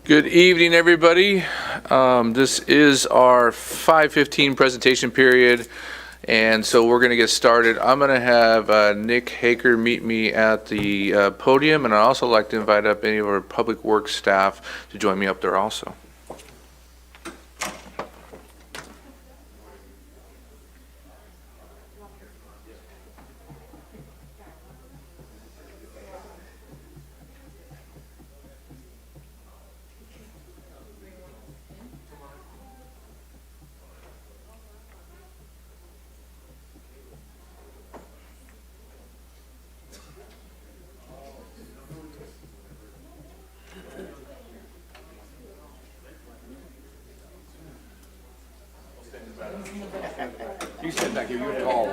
Good evening, everybody. This is our 5:15 presentation period, and so we're going to get started. I'm going to have Nick Haker meet me at the podium, and I'd also like to invite up any of our public works staff to join me up there also. You said that, give you a call.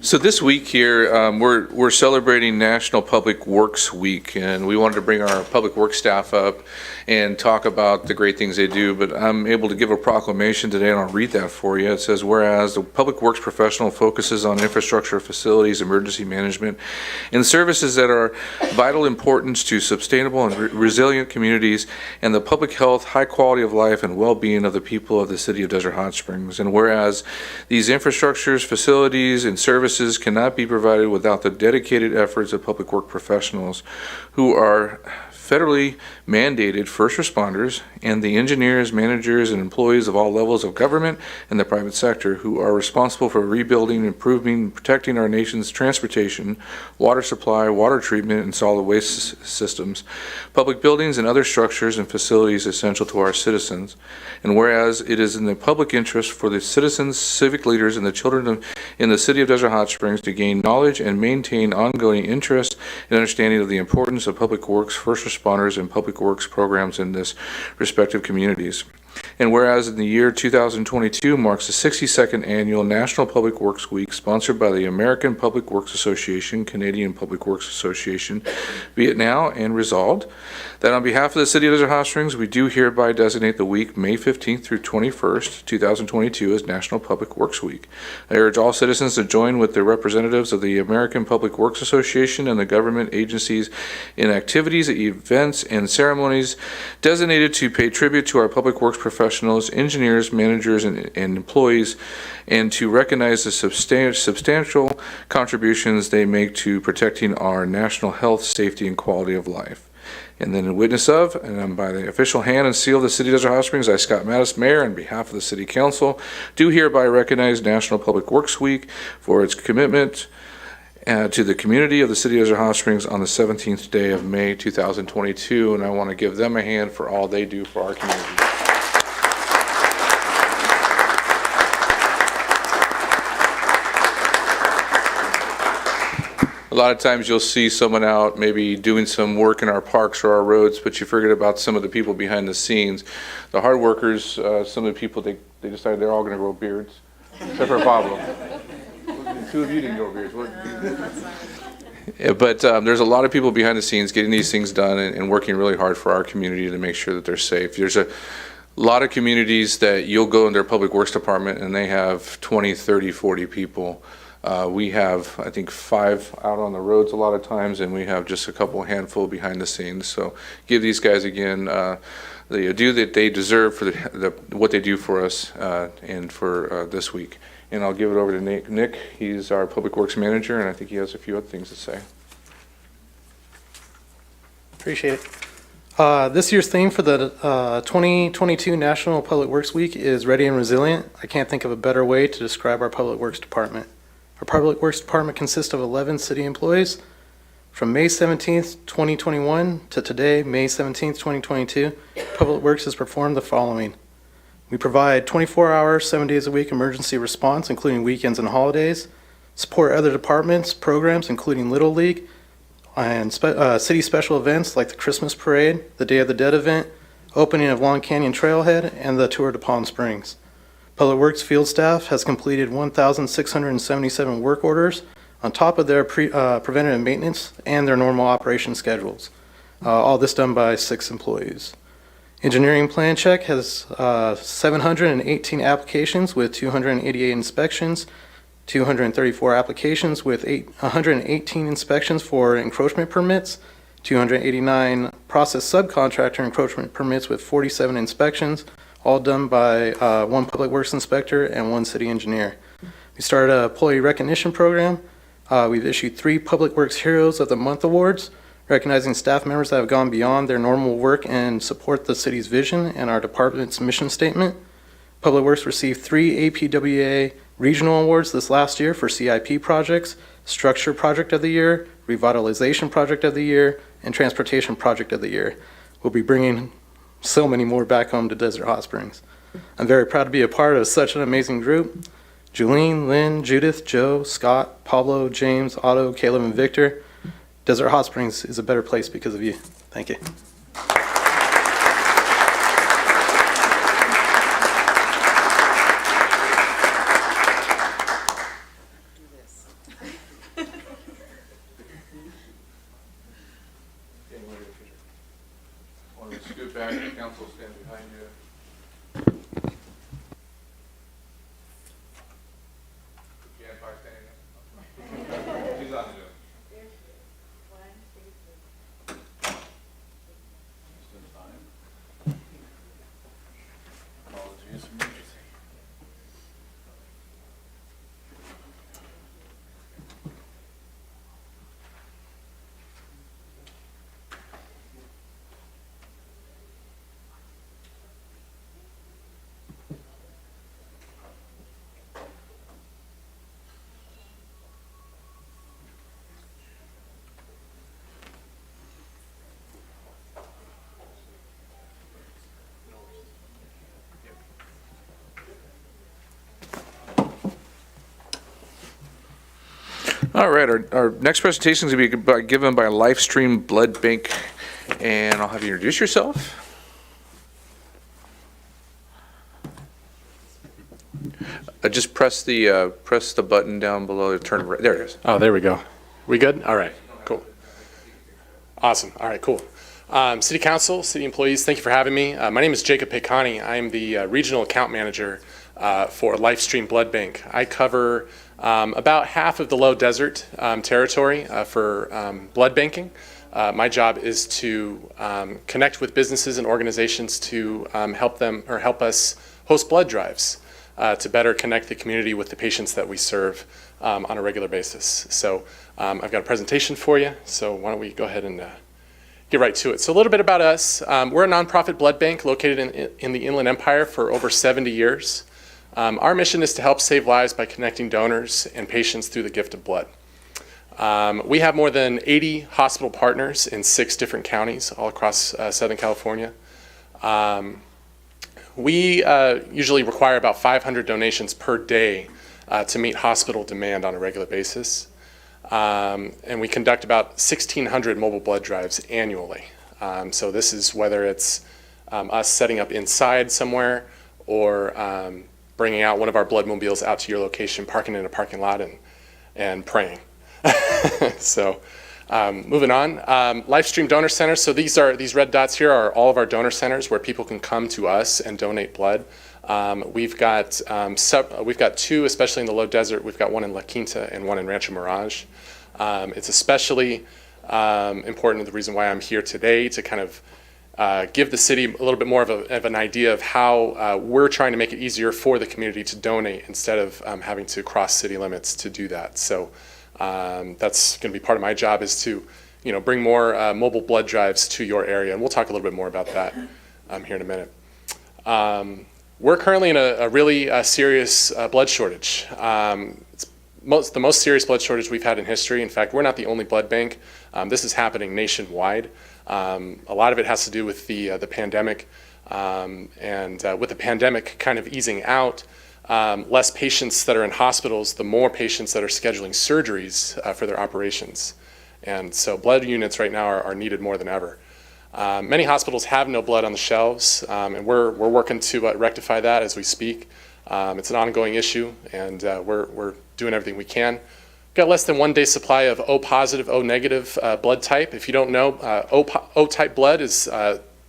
So this week here, we're celebrating National Public Works Week, and we wanted to bring our public works staff up and talk about the great things they do, but I'm able to give a proclamation today, and I'll read that for you. It says, whereas the public works professional focuses on infrastructure, facilities, emergency management, and services that are vital importance to sustainable and resilient communities and the public health, high quality of life, and well-being of the people of the city of Desert Hot Springs. And whereas these infrastructures, facilities, and services cannot be provided without the dedicated efforts of public work professionals who are federally mandated first responders and the engineers, managers, and employees of all levels of government and the private sector who are responsible for rebuilding, improving, and protecting our nation's transportation, water supply, water treatment, and solid waste systems, public buildings and other structures and facilities essential to our citizens. And whereas it is in the public interest for the citizens, civic leaders, and the children in the city of Desert Hot Springs to gain knowledge and maintain ongoing interest and understanding of the importance of public works, first responders, and public works programs in this respective communities. And whereas in the year 2022 marks the 62nd annual National Public Works Week sponsored by the American Public Works Association, Canadian Public Works Association, be it now and resolved that on behalf of the City of Desert Hot Springs, we do hereby designate the week May 15th through 21st, 2022 as National Public Works Week. I urge all citizens to join with the representatives of the American Public Works Association and the government agencies in activities, events, and ceremonies designated to pay tribute to our public works professionals, engineers, managers, and employees, and to recognize the substantial contributions they make to protecting our national health, safety, and quality of life. And then in witness of, and by the official hand and seal of the City of Desert Hot Springs, I, Scott Mattis, Mayor, on behalf of the City Council, do hereby recognize National Public Works Week for its commitment to the community of the City of Desert Hot Springs on the 17th day of May 2022, and I want to give them a hand for all they do for our community. A lot of times you'll see someone out maybe doing some work in our parks or our roads, but you forget about some of the people behind the scenes. The hard workers, some of the people, they decided they're all going to grow beards, except for Pablo. Two of you didn't grow beards. But there's a lot of people behind the scenes getting these things done and working really hard for our community to make sure that they're safe. There's a lot of communities that you'll go in their public works department and they have 20, 30, 40 people. We have, I think, 5 out on the roads a lot of times, and we have just a couple handful behind the scenes. So give these guys, again, the due that they deserve for what they do for us and for this week. And I'll give it over to Nick. He's our Public Works Manager, and I think he has a few other things to say. Appreciate it. This year's theme for the 2022 National Public Works Week is Ready and Resilient. I can't think of a better way to describe our Public Works Department. Our Public Works Department consists of 11 city employees. From May 17th, 2021 to today, May 17th, 2022, Public Works has performed the following. We provide 24-hour, 7 days a week emergency response, including weekends and holidays, support other departments, programs, including Little League, and city special events like the Christmas Parade, the Day of the Dead event, opening of Long Canyon Trailhead, and the Tour de Palm Springs. Public Works field staff has completed 1,677 work orders on top of their preventative maintenance and their normal operation schedules. All this done by 6 employees. Engineering plan check has 718 applications with 288 inspections, 234 applications with 118 inspections for encroachment permits, 289 process subcontractor encroachment permits with 47 inspections, all done by one public works inspector and one city engineer. We started an employee recognition program. We've issued 3 Public Works Heroes of the Month awards, recognizing staff members that have gone beyond their normal work and support the city's vision and our department's mission statement. Public Works received 3 APWA regional awards this last year for CIP projects, Structure Project of the Year, Revitalization Project of the Year, and Transportation Project of the Year. We'll be bringing so many more back home to Desert Hot Springs. I'm very proud to be a part of such an amazing group. Julene, Lynn, Judith, Joe, Scott, Pablo, James, Otto, Caleb, and Victor. Desert Hot Springs is a better place because of you. Thank you. Want to scoot back, the council stand behind you. Stand by standing. She's on Zoom. Apologies. All right, our next presentation is going to be given by LifeStream Blood Bank, and I'll have you introduce yourself. Just press the button down below to turn right. There it is. Oh, there we go. We good? All right, cool. Awesome. All right, cool. City Council, city employees, thank you for having me. My name is Jacob Pekani. I am the regional account manager for LifeStream Blood Bank. I cover about half of the low desert territory for blood banking. My job is to connect with businesses and organizations to help us host blood drives to better connect the community with the patients that we serve on a regular basis. So I've got a presentation for you, so why don't we go ahead and get right to it. So a little bit about us. We're a nonprofit blood bank located in the Inland Empire for over 70 years. Our mission is to help save lives by connecting donors and patients through the gift of blood. We have more than 80 hospital partners in 6 different counties all across Southern California. We usually require about 500 donations per day to meet hospital demand on a regular basis. And we conduct about 1,600 mobile blood drives annually. So this is whether it's us setting up inside somewhere or bringing out one of our blood mobiles out to your location, parking in a parking lot and praying. So moving on, LifeStream Donor Centers. So these red dots here are all of our donor centers where people can come to us and donate blood. We've got 2, especially in the low desert. We've got one in La Quinta and one in Rancho Mirage. It's especially important, the reason why I'm here today, to kind of give the city a little bit more of an idea of how we're trying to make it easier for the community to donate instead of having to cross city limits to do that. So that's going to be part of my job, is to bring more mobile blood drives to your area, and we'll talk a little bit more about that here in a minute. We're currently in a really serious blood shortage. It's the most serious blood shortage we've had in history. In fact, we're not the only blood bank. This is happening nationwide. A lot of it has to do with the pandemic, and with the pandemic kind of easing out, less patients that are in hospitals, the more patients that are scheduling surgeries for their operations. And so blood units right now are needed more than ever. Many hospitals have no blood on the shelves, and we're working to rectify that as we speak. It's an ongoing issue, and we're doing everything we can. Got less than 1 day supply of O positive, O negative blood type. If you don't know, O type blood is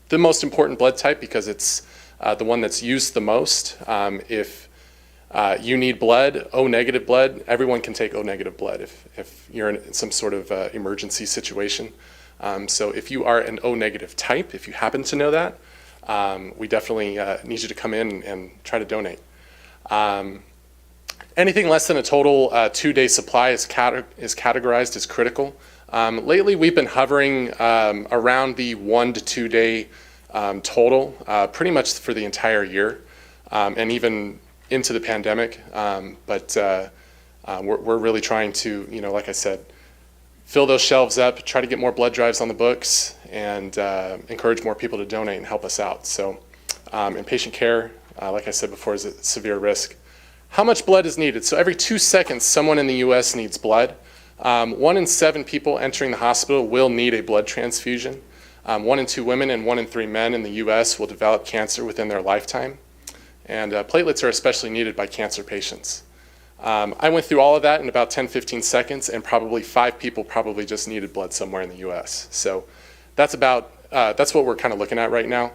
the most important blood type because it's the one that's used the most. If you need blood, O negative blood, everyone can take O negative blood if you're in some sort of emergency situation. So if you are an O negative type, if you happen to know that, we definitely need you to come in and try to donate. Anything less than a total 2-day supply is categorized as critical. Lately, we've been hovering around the 1 to 2 day total, pretty much for the entire year, and even into the pandemic. But we're really trying to, like I said, fill those shelves up, try to get more blood drives on the books, and encourage more people to donate and help us out. So, in patient care, like I said before, is a severe risk. How much blood is needed? So every 2 seconds, someone in the U.S. needs blood. 1 in 7 people entering the hospital will need a blood transfusion. 1 in 2 women and 1 in 3 men in the U.S. will develop cancer within their lifetime. And platelets are especially needed by cancer patients. I went through all of that in about 10-15 seconds, and probably 5 people probably just needed blood somewhere in the U.S. So that's what we're kind of looking at right now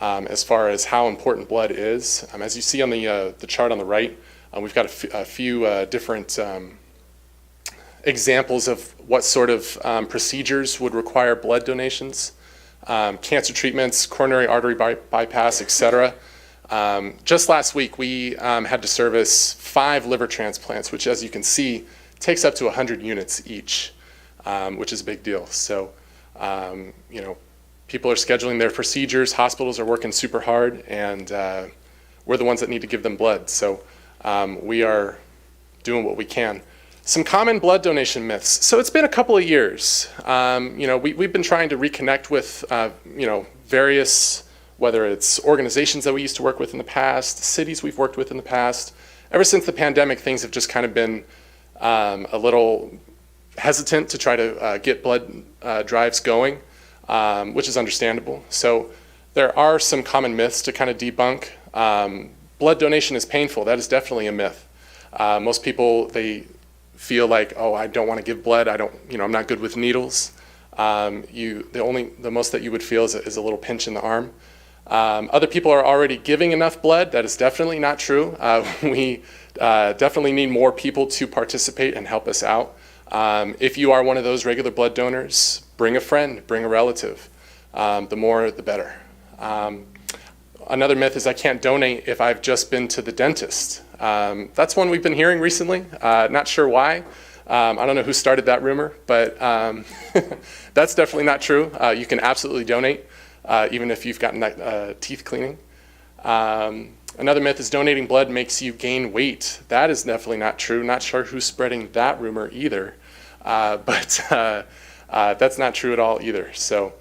as far as how important blood is. As you see on the chart on the right, we've got a few different examples of what sort of procedures would require blood donations. Cancer treatments, coronary artery bypass, etc. Just last week, we had to service 5 liver transplants, which, as you can see, takes up to 100 units each, which is a big deal. So, people are scheduling their procedures, hospitals are working super hard, and we're the ones that need to give them blood. So, we are doing what we can. Some common blood donation myths. So it's been a couple of years. We've been trying to reconnect with, various, whether it's organizations that we used to work with in the past, cities we've worked with in the past. Ever since the pandemic, things have just kind of been a little hesitant to try to get blood drives going, which is understandable. So there are some common myths to kind of debunk. Blood donation is painful. That is definitely a myth. Most people, they feel like, oh, I don't want to give blood. I'm not good with needles. The most that you would feel is a little pinch in the arm. Other people are already giving enough blood. That is definitely not true. We definitely need more people to participate and help us out. If you are one of those regular blood donors, bring a friend, bring a relative. The more, the better. Another myth is I can't donate if I've just been to the dentist. That's one we've been hearing recently. Not sure why. I don't know who started that rumor, but that's definitely not true. You can absolutely donate, even if you've gotten teeth cleaning. Another myth is donating blood makes you gain weight. That is definitely not true. Not sure who's spreading that rumor either, but that's not true at all either. So.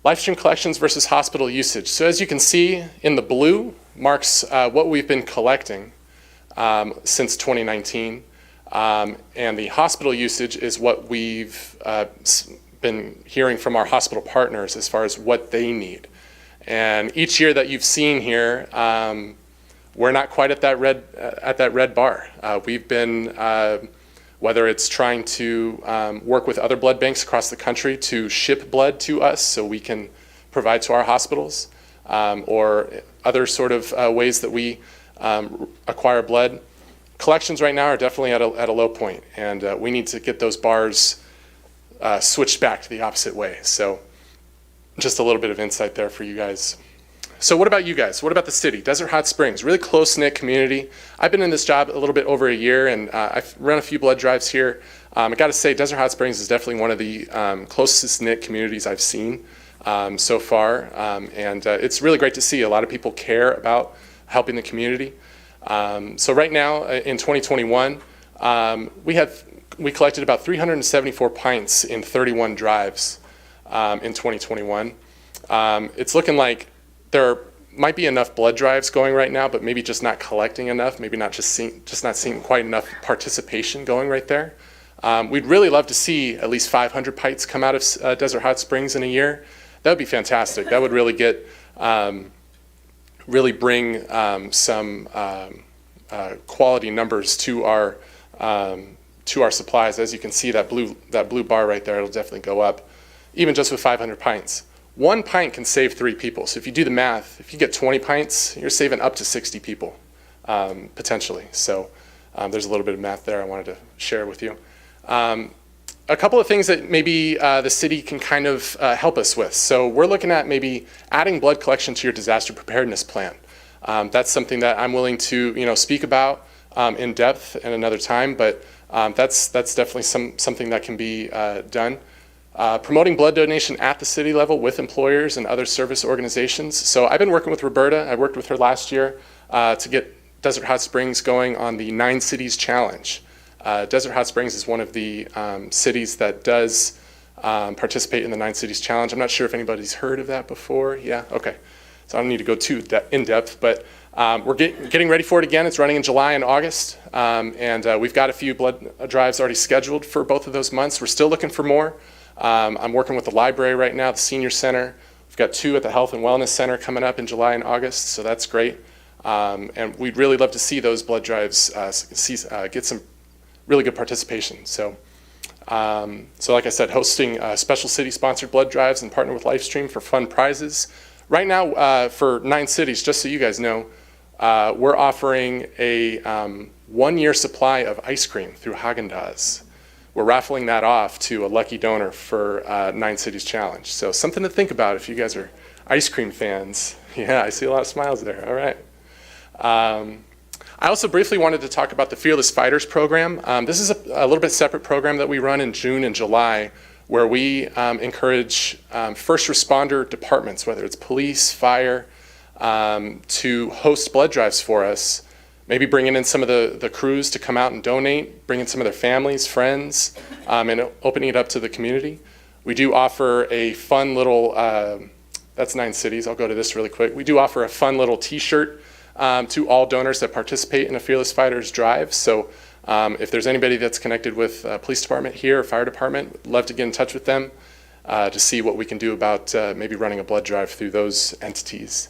LifeStream collections versus hospital usage. So as you can see in the blue marks what we've been collecting since 2019. And the hospital usage is what we've been hearing from our hospital partners as far as what they need. And each year that you've seen here, we're not quite at that red bar. We've been whether it's trying to work with other blood banks across the country to ship blood to us so we can provide to our hospitals, or other sort of ways that we acquire blood. Collections right now are definitely at a low point, and we need to get those bars switched back to the opposite way. So just a little bit of insight there for you guys. So what about you guys? What about the city? Desert Hot Springs, really close-knit community. I've been in this job a little bit over a year, and I've run a few blood drives here. I got to say, Desert Hot Springs is definitely one of the closest-knit communities I've seen so far, and it's really great to see. A lot of people care about helping the community. So right now, in 2021, we collected about 374 pints in 31 drives in 2021. It's looking like there might be enough blood drives going right now, but maybe just not collecting enough, maybe not just not seeing quite enough participation going right there. We'd really love to see at least 500 pints come out of Desert Hot Springs in a year. That would be fantastic. That would really get, really bring some quality numbers to our supplies. As you can see, that blue bar right there, it'll definitely go up. even just with 500 pints. 1 pint can save 3 people. So if you do the math, if you get 20 pints, you're saving up to 60 people, potentially. So there's a little bit of math there I wanted to share with you. A couple of things that maybe the city can kind of help us with. So we're looking at maybe adding blood collection to your disaster preparedness plan. That's something that I'm willing to speak about in depth at another time, but that's definitely something that can be done. Promoting blood donation at the city level with employers and other service organizations. So I've been working with Roberta. I worked with her last year to get Desert Hot Springs going on the 9 Cities Challenge. Desert Hot Springs is one of the cities that does participate in the 9 Cities Challenge. I'm not sure if anybody's heard of that before. Yeah, okay. So I don't need to go too in depth, but we're getting ready for it again. It's running in July and August, and we've got a few blood drives already scheduled for both of those months. We're still looking for more. I'm working with the library right now, the senior center. We've got 2 at the Health and Wellness Center coming up in July and August, so that's great. And we'd really love to see those blood drives get some really good participation. So like I said, hosting special city-sponsored blood drives and partner with LifeStream for fun prizes. Right now, for 9 cities, just so you guys know, we're offering a 1-year supply of ice cream through Haagen-Dazs. We're raffling that off to a lucky donor for 9 Cities Challenge. So something to think about if you guys are ice cream fans. Yeah, I see a lot of smiles there. All right. I also briefly wanted to talk about the Fearless Fighters program. This is a little bit separate program that we run in June and July, where we encourage first responder departments, whether it's police, fire, to host blood drives for us. Maybe bringing in some of the crews to come out and donate, bringing some of their families, friends, and opening it up to the community. We do offer a fun little, that's 9 cities, I'll go to this really quick. We do offer a fun little t-shirt to all donors that participate in a Fearless Fighters drive. So if there's anybody that's connected with police department here or fire department, we'd love to get in touch with them to see what we can do about maybe running a blood drive through those entities.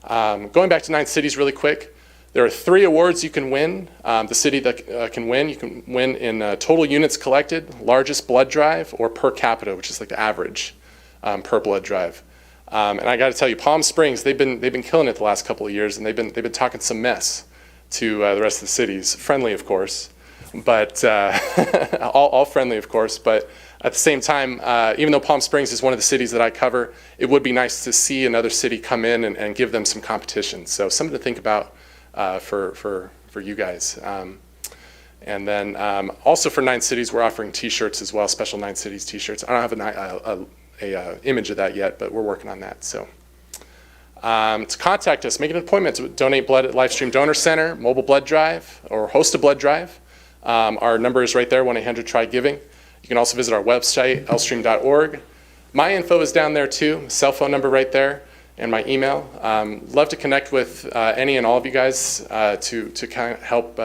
Going back to 9 cities really quick, there are 3 awards you can win. The city that can win, you can win in total units collected, largest blood drive, or per capita, which is like the average per blood drive. And I got to tell you, Palm Springs, they've been killing it the last couple of years, and they've been talking some mess to the rest of the cities. Friendly, of course, but all friendly, of course. But at the same time, even though Palm Springs is one of the cities that I cover, it would be nice to see another city come in and give them some competition. So something to think about for you guys. And then also for 9 cities, we're offering T-shirts as well, special 9 cities T-shirts. I don't have a image of that yet, but we're working on that. So to contact us, make an appointment to donate blood at LifeStream Donor Center, mobile blood drive, or host a blood drive. Our number is right there, 1-800-TRY-GIVING. You can also visit our website, lstream.org. My info is down there too, cell phone number right there, and my email. Love to connect with any and all of you guys to kind of help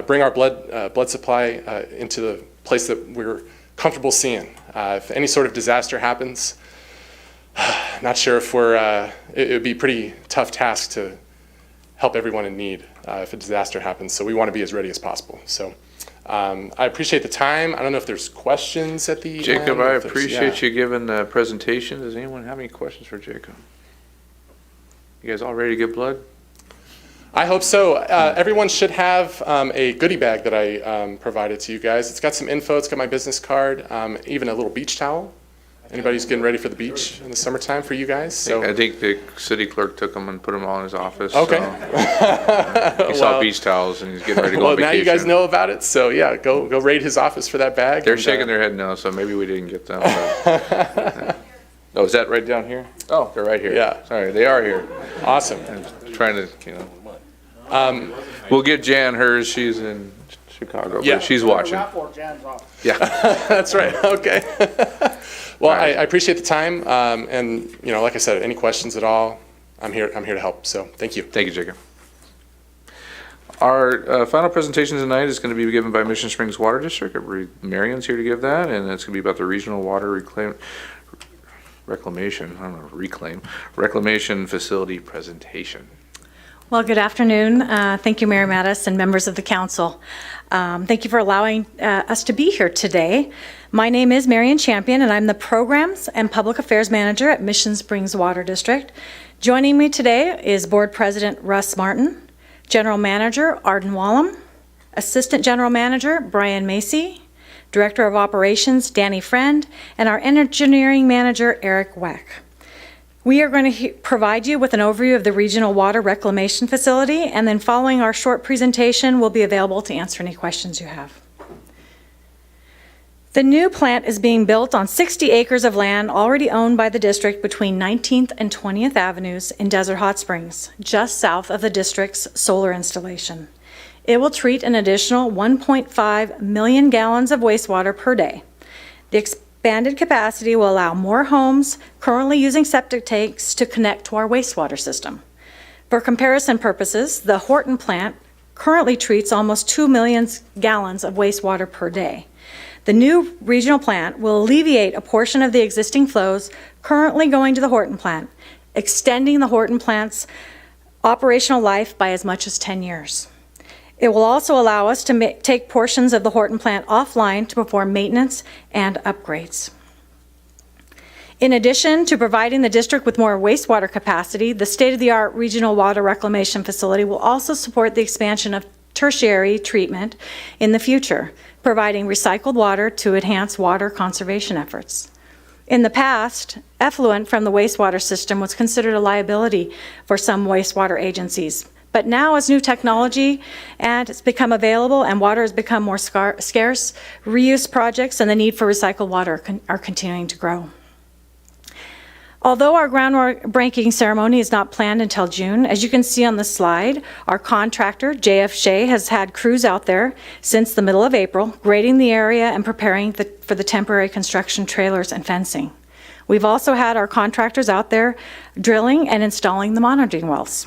bring our blood supply into the place that we're comfortable seeing. If any sort of disaster happens, not sure if it would be a pretty tough task to help everyone in need if a disaster happens. So we want to be as ready as possible. So I appreciate the time. I don't know if there's questions at the end. Jacob, I appreciate you giving the presentation. Does anyone have any questions for Jacob? You guys all ready to give blood? I hope so. Everyone should have a goodie bag that I provided to you guys. It's got some info. It's got my business card, even a little beach towel. Anybody's getting ready for the beach in the summertime for you guys? So I think the city clerk took them and put them all in his office. Okay. So, he saw beach towals and he's getting ready to go on vacation. Now you guys know about it. So yeah, go raid his office for that bag. They're shaking their head no, so maybe we didn't get them. Oh, is that right down here? Oh, they're right here. Yeah. Sorry, they are here. Awesome. I'm trying to, we'll get Jan hers. She's in Chicago, yeah. But she's watching. Yeah. That's right. Okay. Well, right. I appreciate the time, and like I said, any questions at all, I'm here to help. So thank you. Thank you, Jacob. Our final presentation tonight is going to be given by Mission Springs Water District. Marion's here to give that, and it's going to be about the regional water reclamation facility presentation. Well, good afternoon. Thank you, Mayor Mattis and members of the council. Thank you for allowing us to be here today. My name is Marion Champion, and I'm the Programs and Public Affairs Manager at Mission Springs Water District. Joining me today is Board President Russ Martin, General Manager Arden Wallum, Assistant General Manager Brian Macy, Director of Operations Danny Friend, and our Engineering Manager Eric Weck. We are going to provide you with an overview of the Regional Water Reclamation Facility, and then following our short presentation, we'll be available to answer any questions you have. The new plant is being built on 60 acres of land already owned by the district between 19th and 20th Avenues in Desert Hot Springs, just south of the district's solar installation. It will treat an additional 1.5 million gallons of wastewater per day. The expanded capacity will allow more homes currently using septic tanks to connect to our wastewater system. For comparison purposes, the Horton plant currently treats almost 2 million gallons of wastewater per day. The new regional plant will alleviate a portion of the existing flows currently going to the Horton plant, extending the Horton plant's operational life by as much as 10 years. It will also allow us to take portions of the Horton plant offline to perform maintenance and upgrades. In addition to providing the district with more wastewater capacity, the state-of-the-art regional water reclamation facility will also support the expansion of tertiary treatment in the future, providing recycled water to enhance water conservation efforts. In the past, effluent from the wastewater system was considered a liability for some wastewater agencies. But now, as new technology and it's become available and water has become more scarce, reuse projects and the need for recycled water are continuing to grow. Although our groundbreaking ceremony is not planned until June, as you can see on the slide, our contractor, JF Shea, has had crews out there since the middle of April, grading the area and preparing for the temporary construction trailers and fencing. We've also had our contractors out there drilling and installing the monitoring wells.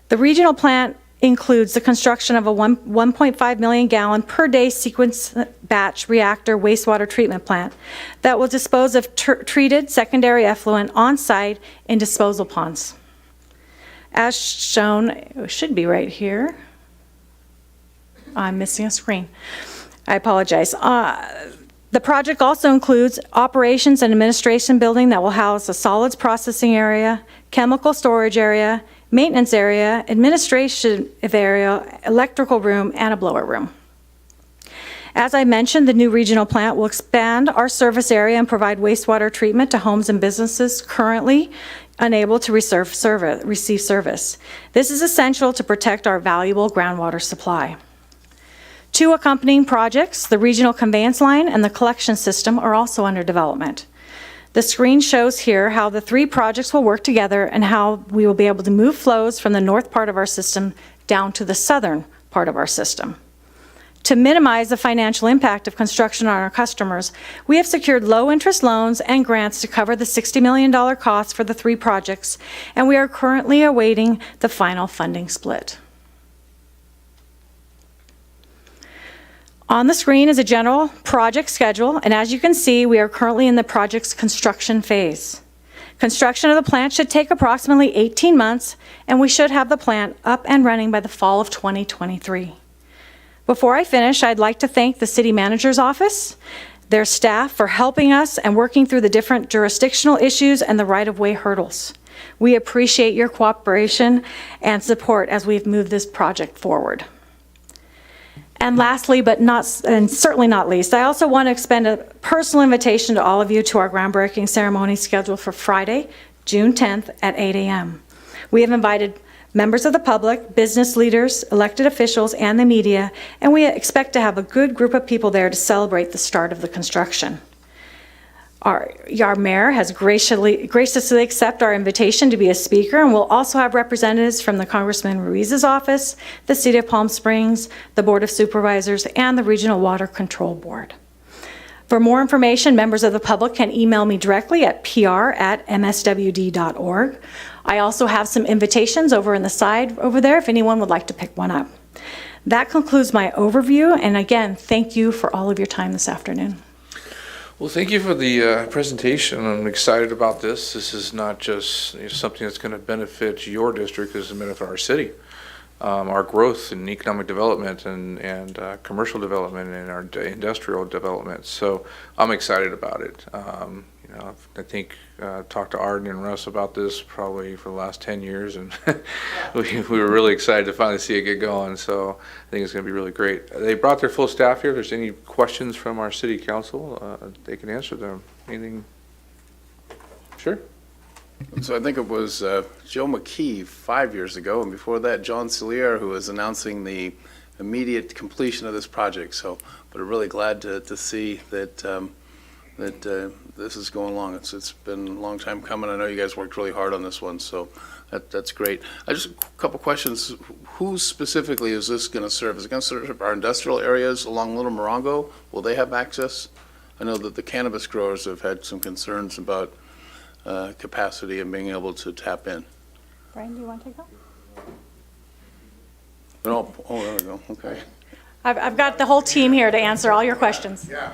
The regional plant includes the construction of a 1.5 million gallon per day sequence batch reactor wastewater treatment plant that will dispose of treated secondary effluent on site in disposal ponds. As shown, it should be right here. I'm missing a screen. I apologize. The project also includes operations and administration building that will house a solids processing area, chemical storage area, maintenance area, administration area, electrical room, and a blower room. As I mentioned, the new regional plant will expand our service area and provide wastewater treatment to homes and businesses currently unable to receive service. This is essential to protect our valuable groundwater supply. Two accompanying projects, the regional conveyance line and the collection system, are also under development. The screen shows here how the three projects will work together and how we will be able to move flows from the north part of our system down to the southern part of our system. To minimize the financial impact of construction on our customers, we have secured low-interest loans and grants to cover the $60 million cost for the three projects, and we are currently awaiting the final funding split. On the screen is a general project schedule, and as you can see, we are currently in the project's construction phase. Construction of the plant should take approximately 18 months, and we should have the plant up and running by the fall of 2023. Before I finish, I'd like to thank the City Manager's Office, their staff, for helping us and working through the different jurisdictional issues and the right-of-way hurdles. We appreciate your cooperation and support as we've moved this project forward. And lastly, but certainly not least, I also want to extend a personal invitation to all of you to our groundbreaking ceremony scheduled for Friday, June 10th at 8 a.m. We have invited members of the public, business leaders, elected officials, and the media, and we expect to have a good group of people there to celebrate the start of the construction. Our mayor has graciously accepted our invitation to be a speaker, and we'll also have representatives from the Congressman Ruiz's office, the City of Palm Springs, the Board of Supervisors, and the Regional Water Control Board. For more information, members of the public can email me directly at pr@mswd.org. I also have some invitations over in the side over there if anyone would like to pick one up. That concludes my overview, and again, thank you for all of your time this afternoon. Well, thank you for the presentation. I'm excited about this. This is not just something that's going to benefit your district, it's going to benefit our city, our growth and economic development and commercial development and our industrial development. So I'm excited about it. I think talked to Arden and Russ about this probably for the last 10 years, and we were really excited to finally see it get going. So I think it's going to be really great. They brought their full staff here. If there's any questions from our city council, they can answer them. Anything? Sure. So I think it was Joe McKee 5 years ago, and before that, John Cillier, who was announcing the immediate completion of this project. So, but I'm really glad to see that this is going along. It's been a long time coming. I know you guys worked really hard on this one, so that's great. I just a couple questions. Who specifically is this going to serve? Is it going to serve our industrial areas along Little Morongo? Will they have access? I know that the cannabis growers have had some concerns about capacity and being able to tap in. Brian, do you want to take that? Oh, there we go. Okay. I've got the whole team here to answer all your questions. Yeah.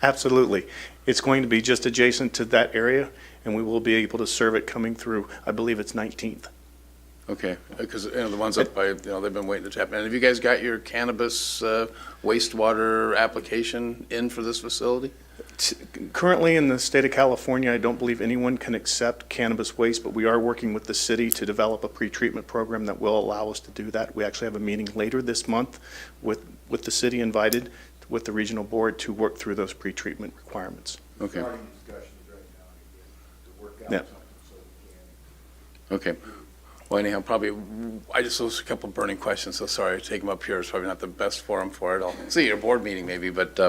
Absolutely. It's going to be just adjacent to that area, and we will be able to serve it coming through, I believe it's 19th. Okay, because the ones up by, they've been waiting to tap in. Have you guys got your cannabis wastewater application in for this facility? Currently in the state of California, I don't believe anyone can accept cannabis waste, but we are working with the city to develop a pretreatment program that will allow us to do that. We actually have a meeting later this month with the city invited, with the regional board to work through those pretreatment requirements. Okay. Yeah. Okay. Well, anyhow, probably, I just, those a couple burning questions, so sorry to take them up here. It's probably not the best forum for it. I'll see you at a board meeting maybe, but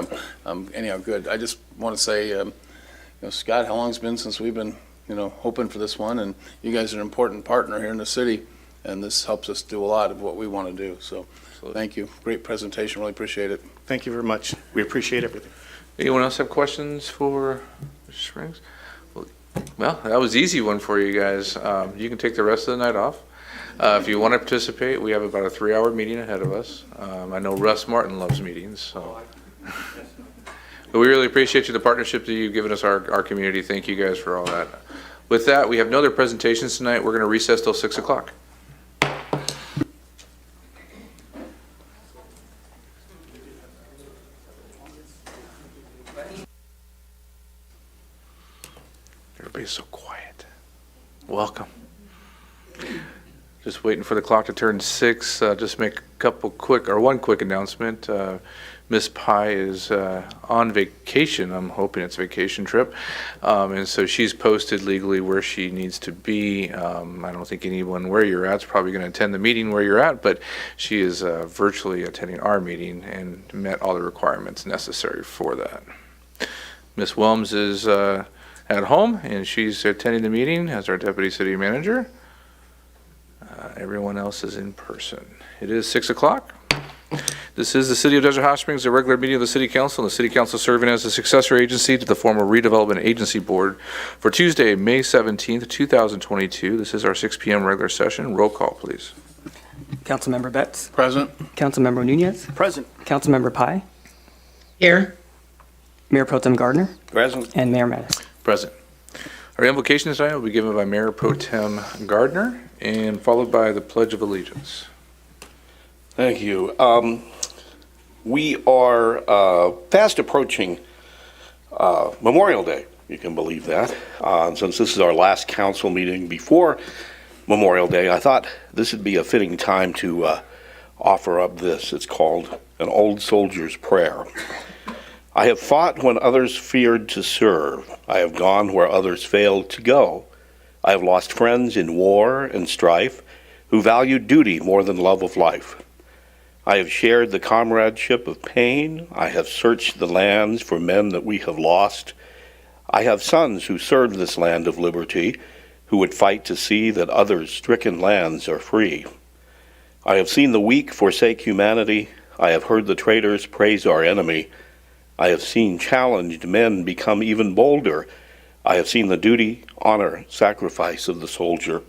anyhow, good. I just want to say, Scott, how long it's been since we've been, hoping for this one, and you guys are an important partner here in the city, and this helps us do a lot of what we want to do. So thank you. Great presentation. Really appreciate it. Thank you very much. We appreciate everything. Anyone else have questions for Mr. Springs? Well, that was an easy one for you guys. You can take the rest of the night off. If you want to participate, we have about a 3-hour meeting ahead of us. I know Russ Martin loves meetings, so. But we really appreciate the partnership that you've given us, our community. Thank you guys for all that. With that, we have no other presentations tonight. We're going to recess till 6 o'clock. Everybody's so quiet. Welcome. Just waiting for the clock to turn 6. Just make one quick announcement. Miss Pye is on vacation. I'm hoping it's a vacation trip. And so she's posted legally where she needs to be. I don't think anyone where you're at is probably going to attend the meeting where you're at, but she is virtually attending our meeting and met all the requirements necessary for that. Miss Wilms is at home, and she's attending the meeting as our deputy city manager. Everyone else is in person. It is 6 o'clock. This is the City of Desert Hot Springs, a regular meeting of the City Council, and the City Council serving as a successor agency to the former Redevelopment Agency Board for Tuesday, May 17th, 2022. This is our 6 p.m. regular session. Roll call, please. Councilmember Betts. Present. Councilmember Nunez. Present. Councilmember Pye. Here. Mayor Pro Tem Gardner. Present. And Mayor Mattis. Present. Our invocation tonight will be given by Mayor Pro Tem Gardner and followed by the Pledge of Allegiance. Thank you. We are fast approaching Memorial Day. You can believe that. Since this is our last council meeting before Memorial Day, I thought this would be a fitting time to offer up this. It's called An Old Soldier's Prayer. I have fought when others feared to serve. I have gone where others failed to go. I have lost friends in war and strife who valued duty more than love of life. I have shared the comradeship of pain. I have searched the lands for men that we have lost. I have sons who served this land of liberty, who would fight to see that others' stricken lands are free. I have seen the weak forsake humanity. I have heard the traitors praise our enemy. I have seen challenged men become even bolder. I have seen the duty, honor, sacrifice of the soldier.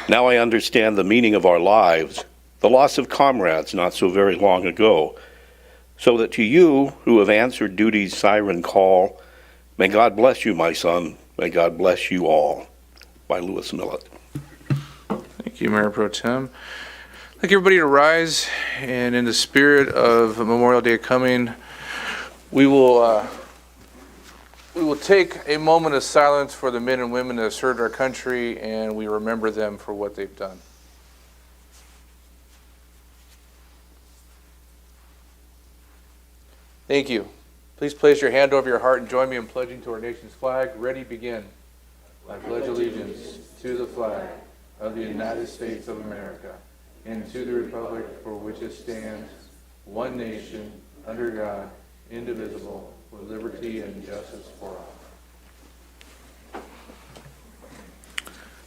Now I understand the meaning of our lives, the loss of comrades not so very long ago. so that to you who have answered duty's siren call, may God bless you, my son, may God bless you all. By Lewis Millet. Thank you, Mayor Pro Tem. I'd like everybody to rise, and in the spirit of Memorial Day coming, we will take a moment of silence for the men and women that have served our country, and we remember them for what they've done. Thank you. Please place your hand over your heart and join me in pledging to our nation's flag. Ready, begin. I pledge allegiance to the flag of the United States of America and to the republic for which it stands, one nation, under God, indivisible, with liberty and justice for all.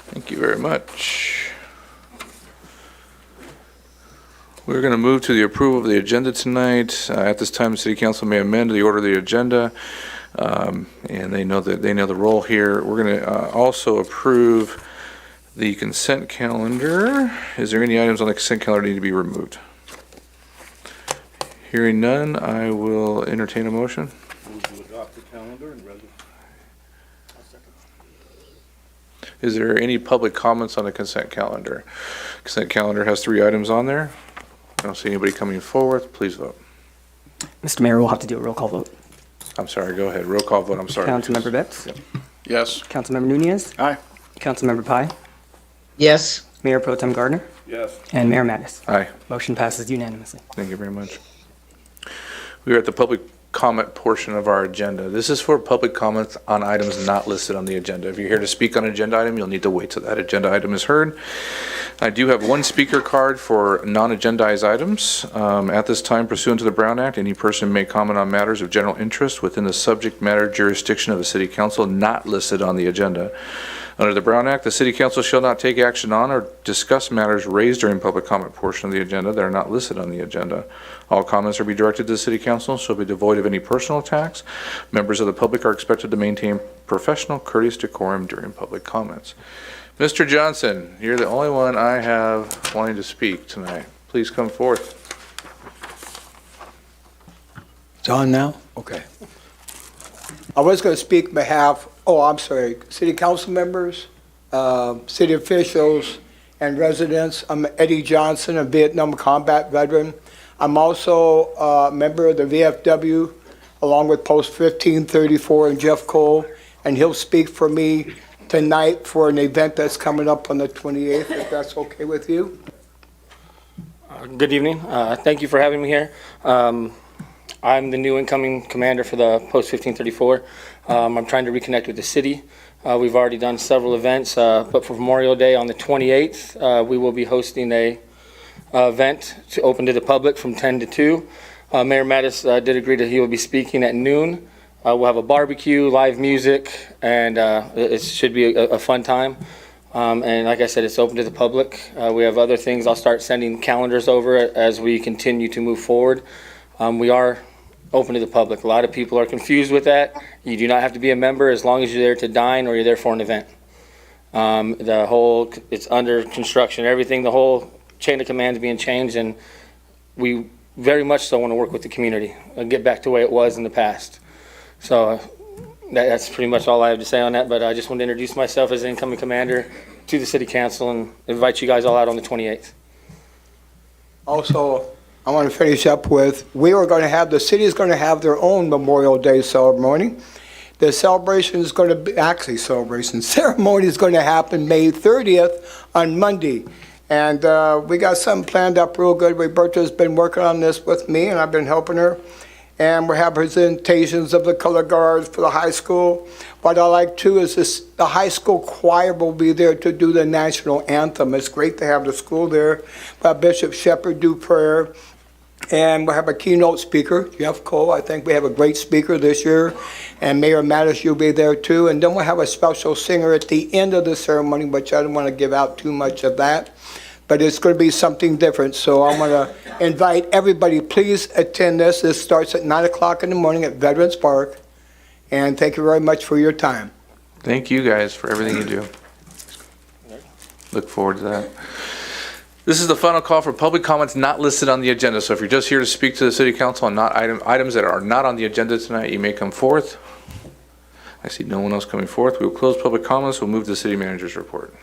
Thank you very much. We're going to move to the approval of the agenda tonight. At this time, the City Council may amend the order of the agenda, and they know the role here. We're going to also approve the consent calendar. Is there any items on the consent calendar that need to be removed? Hearing none, I will entertain a motion. Move to adopt the calendar and resolution. Is there any public comments on the consent calendar? Consent calendar has 3 items on there. I don't see anybody coming forward. Please vote. Mr. Mayor, we'll have to do a roll call vote. I'm sorry, go ahead. Roll call vote, I'm sorry. Councilmember Betts? Yep. Yes. Councilmember Nunez? Aye. Councilmember Pai? Yes. Mayor Pro Tem Gardner? Yes. And Mayor Mattis? Aye. Motion passes unanimously. Thank you very much. We are at the public comment portion of our agenda. This is for public comments on items not listed on the agenda. If you're here to speak on an agenda item, you'll need to wait till that agenda item is heard. I do have 1 speaker card for non-agendized items. At this time, pursuant to the Brown Act, any person may comment on matters of general interest within the subject matter jurisdiction of the City Council not listed on the agenda. Under the Brown Act, the City Council shall not take action on or discuss matters raised during public comment portion of the agenda that are not listed on the agenda. All comments are be directed to the City Council, shall be devoid of any personal attacks. Members of the public are expected to maintain professional, courteous decorum during public comments. Mr. Johnson, you're the only one I have wanting to speak tonight. Please come forth. It's on now? Okay. I was going to speak on behalf, city council members, city officials, and residents. I'm Eddie Johnson, a Vietnam combat veteran. I'm also a member of the VFW, along with Post 1534 and Jeff Cole, and he'll speak for me tonight for an event that's coming up on the 28th, if that's okay with you. Good evening. Thank you for having me here. I'm the new incoming commander for the Post 1534. I'm trying to reconnect with the city. We've already done several events, but for Memorial Day on the 28th, we will be hosting a event to open to the public from 10 to 2. Mayor Mattis did agree that he will be speaking at noon. We'll have a barbecue, live music, and it should be a fun time. And like I said, it's open to the public. We have other things. I'll start sending calendars over as we continue to move forward. We are open to the public. A lot of people are confused with that. You do not have to be a member as long as you're there to dine or you're there for an event. It's under construction, everything, the whole chain of command is being changed, and we very much so want to work with the community and get back to the way it was in the past. So that's pretty much all I have to say on that, but I just want to introduce myself as incoming commander to the city council and invite you guys all out on the 28th. Also, I want to finish up with, the city is going to have their own Memorial Day ceremony. The celebration is going to be, ceremony is going to happen May 30th on Monday. And we got something planned up real good. Roberta's been working on this with me, and I've been helping her. And we have presentations of the color guards for the high school. What I like too is the high school choir will be there to do the national anthem. It's great to have the school there. Bishop Shepherd do prayer. And we'll have a keynote speaker, Jeff Cole. I think we have a great speaker this year. And Mayor Mattis, you'll be there too. And then we'll have a special singer at the end of the ceremony, which I don't want to give out too much of that. But it's going to be something different. So I'm going to invite everybody, please attend this. This starts at 9 o'clock in the morning at Veterans Park. And thank you very much for your time. Thank you guys for everything you do. Look forward to that. This is the final call for public comments not listed on the agenda. So if you're just here to speak to the city council on items that are not on the agenda tonight, you may come forth. I see no one else coming forth. We will close public comments. We'll move to the city manager's report.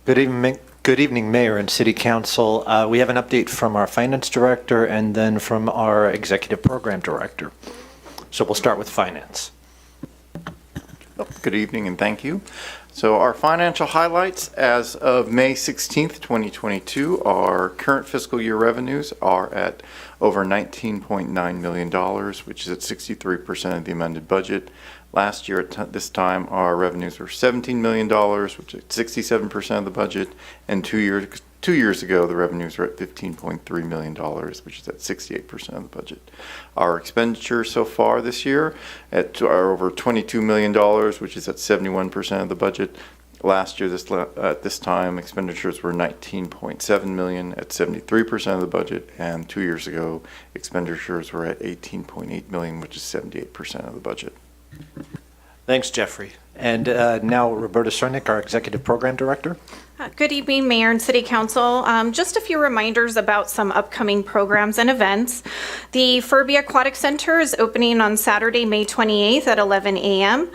Good evening, Mayor and City Council. We have an update from our Finance Director and then from our Executive Program Director. So we'll start with Finance. Good evening and thank you. So our financial highlights as of May 16th, 2022, our current fiscal year revenues are at over $19.9 million, which is at 63% of the amended budget. Last year at this time, our revenues were $17 million, which is 67% of the budget, and 2 years ago, the revenues were at $15.3 million, which is at 68% of the budget. Our expenditures so far this year are over $22 million, which is at 71% of the budget. Last year, at this time, expenditures were $19.7 million at 73% of the budget, and 2 years ago, expenditures were at $18.8 million, which is 78% of the budget. Thanks, Jeffrey. And now Roberta Cernick, our Executive Program Director. Good evening, Mayor and City Council. Just a few reminders about some upcoming programs and events. The Furby Aquatic Center is opening on Saturday, May 28th at 11 a.m.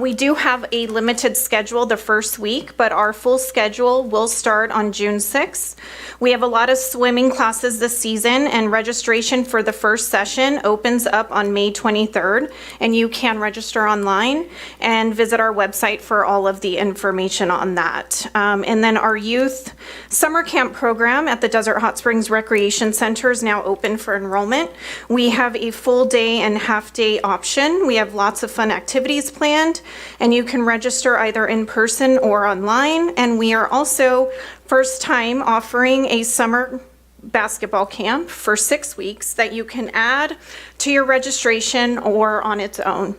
We do have a limited schedule the first week, but our full schedule will start on June 6th. We have a lot of swimming classes this season, and registration for the first session opens up on May 23rd, and you can register online and visit our website for all of the information on that. And then our youth summer camp program at the Desert Hot Springs Recreation Center is now open for enrollment. We have a full day and half day option. We have lots of fun activities planned, and you can register either in person or online. And we are also first time offering a summer basketball camp for 6 weeks that you can add to your registration or on its own.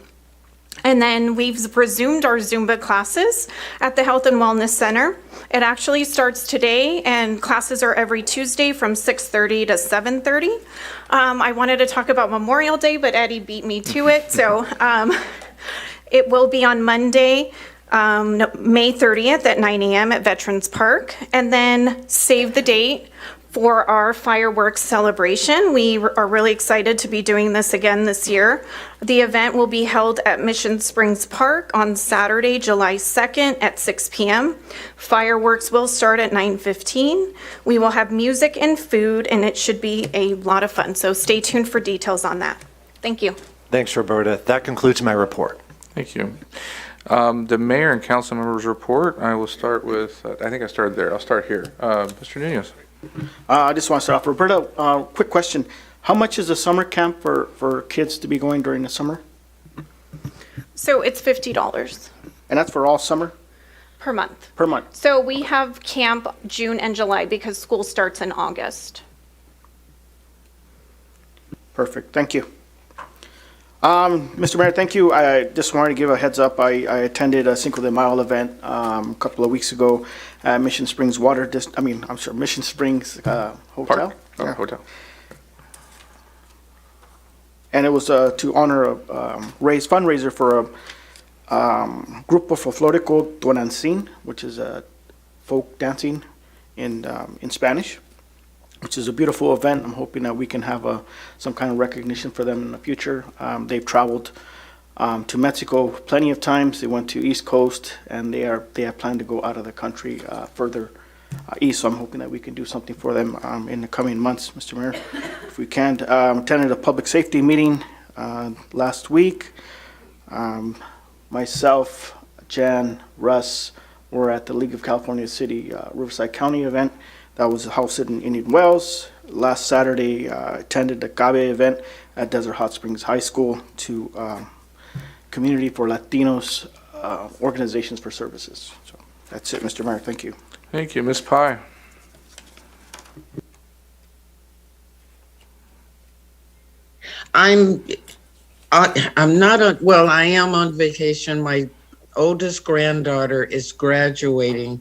And then we've resumed our Zumba classes at the Health and Wellness Center. It actually starts today, and classes are every Tuesday from 6:30 to 7:30. I wanted to talk about Memorial Day, but Eddie beat me to it. So it will be on Monday, May 30th at 9 a.m. at Veterans Park. And then save the date for our fireworks celebration. We are really excited to be doing this again this year. The event will be held at Mission Springs Park on Saturday, July 2nd at 6 p.m. Fireworks will start at 9:15. We will have music and food, and it should be a lot of fun. So stay tuned for details on that. Thank you. Thanks, Roberta. That concludes my report. Thank you. The mayor and council members report. I will start with, I think I started there. I'll start here. Mr. Nunez. I just want to start off. Roberta, quick question. How much is a summer camp for kids to be going during the summer? So it's $50. And that's for all summer? Per month. Per month. So we have camp June and July because school starts in August. Perfect. Thank you. Mr. Mayor, thank you. I just wanted to give a heads up. I attended a Cinco de Mayo event a couple of weeks ago at Mission Springs Mission Springs Hotel. Oh, hotel. And it was to honor raise fundraiser for a Grupo Folclórico Tonancin, which is folk dancing in Spanish, which is a beautiful event. I'm hoping that we can have some kind of recognition for them in the future. They've traveled to Mexico plenty of times. They went to East Coast, and they have planned to go out of the country further east. So I'm hoping that we can do something for them in the coming months, Mr. Mayor, if we can. Attended a public safety meeting last week. Myself, Jan, Russ were at the League of California City Riverside County event. That was hosted in Indian Wells. Last Saturday, attended the Carre event at Desert Hot Springs High School to Community for Latinos Organizations for Services. So that's it, Mr. Mayor. Thank you. Thank you. Ms. Pye. I am on vacation. My oldest granddaughter is graduating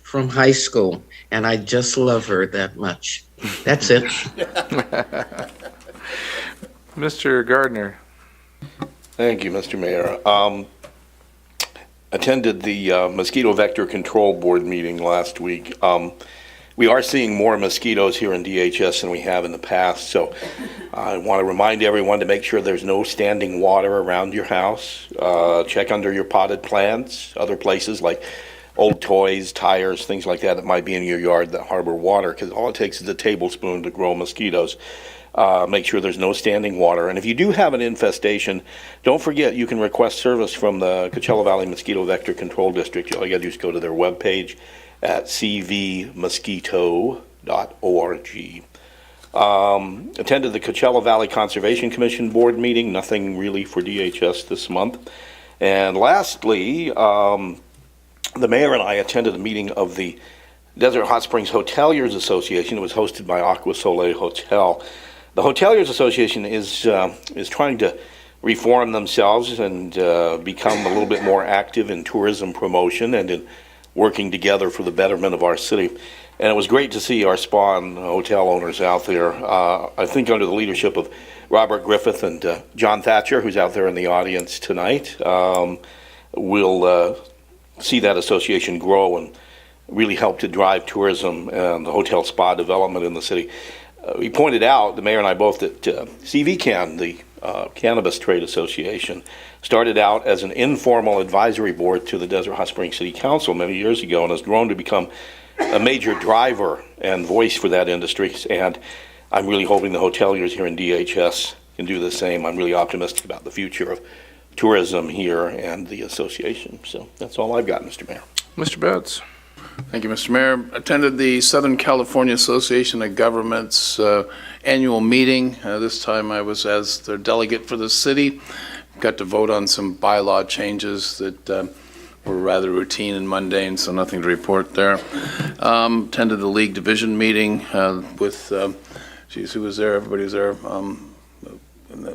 from high school, and I just love her that much. That's it. Mr. Gardner. Thank you, Mr. Mayor. Attended the Mosquito Vector Control Board meeting last week. we are seeing more mosquitoes here in DHS than we have in the past. So I want to remind everyone to make sure there's no standing water around your house. Check under your potted plants, other places like old toys, tires, things like that might be in your yard that harbor water, because all it takes is a tablespoon to grow mosquitoes. Make sure there's no standing water. And if you do have an infestation, don't forget you can request service from the Coachella Valley Mosquito Vector Control District. All you got to do is go to their webpage at cvmosquito.org. Attended the Coachella Valley Conservation Commission board meeting. Nothing really for DHS this month. And lastly, the mayor and I attended a meeting of the Desert Hot Springs Hoteliers Association. It was hosted by Aqua Soleil Hotel. The Hoteliers Association is trying to reform themselves and become a little bit more active in tourism promotion and in working together for the betterment of our city. And it was great to see our spa and hotel owners out there. I think under the leadership of Robert Griffith and John Thatcher, who's out there in the audience tonight, we'll see that association grow and really help to drive tourism and the hotel spa development in the city. We pointed out, the mayor and I both, that CVCAN, the Cannabis Trade Association, started out as an informal advisory board to the Desert Hot Springs City Council many years ago and has grown to become a major driver and voice for that industry. And I'm really hoping the hoteliers here in DHS can do the same. I'm really optimistic about the future of tourism here and the association. So that's all I've got, Mr. Mayor. Mr. Betts. Thank you, Mr. Mayor. Attended the Southern California Association of Governments annual meeting. This time I was as their delegate for the city. Got to vote on some bylaw changes that were rather routine and mundane, so nothing to report there. Attended the League Division meeting with, geez, who was there? Everybody was there.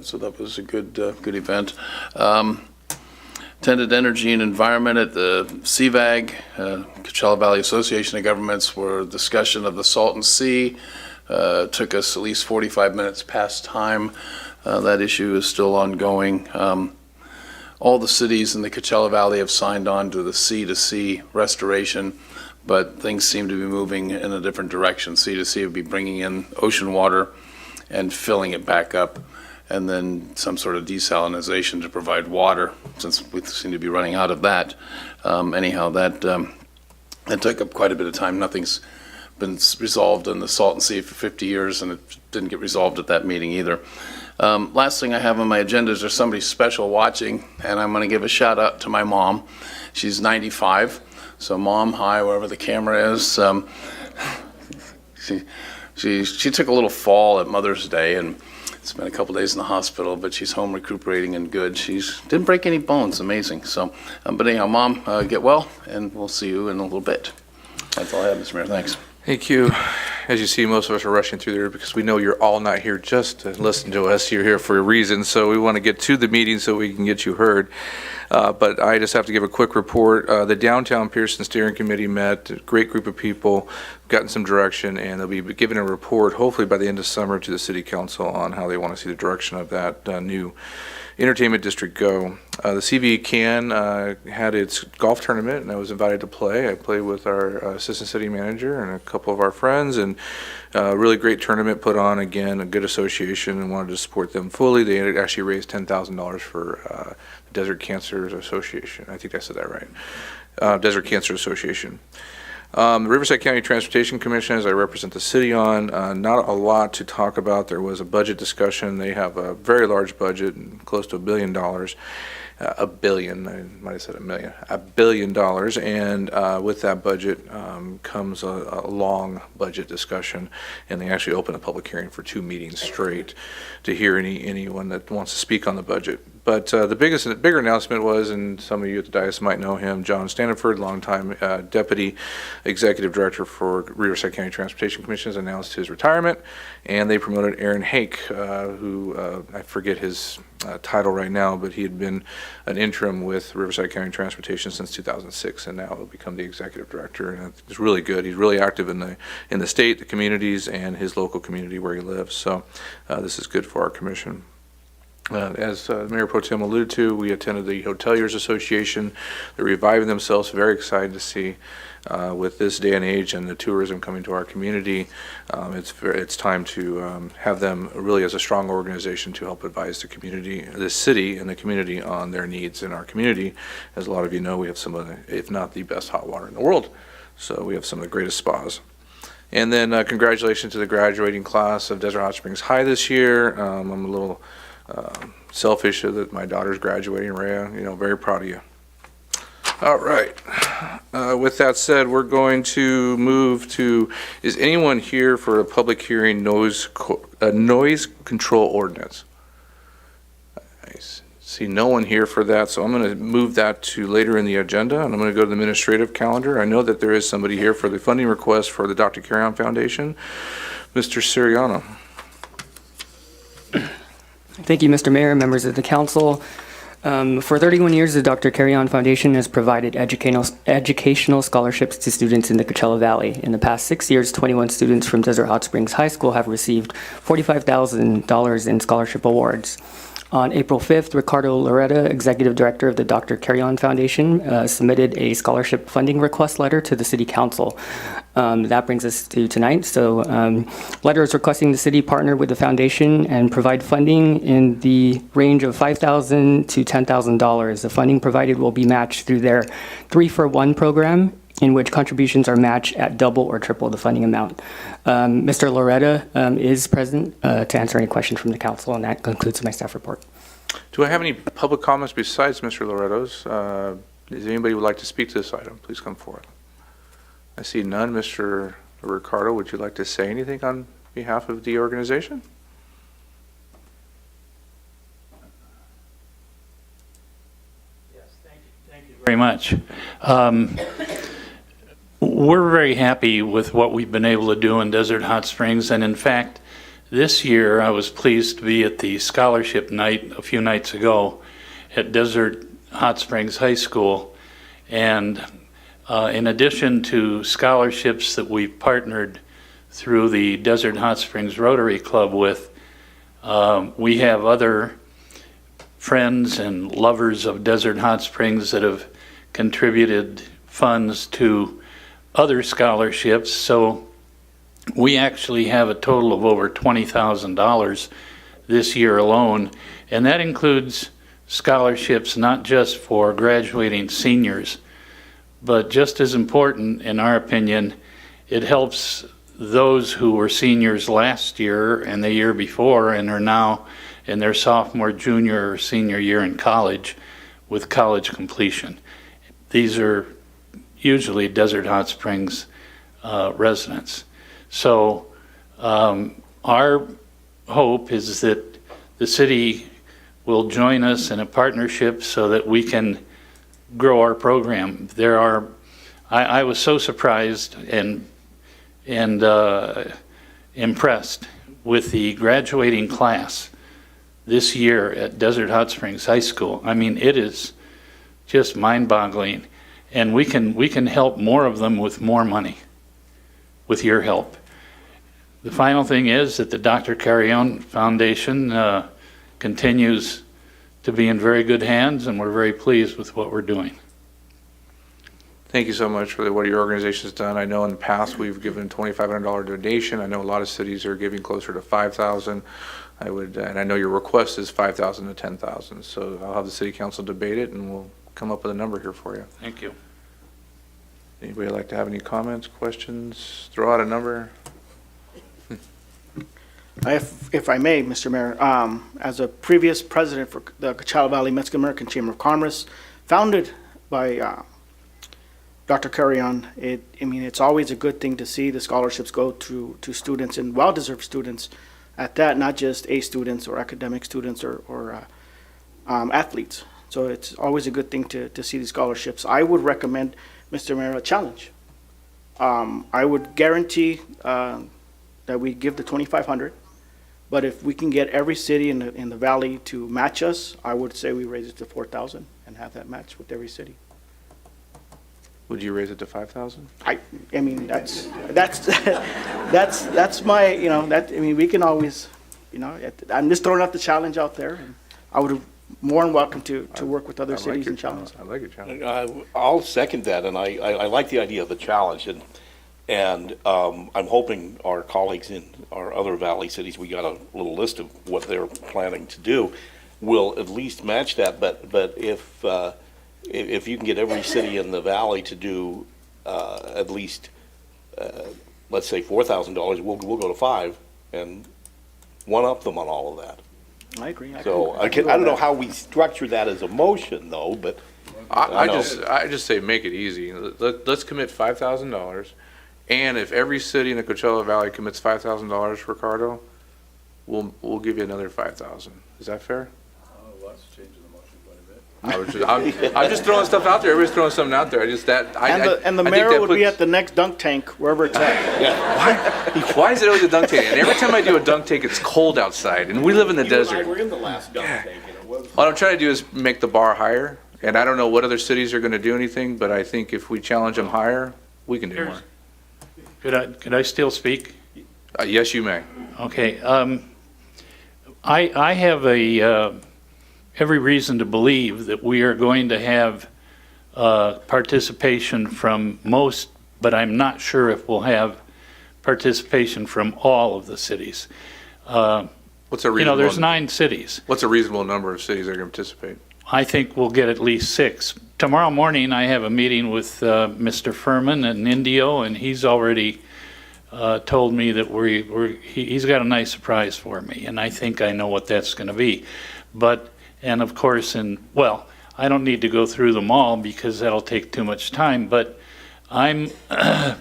So that was a good event. Attended Energy and Environment at the CVAG, Coachella Valley Association of Governments, where discussion of the Salton Sea took us at least 45 minutes past time. That issue is still ongoing. All the cities in the Coachella Valley have signed on to the sea-to-sea restoration, but things seem to be moving in a different direction. Sea-to-sea would be bringing in ocean water and filling it back up, and then some sort of desalinization to provide water, since we seem to be running out of that. Anyhow, that took up quite a bit of time. Nothing's been resolved in the Salton Sea for 50 years, and it didn't get resolved at that meeting either. Last thing I have on my agenda is there's somebody special watching, and I'm going to give a shout out to my mom. She's 95, so Mom, hi, wherever the camera is. She took a little fall at Mother's Day, and spent a couple days in the hospital, but she's home recuperating and good. She's didn't break any bones, amazing. So, but anyhow, Mom, get well, and we'll see you in a little bit. That's all I have, Mr. Mayor. Thanks. Thank you. As you see, most of us are rushing through there because we know you're all not here just to listen to us. You're here for a reason, so we want to get to the meeting so we can get you heard. But I just have to give a quick report. The Downtown Pearson Steering Committee met, a great group of people, gotten some direction, and they'll be giving a report hopefully by the end of summer to the City Council on how they want to see the direction of that new entertainment district go. The CV Can had its golf tournament, and I was invited to play. I played with our assistant city manager and a couple of our friends, and a really great tournament put on. Again, a good association, and wanted to support them fully. They had actually raised $10,000 for the Desert Cancer Association. I think I said that right. Desert Cancer Association. The Riverside County Transportation Commission, as I represent the city on, not a lot to talk about. There was a budget discussion. They have a very large budget, close to $1 billion. A billion, I might have said a million, $1 billion, and with that budget comes a long budget discussion, and they actually open a public hearing for 2 meetings straight to hear anyone that wants to speak on the budget. But the bigger announcement was, and some of you at the dais might know him, John Staniford, longtime Deputy Executive Director for Riverside County Transportation Commission, has announced his retirement, and they promoted Aaron Hake, who I forget his title right now, but he had been an interim with Riverside County Transportation since 2006, and now will become the Executive Director, and it's really good. He's really active in the state, the communities, and his local community where he lives, so this is good for our commission. As Mayor Pro Tem alluded to, we attended the Hoteliers Association. They're reviving themselves. Very excited to see with this day and age and the tourism coming to our community. It's time to have them really as a strong organization to help advise the community, the city and the community on their needs in our community. As a lot of you know, we have some of the, if not the best hot water in the world. So we have some of the greatest spas. And then congratulations to the graduating class of Desert Hot Springs High this year. I'm a little selfish that my daughter's graduating, Rhea. You know, very proud of you. All right. With that said, we're going to move to, is anyone here for a public hearing noise control ordinance? I see no one here for that, so I'm going to move that to later in the agenda, and I'm going to go to the administrative calendar. I know that there is somebody here for the funding request for the Dr. Carre Foundation. Mr. Siriano. Thank you, Mr. Mayor, members of the council. For 31 years, the Dr. Carre Foundation has provided educational scholarships to students in the Coachella Valley. In the past 6 years, 21 students from Desert Hot Springs High School have received $45,000 in scholarship awards. On April 5th, Ricardo Loretta, Executive Director of the Dr. Carre Foundation, submitted a scholarship funding request letter to the City Council. That brings us to tonight. So, letter is requesting the city partner with the foundation and provide funding in the range of $5,000 to $10,000. The funding provided will be matched through their 3-for-1 program, in which contributions are matched at double or triple the funding amount. Mr. Loretta is present to answer any questions from the council, and that concludes my staff report. Do I have any public comments besides Mr. Loretto's? Does anybody would like to speak to this item? Please come forward. I see none. Mr. Ricardo, would you like to say anything on behalf of the organization? Yes, thank you very much. We're very happy with what we've been able to do in Desert Hot Springs, and in fact, this year I was pleased to be at the scholarship night a few nights ago at Desert Hot Springs High School, and in addition to scholarships that we've partnered through the Desert Hot Springs Rotary Club with, we have other friends and lovers of Desert Hot Springs that have contributed funds to other scholarships. So we actually have a total of over $20,000 this year alone, and that includes scholarships not just for graduating seniors, but just as important, in our opinion, it helps those who were seniors last year and the year before and are now in their sophomore, junior, or senior year in college with college completion. These are usually Desert Hot Springs residents. So our hope is that the city will join us in a partnership so that we can grow our program. I was so surprised and impressed with the graduating class this year at Desert Hot Springs High School. I mean, it is just mind-boggling, and we can help more of them with more money, with your help. The final thing is that the Dr. Carre Foundation continues to be in very good hands, and we're very pleased with what we're doing. Thank you so much for what your organization has done. I know in the past we've given $2,500 donation. I know a lot of cities are giving closer to $5,000. And I know your request is $5,000 to $10,000. So I'll have the city council debate it, and we'll come up with a number here for you. Thank you. Anybody like to have any comments, questions? Throw out a number. If I may, Mr. Mayor, as a previous president for the Coachella Valley Mexican American Chamber of Commerce, founded by Dr. Carre, it's always a good thing to see the scholarships go to students, and well-deserved students at that, not just A students or academic students or athletes. So it's always a good thing to see these scholarships. I would recommend, Mr. Mayor, a challenge. I would guarantee that we give the $2,500, but if we can get every city in the valley to match us, I would say we raise it to $4,000 and have that match with every city. Would you raise it to $5,000? I mean, that's my, we can always, I'm just throwing out the challenge out there. And I would more than welcome to work with other cities and challenge. I like your challenge. I'll second that, and I like the idea of the challenge, and I'm hoping our colleagues in our other valley cities, we got a little list of what they're planning to do, will at least match that. But if you can get every city in the valley to do at least, let's say $4,000, we'll go to 5 and one up them on all of that. I agree. So I don't know how we structure that as a motion, though, but I just say make it easy. Let's commit $5,000, and if every city in the Coachella Valley commits $5,000, Ricardo, we'll give you another $5,000. Is that fair? I'm just throwing stuff out there. Everybody's throwing something out there. And the mayor would be at the next dunk tank, wherever it's at. Why is it always a dunk tank? And every time I do a dunk tank, it's cold outside, and we live in the desert. We're in the last dunk tank, and it was. What I'm trying to do is make the bar higher, and I don't know what other cities are going to do anything, but I think if we challenge them higher, we can do more. Could I still speak? Yes, you may. Okay. I have every reason to believe that we are going to have participation from most, but I'm not sure if we'll have participation from all of the cities. What's a reasonable? There's 9 cities. What's a reasonable number of cities that are going to participate? I think we'll get at least 6. Tomorrow morning, I have a meeting with Mr. Furman and Indio, and he's already told me that he's got a nice surprise for me, and I think I know what that's going to be. And of course, I don't need to go through them all because that'll take too much time, but I'm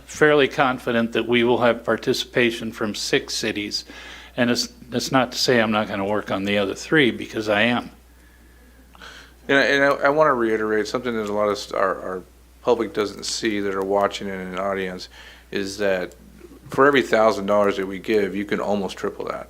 fairly confident that we will have participation from 6 cities. And it's not to say I'm not going to work on the other 3, because I am. And I want to reiterate something that a lot of our public doesn't see that are watching in an audience, is that for every $1,000 that we give, you can almost triple that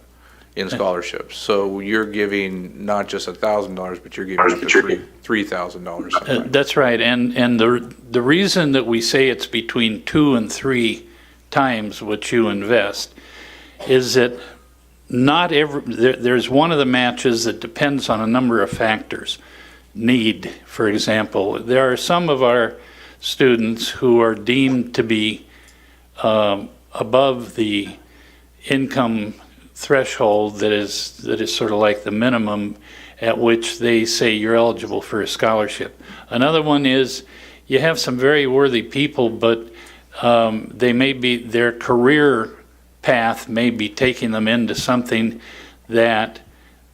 in scholarships. So you're giving not just $1,000, but you're giving up to $3,000. That's right. And the reason that we say it's between 2 and 3 times what you invest is that there's one of the matches that depends on a number of factors. Need, for example. There are some of our students who are deemed to be above the income threshold that is sort of like the minimum at which they say you're eligible for a scholarship. Another one is you have some very worthy people, but their career path may be taking them into something that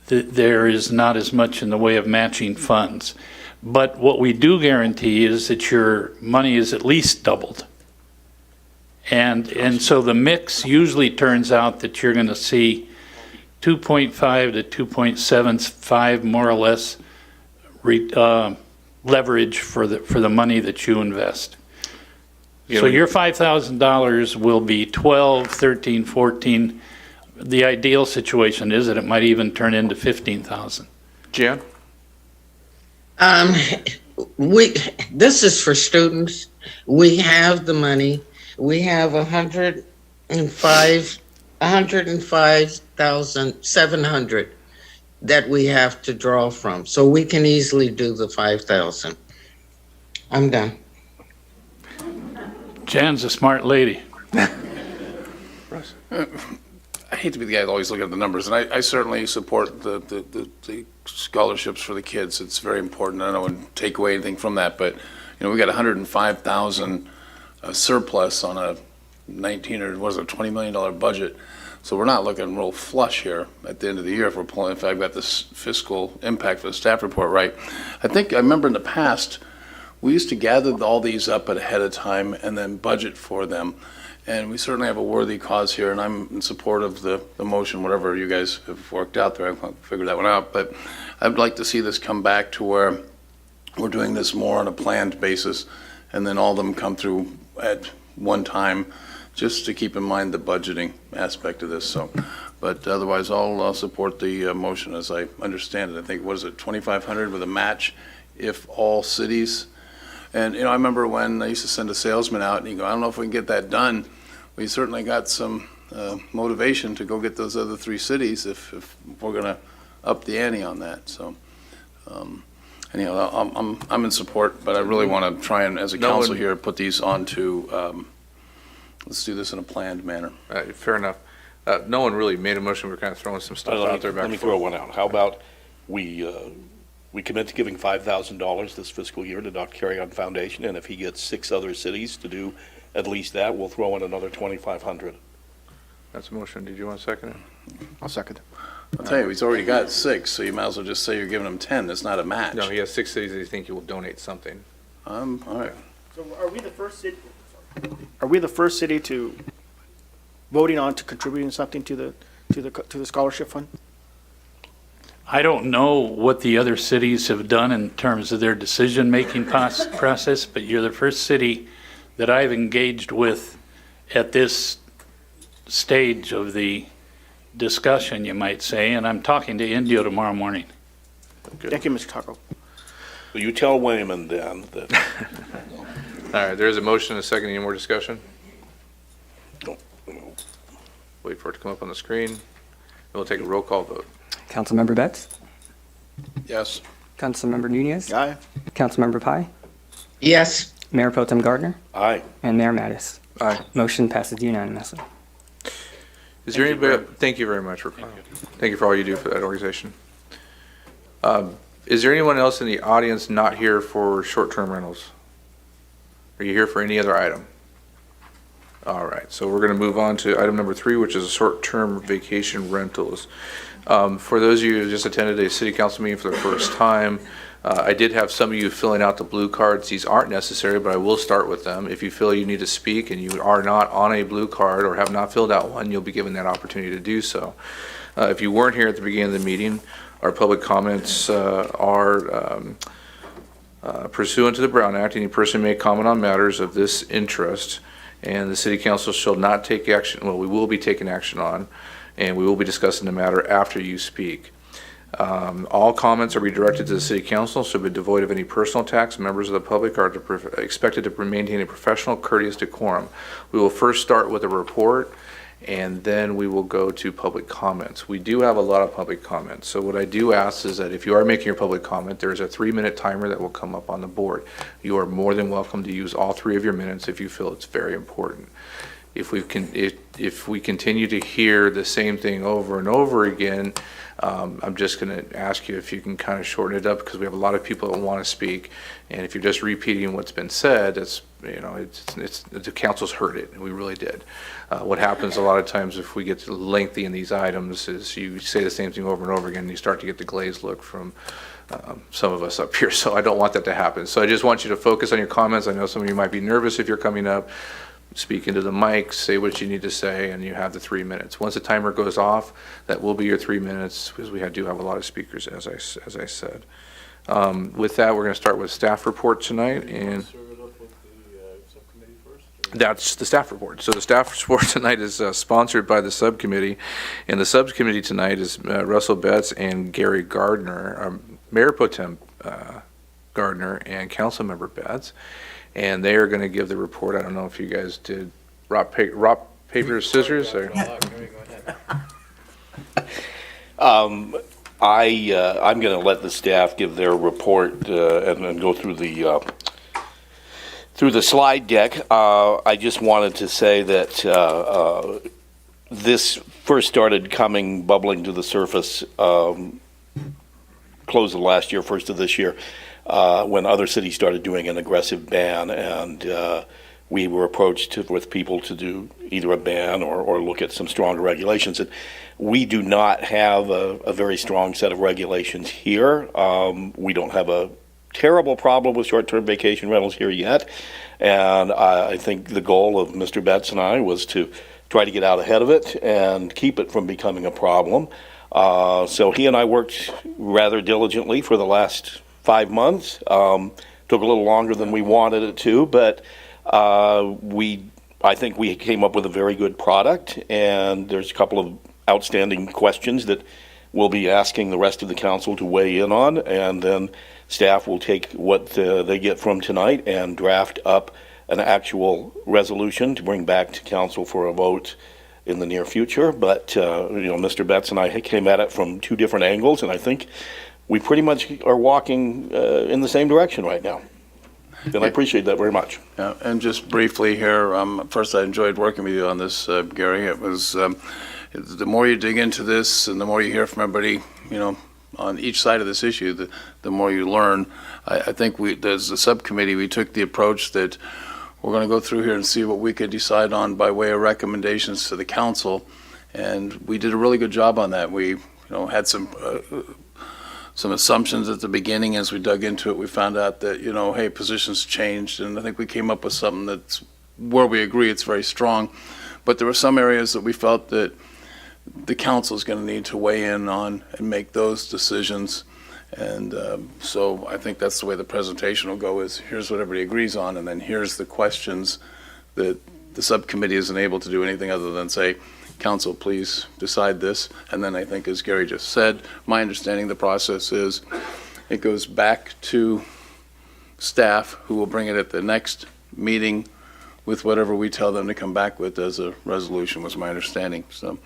there is not as much in the way of matching funds. But what we do guarantee is that your money is at least doubled. And so the mix usually turns out that you're going to see 2.5 to 2.75 more or less leverage for the money that you invest. So your $5,000 will be 12, 13, 14. The ideal situation is that it might even turn into 15,000. Jan? This is for students. We have the money. We have 105,700 that we have to draw from. So we can easily do the 5,000. I'm done. Jan's a smart lady. I hate to be the guy that always look at the numbers, and I certainly support the scholarships for the kids. It's very important. I don't want to take away anything from that, but we got 105,000 surplus on a $20 million budget. So we're not looking real flush here at the end of the year if I've got this fiscal impact for the staff report right. I remember in the past, we used to gather all these up ahead of time and then budget for them. And we certainly have a worthy cause here, and I'm in support of the motion, whatever you guys have worked out there. I can't figure that one out. But I'd like to see this come back to where we're doing this more on a planned basis, and then all of them come through at one time, just to keep in mind the budgeting aspect of this. But otherwise, I'll support the motion as I understand it. I think, what is it, 2,500 with a match if all cities. And, I remember when I used to send a salesman out and he'd go, I don't know if we can get that done. We certainly got some motivation to go get those other 3 cities if we're going to up the ante on that. So, anyhow, I'm in support, but I really want to try and, as a council here, put these on to, let's do this in a planned manner. Fair enough. No one really made a motion. We're kind of throwing some stuff out there. Let me throw one out. How about we commit to giving $5,000 this fiscal year to Dr. Carre Foundation, and if he gets 6 other cities to do at least that, we'll throw in another $2,500. That's a motion. Did you want to second it? I'll second. I'll tell you, he's already got 6, so you might as well just say you're giving him 10. That's not a match. No, he has 6 cities that you think you will donate something. All right. So are we the first city? Are we the first city to voting on to contributing something to the scholarship fund? I don't know what the other cities have done in terms of their decision-making process, but you're the first city that I've engaged with at this stage of the discussion, you might say, and I'm talking to Indio tomorrow morning. Thank you, Mr. Taco. Will you tell Wayman then that... All right, there is a motion and a second. Any more discussion? Wait for it to come up on the screen. And we'll take a roll call vote. Councilmember Betts? Yes. Councilmember Nunez? Aye. Councilmember Pai? Yes. Mayor Pro Tem Gardner? Aye. And Mayor Mattis? Aye. Motion passes unanimously. Is there anybody? Thank you very much. Thank you for all you do for that organization. Is there anyone else in the audience not here for short-term rentals? Are you here for any other item? All right, so we're going to move on to item number 3, which is short-term vacation rentals. For those of you who just attended a city council meeting for the first time, I did have some of you filling out the blue cards. These aren't necessary, but I will start with them. If you feel you need to speak and you are not on a blue card or have not filled out one, you'll be given that opportunity to do so. If you weren't here at the beginning of the meeting, our public comments are pursuant to the Brown Act. Any person may comment on matters of this interest, and the city council shall not take action. Well, we will be taking action on, and we will be discussing the matter after you speak. All comments are redirected to the city council, so be devoid of any personal attacks. Members of the public are expected to maintain a professional, courteous decorum. We will first start with a report, and then we will go to public comments. We do have a lot of public comments, so what I do ask is that if you are making your public comment, there is a 3-minute timer that will come up on the board. You are more than welcome to use all 3 of your minutes if you feel it's very important. If we continue to hear the same thing over and over again, I'm just going to ask you if you can kind of shorten it up, because we have a lot of people that want to speak, and if you're just repeating what's been said, it's the council's heard it, and we really did. What happens a lot of times if we get lengthy in these items is you say the same thing over and over again, and you start to get the glazed look from some of us up here, so I don't want that to happen. So I just want you to focus on your comments. I know some of you might be nervous if you're coming up. Speak into the mic, say what you need to say, and you have the 3 minutes. Once the timer goes off, that will be your 3 minutes, because we do have a lot of speakers, as I said. With that, we're going to start with staff report tonight, and that's the staff report. So the staff report tonight is sponsored by the subcommittee, and the subcommittee tonight is Russell Betts and Gary Gardner, Mayor Pro Tem Gardner and Councilmember Betts. And they are going to give the report. I don't know if you guys did rock, paper, scissors. Or? I'm going to let the staff give their report and then go through the slide deck. I just wanted to say that this first started bubbling to the surface close of last year, first of this year. When other cities started doing an aggressive ban, and we were approached with people to do either a ban or look at some stronger regulations. And we do not have a very strong set of regulations here. We don't have a terrible problem with short-term vacation rentals here yet. And I think the goal of Mr. Betts and I was to try to get out ahead of it and keep it from becoming a problem. So he and I worked rather diligently for the last 5 months. Took a little longer than we wanted it to, but I think we came up with a very good product, and there's a couple of outstanding questions that we'll be asking the rest of the council to weigh in on, and then staff will take what they get from tonight and draft up an actual resolution to bring back to council for a vote in the near future, but, Mr. Betts and I came at it from two different angles, and I think we pretty much are walking in the same direction right now. And I appreciate that very much. Yeah, and just briefly here, first, I enjoyed working with you on this, Gary. It was, the more you dig into this and the more you hear from everybody, on each side of this issue, the more you learn. I think as a subcommittee, we took the approach that we're going to go through here and see what we could decide on by way of recommendations to the council, and we did a really good job on that. We, had some assumptions at the beginning. As we dug into it, we found out that, hey, positions changed, and I think we came up with something that's where we agree it's very strong. But there were some areas that we felt that the council is going to need to weigh in on and make those decisions. And so I think that's the way the presentation will go, is here's what everybody agrees on, and then here's the questions that the subcommittee isn't able to do anything other than say, council, please decide this. And then I think, as Gary just said, my understanding of the process is it goes back to staff, who will bring it at the next meeting with whatever we tell them to come back with as a resolution, was my understanding. So,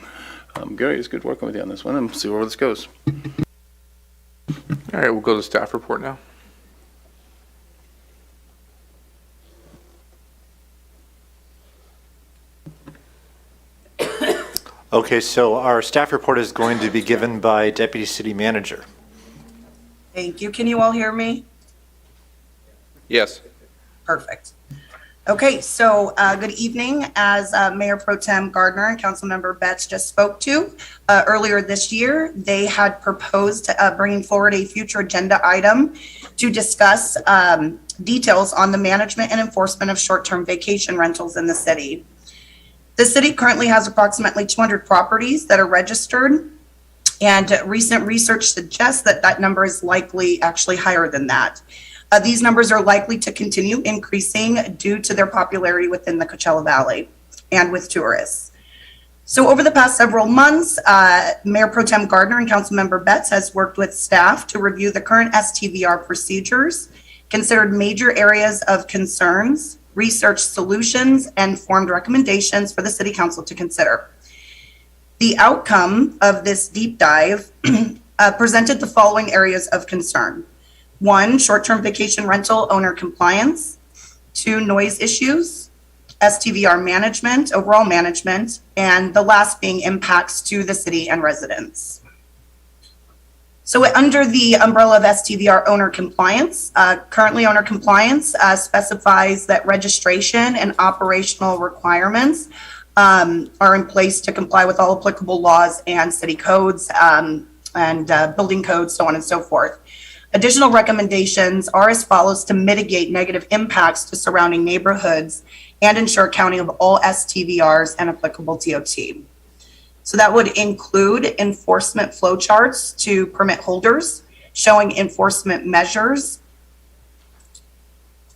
Gary, it's good working with you on this one, and see where this goes. All right, we'll go to staff report now. Okay, so our staff report is going to be given by Deputy City Manager. Thank you. Can you all hear me? Yes. Perfect. Okay, so good evening. As Mayor Pro Tem Gardner and Councilmember Betts just spoke to, earlier this year, they had proposed bringing forward a future agenda item to discuss details on the management and enforcement of short-term vacation rentals in the city. The city currently has approximately 200 properties that are registered, and recent research suggests that that number is likely actually higher than that. These numbers are likely to continue increasing due to their popularity within the Coachella Valley and with tourists. So over the past several months, Mayor Pro Tem Gardner and Councilmember Betts has worked with staff to review the current STVR procedures, considered major areas of concerns, research solutions, and formed recommendations for the City Council to consider. The outcome of this deep dive presented the following areas of concern. 1, short-term vacation rental owner compliance. 2, noise issues. STVR management, overall management, and the last being impacts to the city and residents. So under the umbrella of STVR owner compliance, currently owner compliance specifies that registration and operational requirements are in place to comply with all applicable laws and city codes and building codes, so on and so forth. Additional recommendations are as follows to mitigate negative impacts to surrounding neighborhoods and ensure accounting of all STVRs and applicable TOT. So that would include enforcement flowcharts to permit holders, showing enforcement measures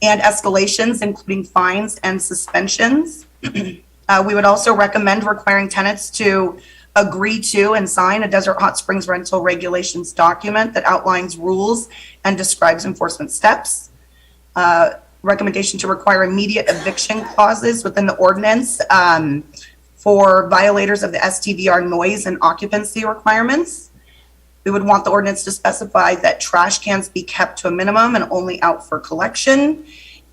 and escalations, including fines and suspensions. We would also recommend requiring tenants to agree to and sign a Desert Hot Springs rental regulations document that outlines rules and describes enforcement steps. Recommendation to require immediate eviction clauses within the ordinance for violators of the STVR noise and occupancy requirements. We would want the ordinance to specify that trash cans be kept to a minimum and only out for collection,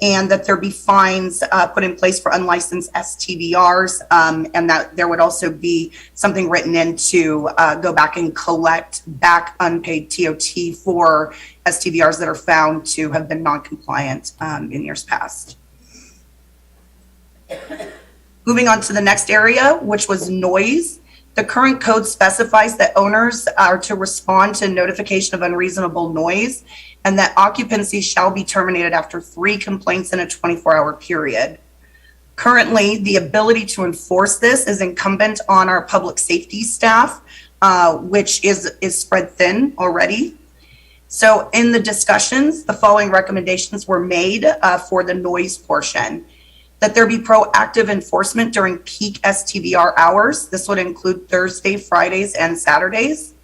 and that there be fines put in place for unlicensed STVRs, and that there would also be something written in to go back and collect back unpaid TOT for STVRs that are found to have been non-compliant in years past. Moving on to the next area, which was noise. The current code specifies that owners are to respond to notification of unreasonable noise, and that occupancy shall be terminated after 3 complaints in a 24-hour period. Currently, the ability to enforce this is incumbent on our public safety staff, which is spread thin already. So in the discussions, the following recommendations were made for the noise portion. That there be proactive enforcement during peak STVR hours. This would include Thursday, Fridays, and Saturdays.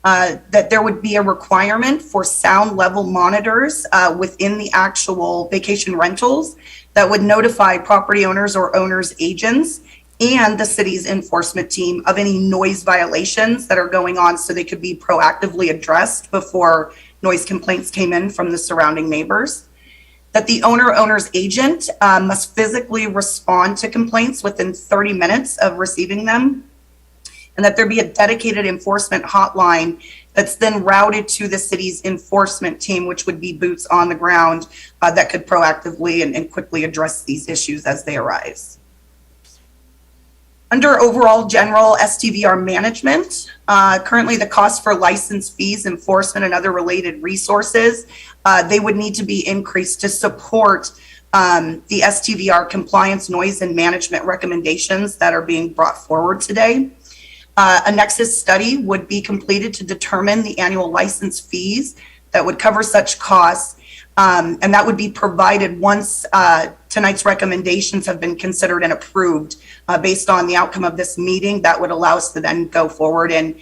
That there would be a requirement for sound level monitors within the actual vacation rentals that would notify property owners or owners' agents and the city's enforcement team of any noise violations that are going on so they could be proactively addressed before noise complaints came in from the surrounding neighbors. That the owner's agent must physically respond to complaints within 30 minutes of receiving them, and that there be a dedicated enforcement hotline that's then routed to the city's enforcement team, which would be boots on the ground that could proactively and quickly address these issues as they arise. Under overall general STVR management, currently the cost for license fees, enforcement, and other related resources, they would need to be increased to support the STVR compliance, noise, and management recommendations that are being brought forward today. A nexus study would be completed to determine the annual license fees that would cover such costs, and that would be provided once tonight's recommendations have been considered and approved based on the outcome of this meeting. That would allow us to then go forward and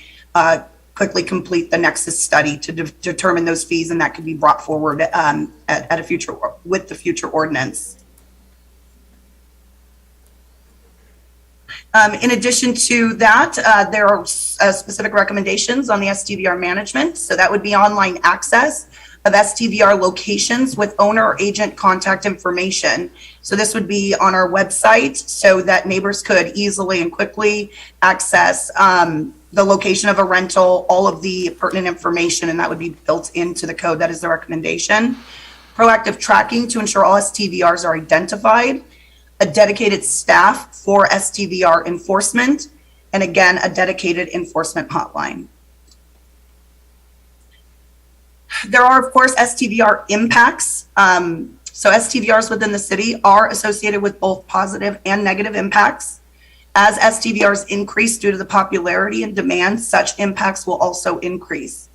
quickly complete the nexus study to determine those fees, and that could be brought forward at a future with the future ordinance. In addition to that, there are specific recommendations on the STVR management. So that would be online access of STVR locations with owner agent contact information. So this would be on our website so that neighbors could easily and quickly access the location of a rental, all of the pertinent information, and that would be built into the code. That is the recommendation. Proactive tracking to ensure all STVRs are identified. A dedicated staff for STVR enforcement, and again, a dedicated enforcement hotline. There are, of course, STVR impacts. So STVRs within the city are associated with both positive and negative impacts. As STVRs increase due to the popularity and demand, such impacts will also increase.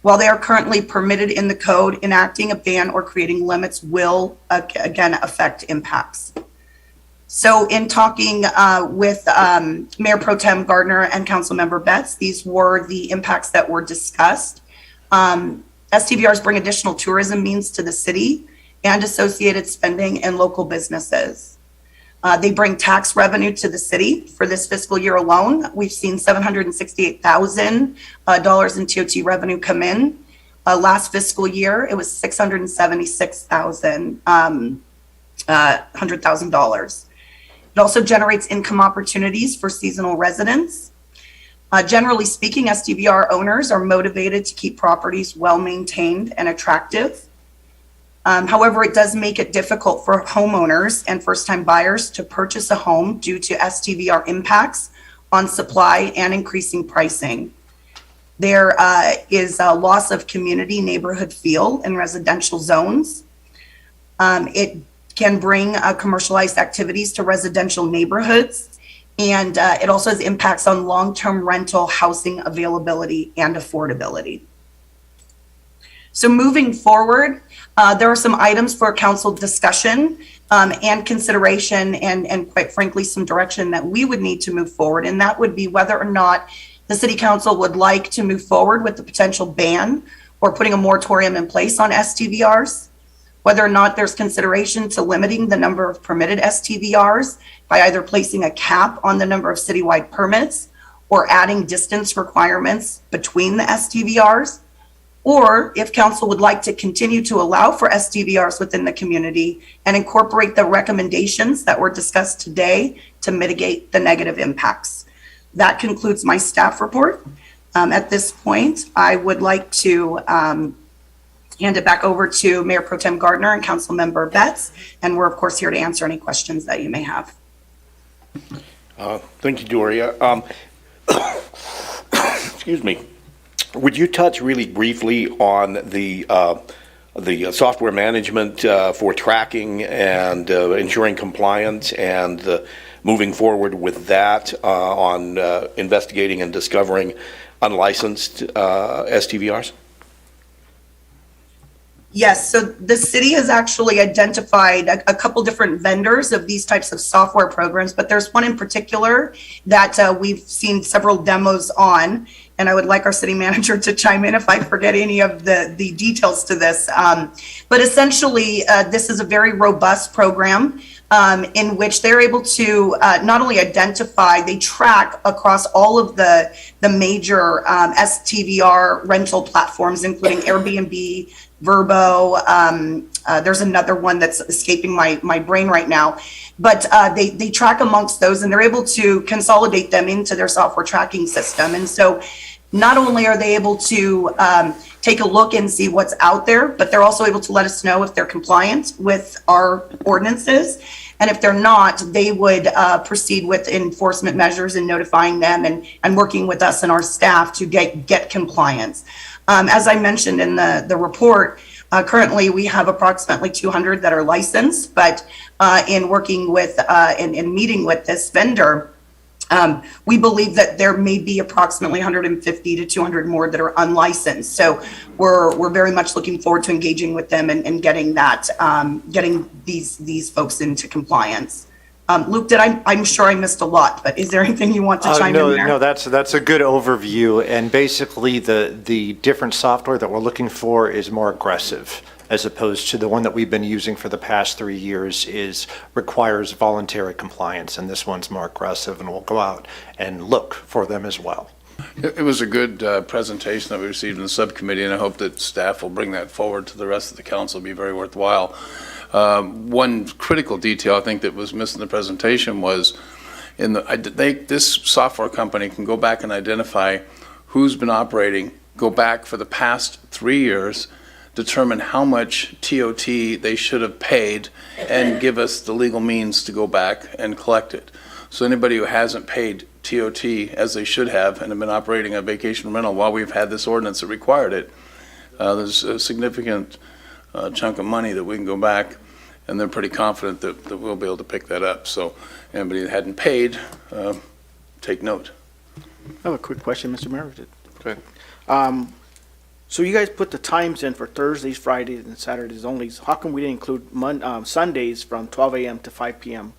While they are currently permitted in the code, enacting a ban or creating limits will, again, affect impacts. So in talking with Mayor Pro Tem Gardner and Councilmember Betts, these were the impacts that were discussed. STVRs bring additional tourism means to the city and associated spending in local businesses. They bring tax revenue to the city. For this fiscal year alone, we've seen $768,000 in TOT revenue come in. Last fiscal year, it was $676,000. It also generates income opportunities for seasonal residents. Generally speaking, STVR owners are motivated to keep properties well maintained and attractive. However, it does make it difficult for homeowners and first-time buyers to purchase a home due to STVR impacts on supply and increasing pricing. There is a loss of community neighborhood feel in residential zones. It can bring commercialized activities to residential neighborhoods, and it also has impacts on long-term rental housing availability and affordability. So moving forward, there are some items for council discussion and consideration, and quite frankly, some direction that we would need to move forward, and that would be whether or not the city council would like to move forward with the potential ban or putting a moratorium in place on STVRs, whether or not there's consideration to limiting the number of permitted STVRs by either placing a cap on the number of citywide permits or adding distance requirements between the STVRs, or if council would like to continue to allow for STVRs within the community and incorporate the recommendations that were discussed today to mitigate the negative impacts. That concludes my staff report. At this point, I would like to hand it back over to Mayor Pro Tem Gardner and Councilmember Betts, and we're of course here to answer any questions that you may have. Thank you, Doria. Excuse me. Would you touch really briefly on the software management for tracking and ensuring compliance and moving forward with that on investigating and discovering unlicensed STVRs? Yes, so the city has actually identified a couple different vendors of these types of software programs, but there's one in particular that we've seen several demos on, and I would like our city manager to chime in if I forget any of the details to this. But essentially, this is a very robust program in which they're able to not only identify, they track across all of the major STVR rental platforms, including Airbnb, Verbo. There's another one that's escaping my brain right now. But they track amongst those, and they're able to consolidate them into their software tracking system. And so not only are they able to take a look and see what's out there, but they're also able to let us know if they're compliant with our ordinances. And if they're not, they would proceed with enforcement measures and notifying them and working with us and our staff to get compliance. As I mentioned in the report, currently we have approximately 200 that are licensed, but in working with in meeting with this vendor, we believe that there may be approximately 150 to 200 more that are unlicensed. So we're very much looking forward to engaging with them and getting that getting these folks into compliance. Luke, I'm sure I missed a lot, but is there anything you want to chime in there? No, that's a good overview. And basically, the different software that we're looking for is more aggressive, as opposed to the one that we've been using for the past 3 years requires voluntary compliance, and this one's more aggressive, and we'll go out and look for them as well. It was a good presentation that we received in the subcommittee, and I hope that staff will bring that forward to the rest of the council. It'll be very worthwhile. One critical detail I think that was missed in the presentation was this software company can go back and identify who's been operating, go back for the past 3 years, determine how much TOT they should have paid, and give us the legal means to go back and collect it. So anybody who hasn't paid TOT as they should have and have been operating a vacation rental while we've had this ordinance that required it, there's a significant chunk of money that we can go back, and they're pretty confident that we'll be able to pick that up. So anybody that hadn't paid, take note. I have a quick question, Mr. Mayor. Go ahead. So you guys put the times in for Thursdays, Fridays, and Saturdays only. So how come we didn't include Sundays from 12 a.m. to 5 p.m.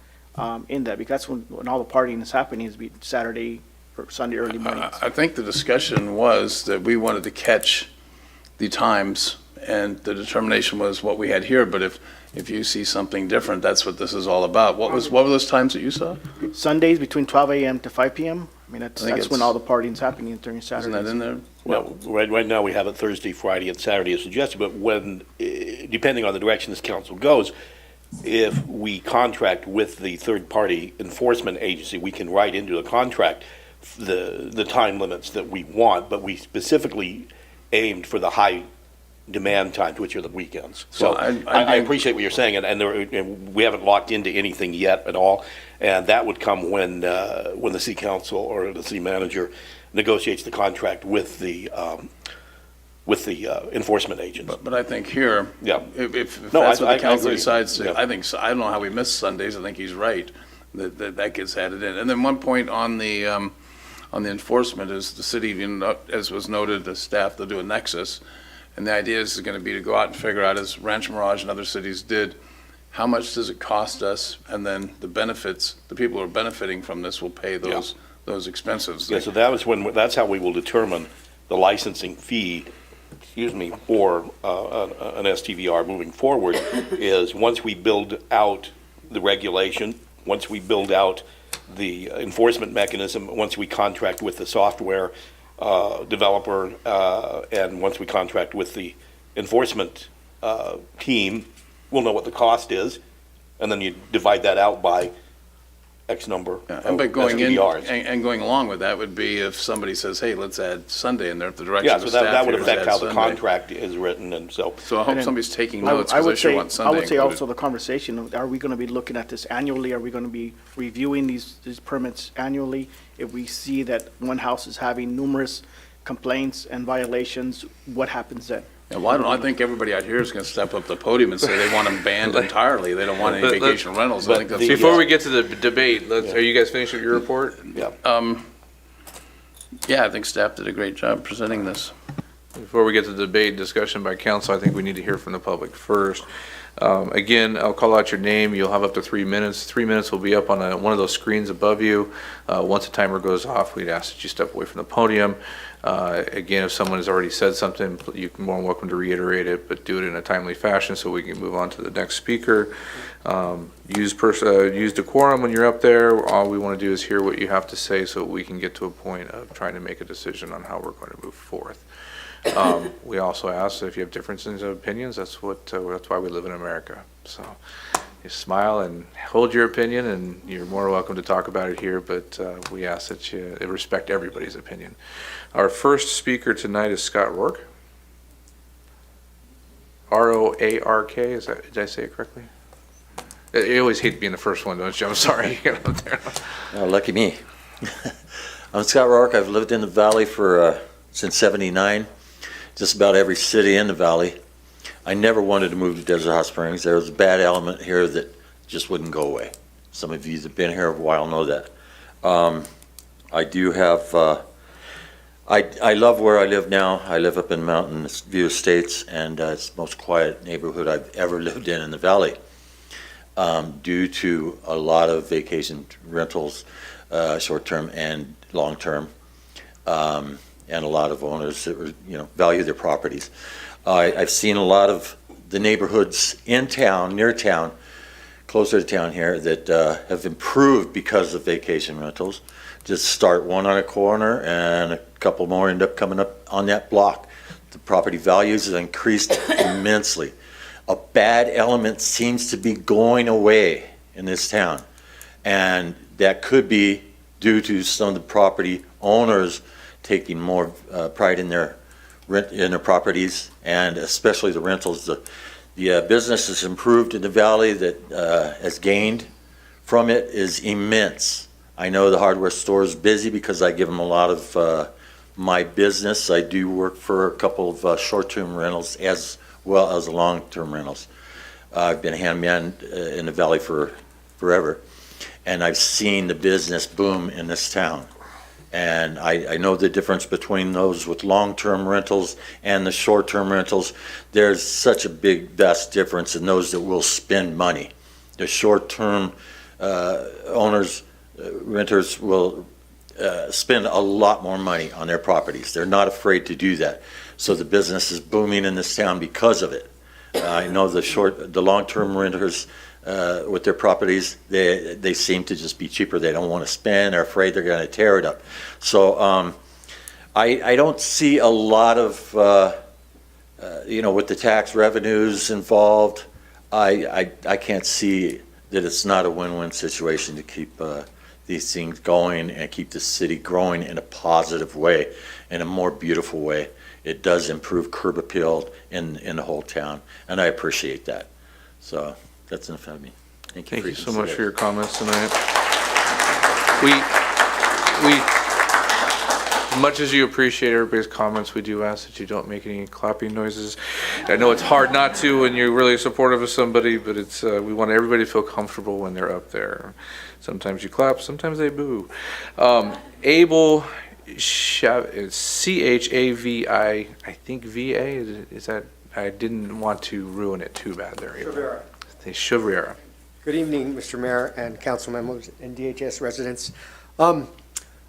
In that? Because that's when all the partying is happening, is Saturday or Sunday early mornings. I think the discussion was that we wanted to catch the times, and the determination was what we had here. But if you see something different, that's what this is all about. What were those times that you saw? Sundays between 12 a.m. to 5 p.m. I mean, that's it's- when all the partying is happening during Saturdays. Isn't that in there? Well, right now we have it Thursday, Friday, and Saturday as suggested, but when, depending on the direction this council goes, if we contract with the third-party enforcement agency, we can write into the contract the time limits that we want, but we specifically aimed for the high demand times, which are the weekends. So I appreciate what you're saying, and we haven't locked into anything yet at all, and that would come when the city council or the city manager negotiates the contract with the enforcement agents. But I think here, Yeah. if No, that's what I the council agree. decides to, Yeah. I don't know how we missed Sundays. I think he's right, that gets added in. And then one point on the enforcement is the city, as was noted, the staff, they'll do a nexus. And the idea is going to be to go out and figure out, as Rancho Mirage and other cities did, how much does it cost us? And then the benefits, the people who are benefiting from this will pay those expenses. Yeah, so that's how we will determine the licensing fee, for an STVR moving forward, is once we build out the regulation, once we build out the enforcement mechanism, once we contract with the software developer, and once we contract with the enforcement team, we'll know what the cost is, and then you divide that out by X number And by of going in, STVRs. and going along with that would be if somebody says, hey, let's add Sunday in there, if the direction Yeah, of so the staff that would here is affect add how the Sunday. contract is written, and so. So I hope And then somebody's taking I notes, because I sure say- want Sunday I would say included. also the conversation, are we going to be looking at this annually? Are we going to be reviewing these permits annually? If we see that one house is having numerous complaints and violations, what happens then? Yeah, well, I think everybody out here is going to step up the podium and say they want them banned entirely. They don't want any vacation rentals. I think that's. Before we get to the debate, are you guys finished with your report? Yeah. Yeah, I think staff did a great job presenting this. Before we get to the debate discussion by council, I think we need to hear from the public first. Again, I'll call out your name. You'll have up to 3 minutes. 3 minutes will be up on one of those screens above you. Once the timer goes off, we'd ask that you step away from the podium. Again, if someone has already said something, you're more than welcome to reiterate it, but do it in a timely fashion so we can move on to the next speaker. Use decorum when you're up there. All we want to do is hear what you have to say so we can get to a point of trying to make a decision on how we're going to move forth. We also ask if you have differences of opinions. That's why we live in America. So you smile and hold your opinion, and you're more welcome to talk about it here, but we ask that you respect everybody's opinion. Our first speaker tonight is Scott Rourke. R-O-A-R-K, did I say it correctly? You always hate being the first one, don't you? I'm sorry. Oh, lucky me. I'm Scott Rourke. I've lived in the valley since '79, just about every city in the valley. I never wanted to move to Desert Hot Springs. There was a bad element here that just wouldn't go away. Some of you that have been here a while know that. I do have, I love where I live now. I live up in Mountain View Estates, and it's the most quiet neighborhood I've ever lived in the valley. Due to a lot of vacation rentals, short-term and long-term, and a lot of owners that value their properties. I've seen a lot of the neighborhoods in town, near town, closer to town here, that have improved because of vacation rentals. Just start one on a corner and a couple more end up coming up on that block. The property values have increased immensely. A bad element seems to be going away in this town, and that could be due to some of the property owners taking more pride in their properties, and especially the rentals. The business has improved in the valley that has gained from it is immense. I know the hardware store is busy because I give them a lot of my business. I do work for a couple of short-term rentals as well as long-term rentals. I've been a handyman in the valley for forever, and I've seen the business boom in this town. And I know the difference between those with long-term rentals and the short-term rentals. There's such a big, vast difference in those that will spend money. The short-term renters will spend a lot more money on their properties. They're not afraid to do that. So the business is booming in this town because of it. I know the long-term renters with their properties, they seem to just be cheaper. They don't want to spend. They're afraid they're going to tear it up. So I don't see a lot of, with the tax revenues involved, I can't see that it's not a win-win situation to keep these things going and keep the city growing in a positive way, in a more beautiful way. It does improve curb appeal in the whole town, and I appreciate that. So that's enough of me. Thank you so much for your comments tonight. Much as you appreciate everybody's comments, we do ask that you don't make any clapping noises. I know it's hard not to when you're really supportive of somebody, but we want everybody to feel comfortable when they're up there. Sometimes you clap, sometimes they boo. Abel C-H-A-V-I, I think V-A, is that, I didn't want to ruin it too bad there. Chavarria. Chavarria. Good evening, Mr. Mayor and council members and DHS residents. I'm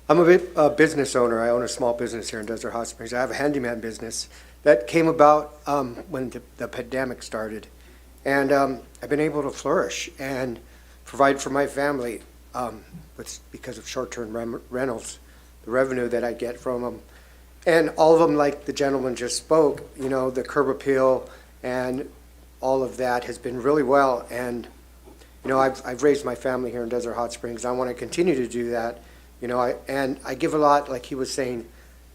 a business owner. I own a small business here in Desert Hot Springs. I have a handyman business that came about when the pandemic started. And I've been able to flourish and provide for my family because of short-term rentals, the revenue that I get from them. And all of them, like the gentleman just spoke, the curb appeal and all of that has been really well. And, I've raised my family here in Desert Hot Springs. I want to continue to do that. And I give a lot, like he was saying,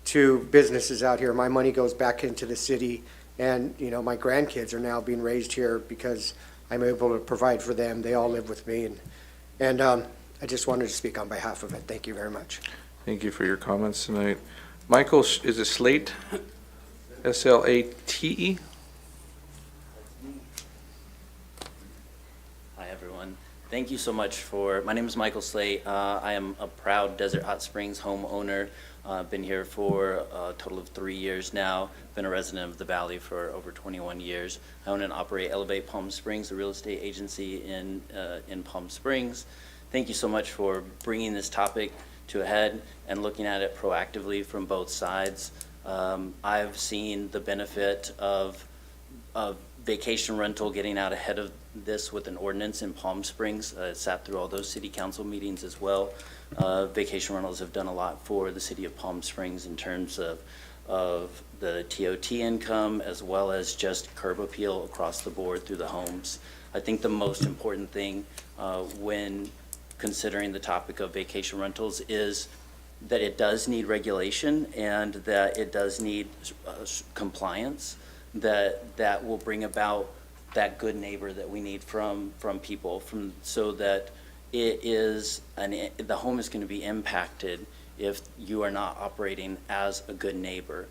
to businesses out here. My money goes back into the city, and my grandkids are now being raised here because I'm able to provide for them. They all live with me, and I just wanted to speak on behalf of it. Thank you very much. Thank you for your comments tonight. Michael, is it Slate? S-L-A-T-E? Hi, everyone. Thank you so much my name is Michael Slate. I am a proud Desert Hot Springs homeowner, Been here for a total of 3 years now. Been a resident of the Valley for over 21 years. I own and operate Elevate Palm Springs, a real estate agency in Palm Springs. Thank you so much for bringing this topic to a head and looking at it proactively from both sides. I've seen the benefit of vacation rental getting out ahead of this with an ordinance in Palm Springs. Sat through all those city council meetings as well. Vacation rentals have done a lot for the city of Palm Springs in terms of the TOT income as well as just curb appeal across the board through the homes. I think the most important thing when considering the topic of vacation rentals is that it does need regulation and that it does need compliance that will bring about that good neighbor that we need from people, so that the home is going to be impacted if you are not operating as a good neighbor,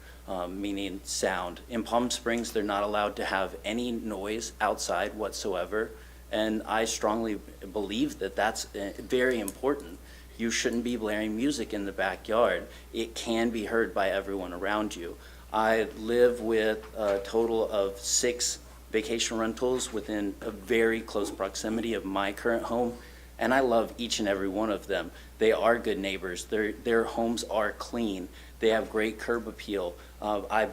meaning sound. In Palm Springs, they're not allowed to have any noise outside whatsoever, and I strongly believe that that's very important. You shouldn't be blaring music in the backyard. It can be heard by everyone around you. I live with a total of 6 vacation rentals within a very close proximity of my current home, and I love each and every one of them. They are good neighbors. Their homes are clean. They have great curb appeal. I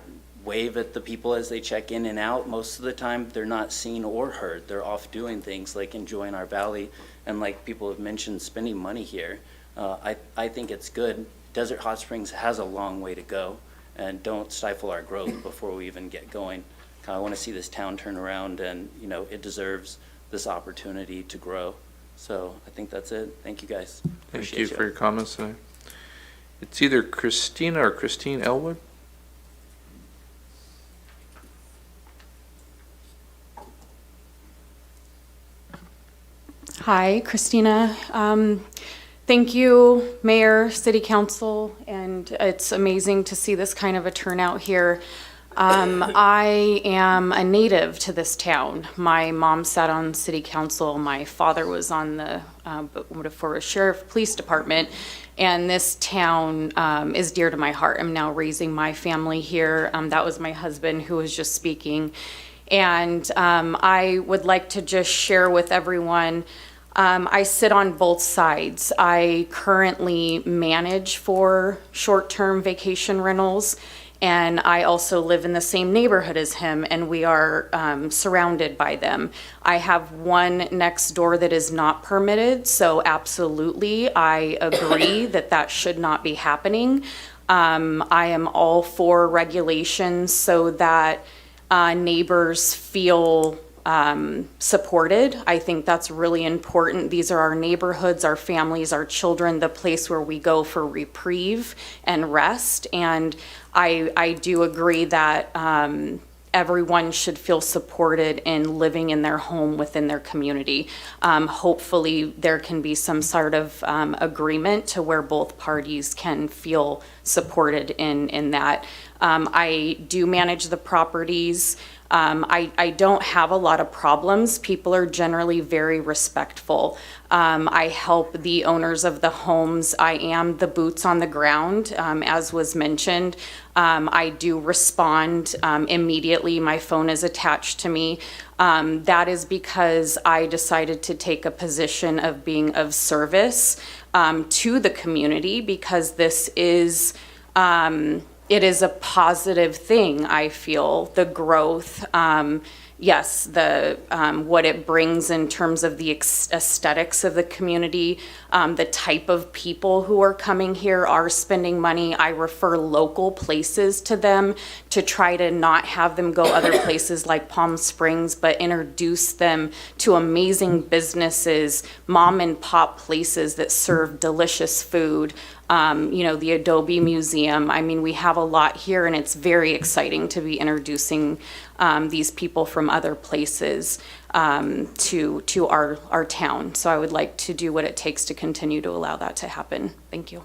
wave at the people as they check in and out. Most of the time, they're not seen or heard. They're off doing things like enjoying our valley, and like people have mentioned, spending money here. I think it's good. Desert Hot Springs has a long way to go, and don't stifle our growth before we even get going. I want to see this town turn around, and it deserves this opportunity to grow. So I think that's it. Thank you, guys. Thank you for your comments tonight. It's either Christina or Christine Elwood. Hi, Christina. Thank you, Mayor, City Council, and it's amazing to see this kind of a turnout here. I am a native to this town. My mom sat on City Council. My father was on the for Sheriff Police Department, and this town is dear to my heart. I'm now raising my family here. That was my husband who was just speaking. And I would like to just share with everyone, I sit on both sides. I currently manage for short-term vacation rentals, and I also live in the same neighborhood as him, and we are surrounded by them. I have one next door that is not permitted, so absolutely, I agree that that should not be happening. I am all for regulations so that neighbors feel supported. I think that's really important. These are our neighborhoods, our families, our children, the place where we go for reprieve and rest. And I do agree that everyone should feel supported in living in their home within their community. Hopefully there can be some sort of agreement to where both parties can feel supported in that. I do manage the properties. I don't have a lot of problems. People are generally very respectful. I help the owners of the homes. I am the boots on the ground, as was mentioned. I do respond immediately. My phone is attached to me. That is because I decided to take a position of being of service to the community, because this is it is a positive thing, I feel. The growth, yes, the what it brings in terms of the aesthetics of the community, the type of people who are coming here are spending money. I refer local places to them to try to not have them go other places like Palm Springs, but introduce them to amazing businesses, mom and pop places that serve delicious food. The Adobe Museum. I mean, we have a lot here, and it's very exciting to be introducing these people from other places to our town. So I would like to do what it takes to continue to allow that to happen. Thank you.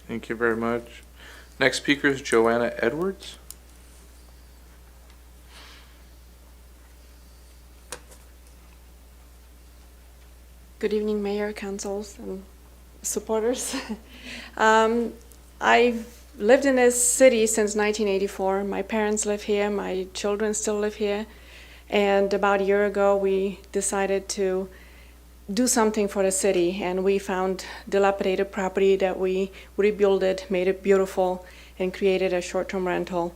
Thank you very much. Next speaker is Joanna Edwards. Good evening, Mayor, councils, and supporters. I've lived in this city since 1984. My parents live here, my children still live here. And about a year ago, we decided to do something for the city, and we found dilapidated property that we rebuilt it, made it beautiful, and created a short-term rental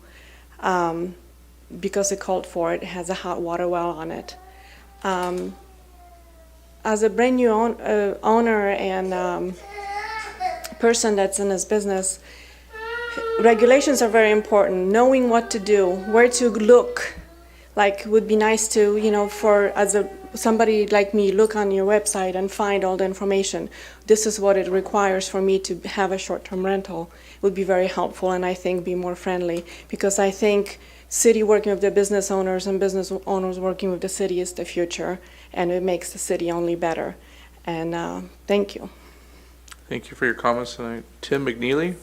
because it called for it. It has a hot water well on it. As a brand new owner and person that's in this business, regulations are very important. Knowing what to do, where to look, like would be nice to, for somebody like me, look on your website and find all the information. This is what it requires for me to have a short-term rental. It would be very helpful, and I think be more friendly, because I think city working with the business owners and business owners working with the city is the future, and it makes the city only better. And thank you. Thank you for your comments tonight. Tim McNeely?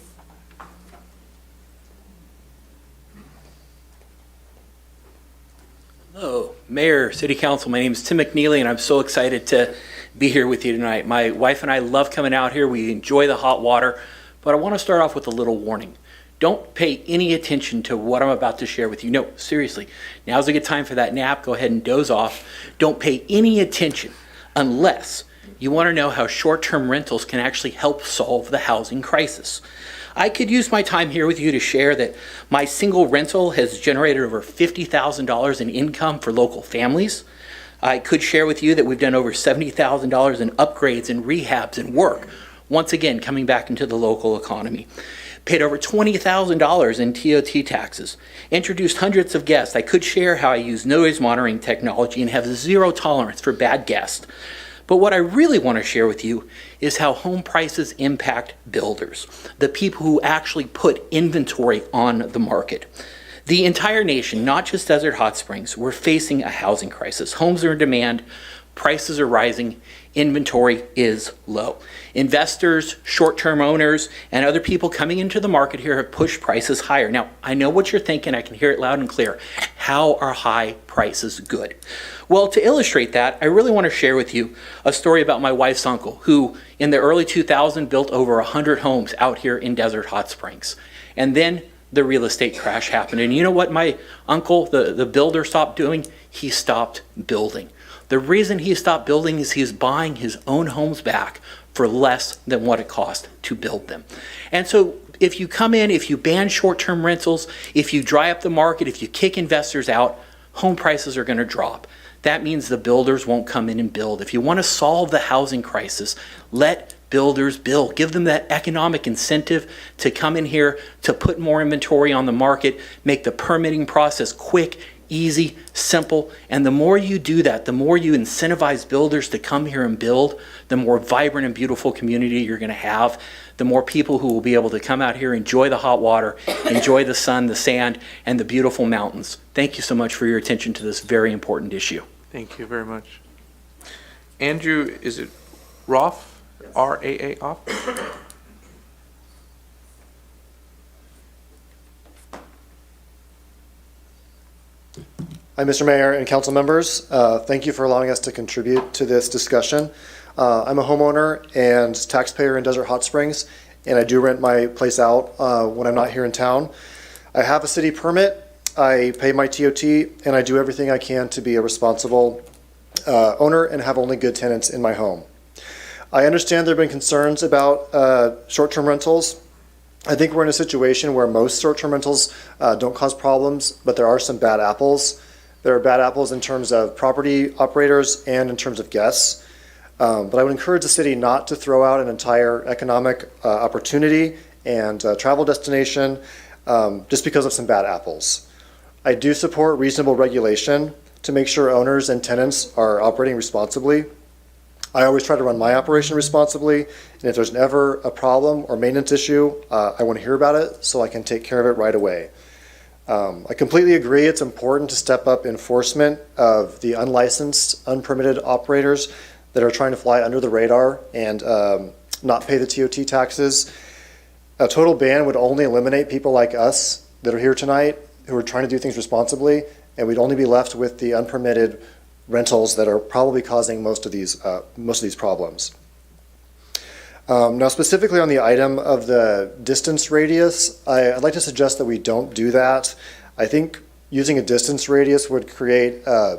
Hello, Mayor, City Council. My name is Tim McNeely, and I'm so excited to be here with you tonight. My wife and I love coming out here. We enjoy the hot water, but I want to start off with a little warning. Don't pay any attention to what I'm about to share with you. No, seriously, now's a good time for that nap. Go ahead and doze off. Don't pay any attention unless you want to know how short-term rentals can actually help solve the housing crisis. I could use my time here with you to share that my single rental has generated over $50,000 in income for local families. I could share with you that we've done over $70,000 in upgrades and rehabs and work, once again coming back into the local economy. Paid over $20,000 in TOT taxes, introduced hundreds of guests. I could share how I use noise monitoring technology and have zero tolerance for bad guests. But what I really want to share with you is how home prices impact builders, the people who actually put inventory on the market. The entire nation, not just Desert Hot Springs, we're facing a housing crisis. Homes are in demand, prices are rising, inventory is low. Investors, short-term owners, and other people coming into the market here have pushed prices higher. Now, I know what you're thinking. I can hear it loud and clear. How are high prices good? Well, to illustrate that, I really want to share with you a story about my wife's uncle, who in the early 2000s built over 100 homes out here in Desert Hot Springs. And then the real estate crash happened. And you know what my uncle, the builder, stopped doing? He stopped building. The reason he stopped building is he's buying his own homes back for less than what it cost to build them. And so if you come in, if you ban short-term rentals, if you dry up the market, if you kick investors out, home prices are going to drop. That means the builders won't come in and build. If you want to solve the housing crisis, let builders build. Give them that economic incentive to come in here, to put more inventory on the market, make the permitting process quick, easy, simple. And the more you do that, the more you incentivize builders to come here and build, the more vibrant and beautiful community you're going to have, the more people who will be able to come out here, enjoy the hot water, enjoy the sun, the sand, and the beautiful mountains. Thank you so much for your attention to this very important issue. Thank you very much. Andrew, is it Roth? R-A-A, off? Hi, Mr. Mayor and council members. Thank you for allowing us to contribute to this discussion. I'm a homeowner and taxpayer in Desert Hot Springs, and I do rent my place out when I'm not here in town. I have a city permit, I pay my TOT, and I do everything I can to be a responsible owner and have only good tenants in my home. I understand there have been concerns about short-term rentals. I think we're in a situation where most short-term rentals don't cause problems, but there are some bad apples. There are bad apples in terms of property operators and in terms of guests. But I would encourage the city not to throw out an entire economic opportunity and travel destination just because of some bad apples. I do support reasonable regulation to make sure owners and tenants are operating responsibly. I always try to run my operation responsibly, and if there's ever a problem or maintenance issue, I want to hear about it so I can take care of it right away. I completely agree it's important to step up enforcement of the unlicensed, unpermitted operators that are trying to fly under the radar and not pay the TOT taxes. A total ban would only eliminate people like us that are here tonight who are trying to do things responsibly, and we'd only be left with the unpermitted rentals that are probably causing most of these problems. Now, specifically on the item of the distance radius, I'd like to suggest that we don't do that. I think using a distance radius would create a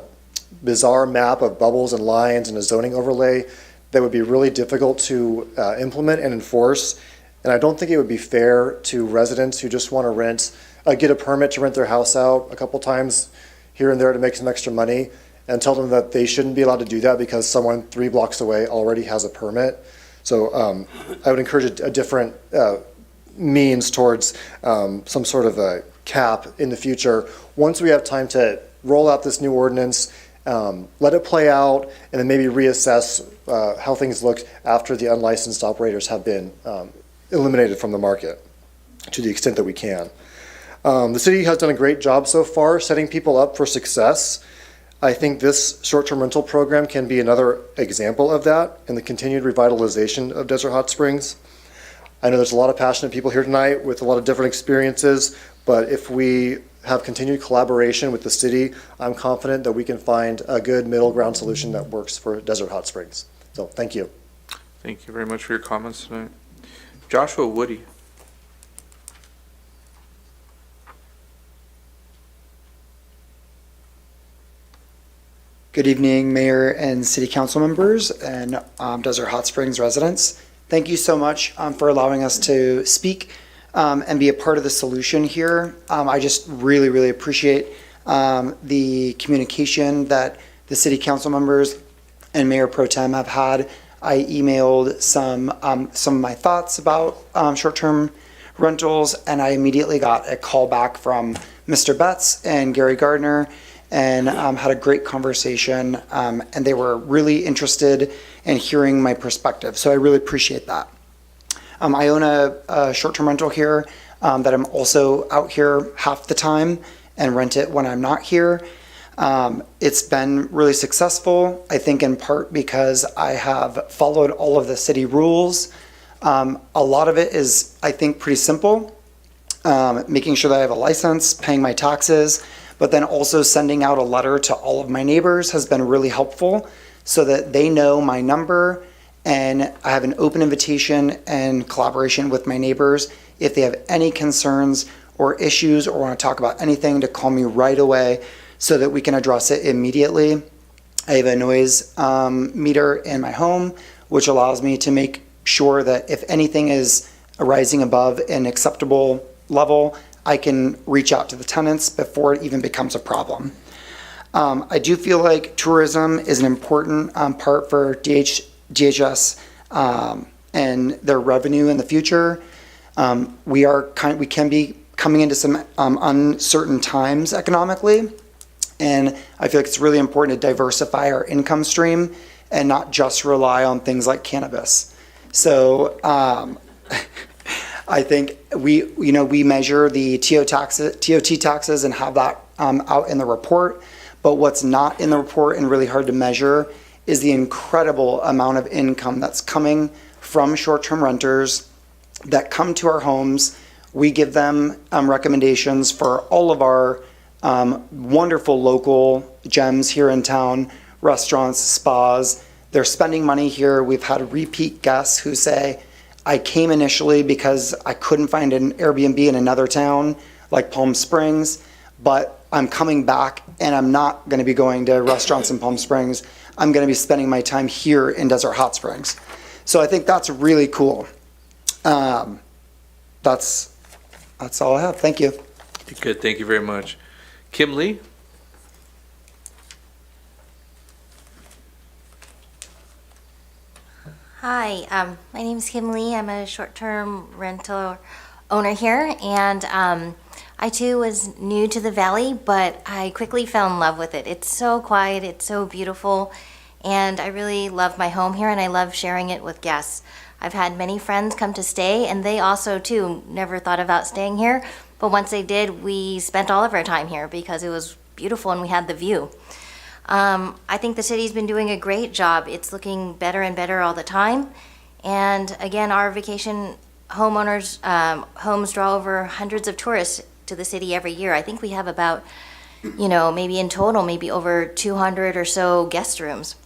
bizarre map of bubbles and lines and a zoning overlay that would be really difficult to implement and enforce. And I don't think it would be fair to residents who just want to get a permit to rent their house out a couple times here and there to make some extra money, and tell them that they shouldn't be allowed to do that because someone 3 blocks away already has a permit. So I would encourage a different means towards some sort of a cap in the future. Once we have time to roll out this new ordinance, let it play out, and then maybe reassess how things look after the unlicensed operators have been eliminated from the market to the extent that we can. The city has done a great job so far setting people up for success. I think this short-term rental program can be another example of that in the continued revitalization of Desert Hot Springs. I know there's a lot of passionate people here tonight with a lot of different experiences, but if we have continued collaboration with the city, I'm confident that we can find a good middle ground solution that works for Desert Hot Springs. So thank you. Thank you very much for your comments tonight. Joshua Woody. Good evening, Mayor and City Council members and Desert Hot Springs residents. Thank you so much for allowing us to speak and be a part of the solution here. I just really, really appreciate the communication that the City Council members and Mayor Pro Tem have had. I emailed some of my thoughts about short-term rentals, and I immediately got a call back from Mr. Betts and Gary Gardner, and had a great conversation, and they were really interested in hearing my perspective. So I really appreciate that. I own a short-term rental here that I'm also out here half the time and rent it when I'm not here. It's been really successful, I think in part because I have followed all of the city rules. A lot of it is, I think, pretty simple. Making sure that I have a license, paying my taxes, but then also sending out a letter to all of my neighbors has been really helpful so that they know my number, and I have an open invitation and collaboration with my neighbors. If they have any concerns or issues or want to talk about anything, to call me right away so that we can address it immediately. I have a noise meter in my home, which allows me to make sure that if anything is rising above an acceptable level, I can reach out to the tenants before it even becomes a problem. I do feel like tourism is an important part for DHS and their revenue in the future. We can be coming into some uncertain times economically, and I feel like it's really important to diversify our income stream and not just rely on things like cannabis. So I think we measure the TOT taxes and have that out in the report. But what's not in the report and really hard to measure is the incredible amount of income that's coming from short-term renters that come to our homes. We give them recommendations for all of our wonderful local gems here in town, restaurants, spas. They're spending money here. We've had repeat guests who say, I came initially because I couldn't find an Airbnb in another town like Palm Springs, but I'm coming back and I'm not going to be going to restaurants in Palm Springs. I'm going to be spending my time here in Desert Hot Springs. So I think that's really cool. That's all I have. Thank you. Good, thank you very much. Kim Lee? Hi, my name is Kim Lee. I'm a short-term rental owner here, and I too was new to the valley, but I quickly fell in love with it. It's so quiet, it's so beautiful, and I really love my home here, and I love sharing it with guests. I've had many friends come to stay, and they also too never thought about staying here, but once they did, we spent all of our time here because it was beautiful and we had the view. I think the city's been doing a great job. It's looking better and better all the time. And again, our vacation homeowners' homes draw over hundreds of tourists to the city every year. I think we have about, maybe in total, maybe over 200 or so guest rooms.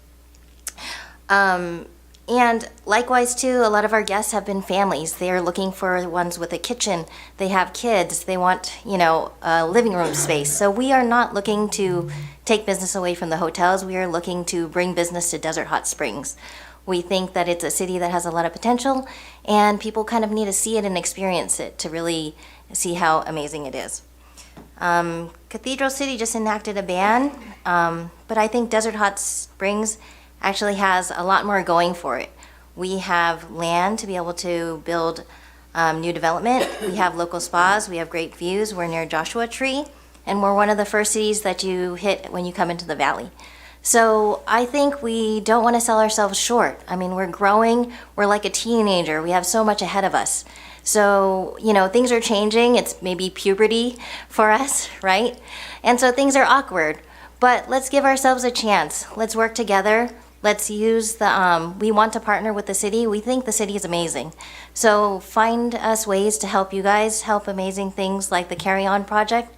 And likewise, too, a lot of our guests have been families. They're looking for ones with a kitchen. They have kids. They want, a living room space. So we are not looking to take business away from the hotels. We are looking to bring business to Desert Hot Springs. We think that it's a city that has a lot of potential, and people kind of need to see it and experience it to really see how amazing it is. Cathedral City just enacted a ban, but I think Desert Hot Springs actually has a lot more going for it. We have land to be able to build new development. We have local spas. We have great views. We're near Joshua Tree, and we're one of the first cities that you hit when you come into the valley. So I think we don't want to sell ourselves short. I mean, we're growing. We're like a teenager. We have so much ahead of us. So, things are changing. It's maybe puberty for us, right? And so things are awkward. But let's give ourselves a chance. Let's work together. Let's use we want to partner with the city. We think the city is amazing. So find us ways to help you guys, help amazing things like the Carry On project.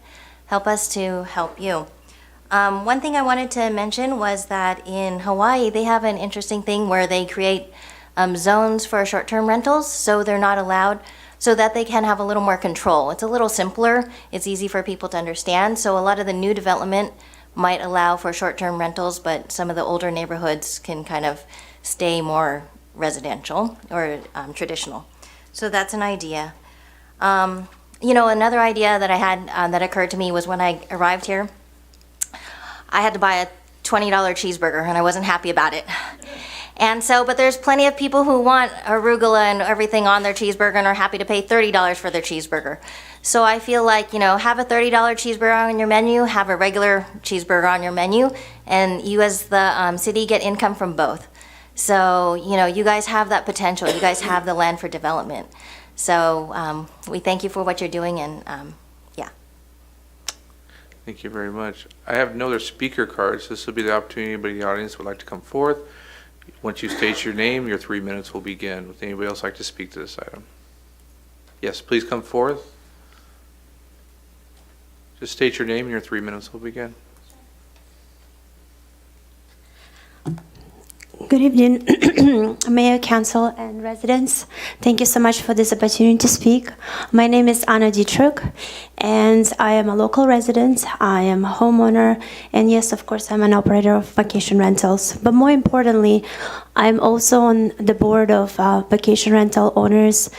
Help us to help you. One thing I wanted to mention was that in Hawaii, they have an interesting thing where they create zones for short-term rentals, so they're not allowed, so that they can have a little more control. It's a little simpler. It's easy for people to understand. So a lot of the new development might allow for short-term rentals, but some of the older neighborhoods can kind of stay more residential or traditional. So that's an idea. Another idea that I had that occurred to me was when I arrived here, I had to buy a $20 cheeseburger, and I wasn't happy about it. And so, but there's plenty of people who want arugula and everything on their cheeseburger and are happy to pay $30 for their cheeseburger. So I feel like, have a $30 cheeseburger on your menu, have a regular cheeseburger on your menu, and you as the city get income from both. So, you guys have that potential. You guys have the land for development. So we thank you for what you're doing, and yeah. Thank you very much. I have no other speaker cards. This will be the opportunity anybody in the audience would like to come forth. Once you state your name, your 3 minutes will begin. Would anybody else like to speak to this item? Yes, please come forth. Just state your name and your 3 minutes will begin. Good evening, Mayor, Council, and residents. Thank you so much for this opportunity to speak. My name is Anna Dietrich, and I am a local resident. I am a homeowner, and yes, of course, I'm an operator of vacation rentals. But more importantly, I'm also on the board of vacation rental owners,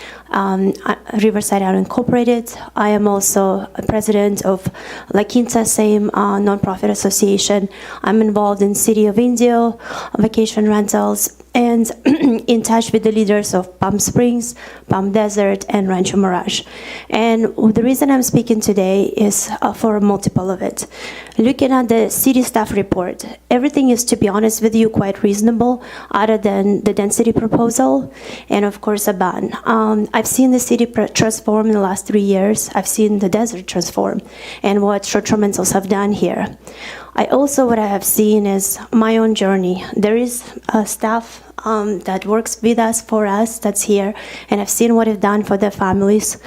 Riverside Incorporated. I am also a president of La Quinta, same nonprofit association. I'm involved in City of Indio, vacation rentals, and in touch with the leaders of Palm Springs, Palm Desert, and Rancho Mirage. And the reason I'm speaking today is for multiple of it. Looking at the city staff report, everything is, to be honest with you, quite reasonable, other than the density proposal, and of course a ban. I've seen the city transform in the last 3 years. I've seen the desert transform, and what short-term rentals have done here. What I have seen is my own journey. There is staff that works with us, for us, that's here, and I've seen what they've done for their families.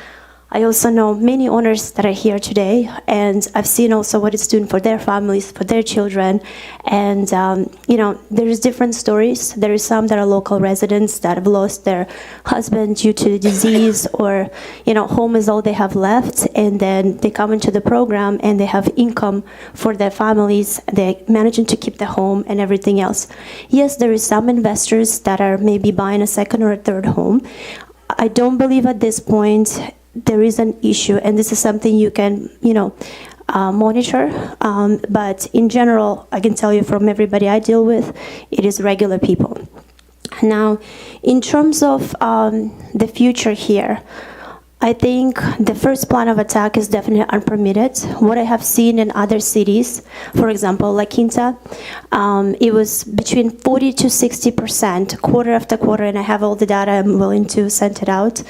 I also know many owners that are here today, and I've seen also what it's doing for their families, for their children, and there is different stories. There is some that are local residents that have lost their husband due to disease, or home is all they have left, and then they come into the program and they have income for their families. They're managing to keep the home and everything else. Yes, there is some investors that are maybe buying a second or a third home. I don't believe at this point there is an issue, and this is something you can, monitor. But in general, I can tell you from everybody I deal with, it is regular people. Now, in terms of the future here, I think the first plan of attack is definitely unpermitted. What I have seen in other cities, for example, La Quinta, it was between 40 to 60%, quarter after quarter, and I have all the data, I'm willing to send it out,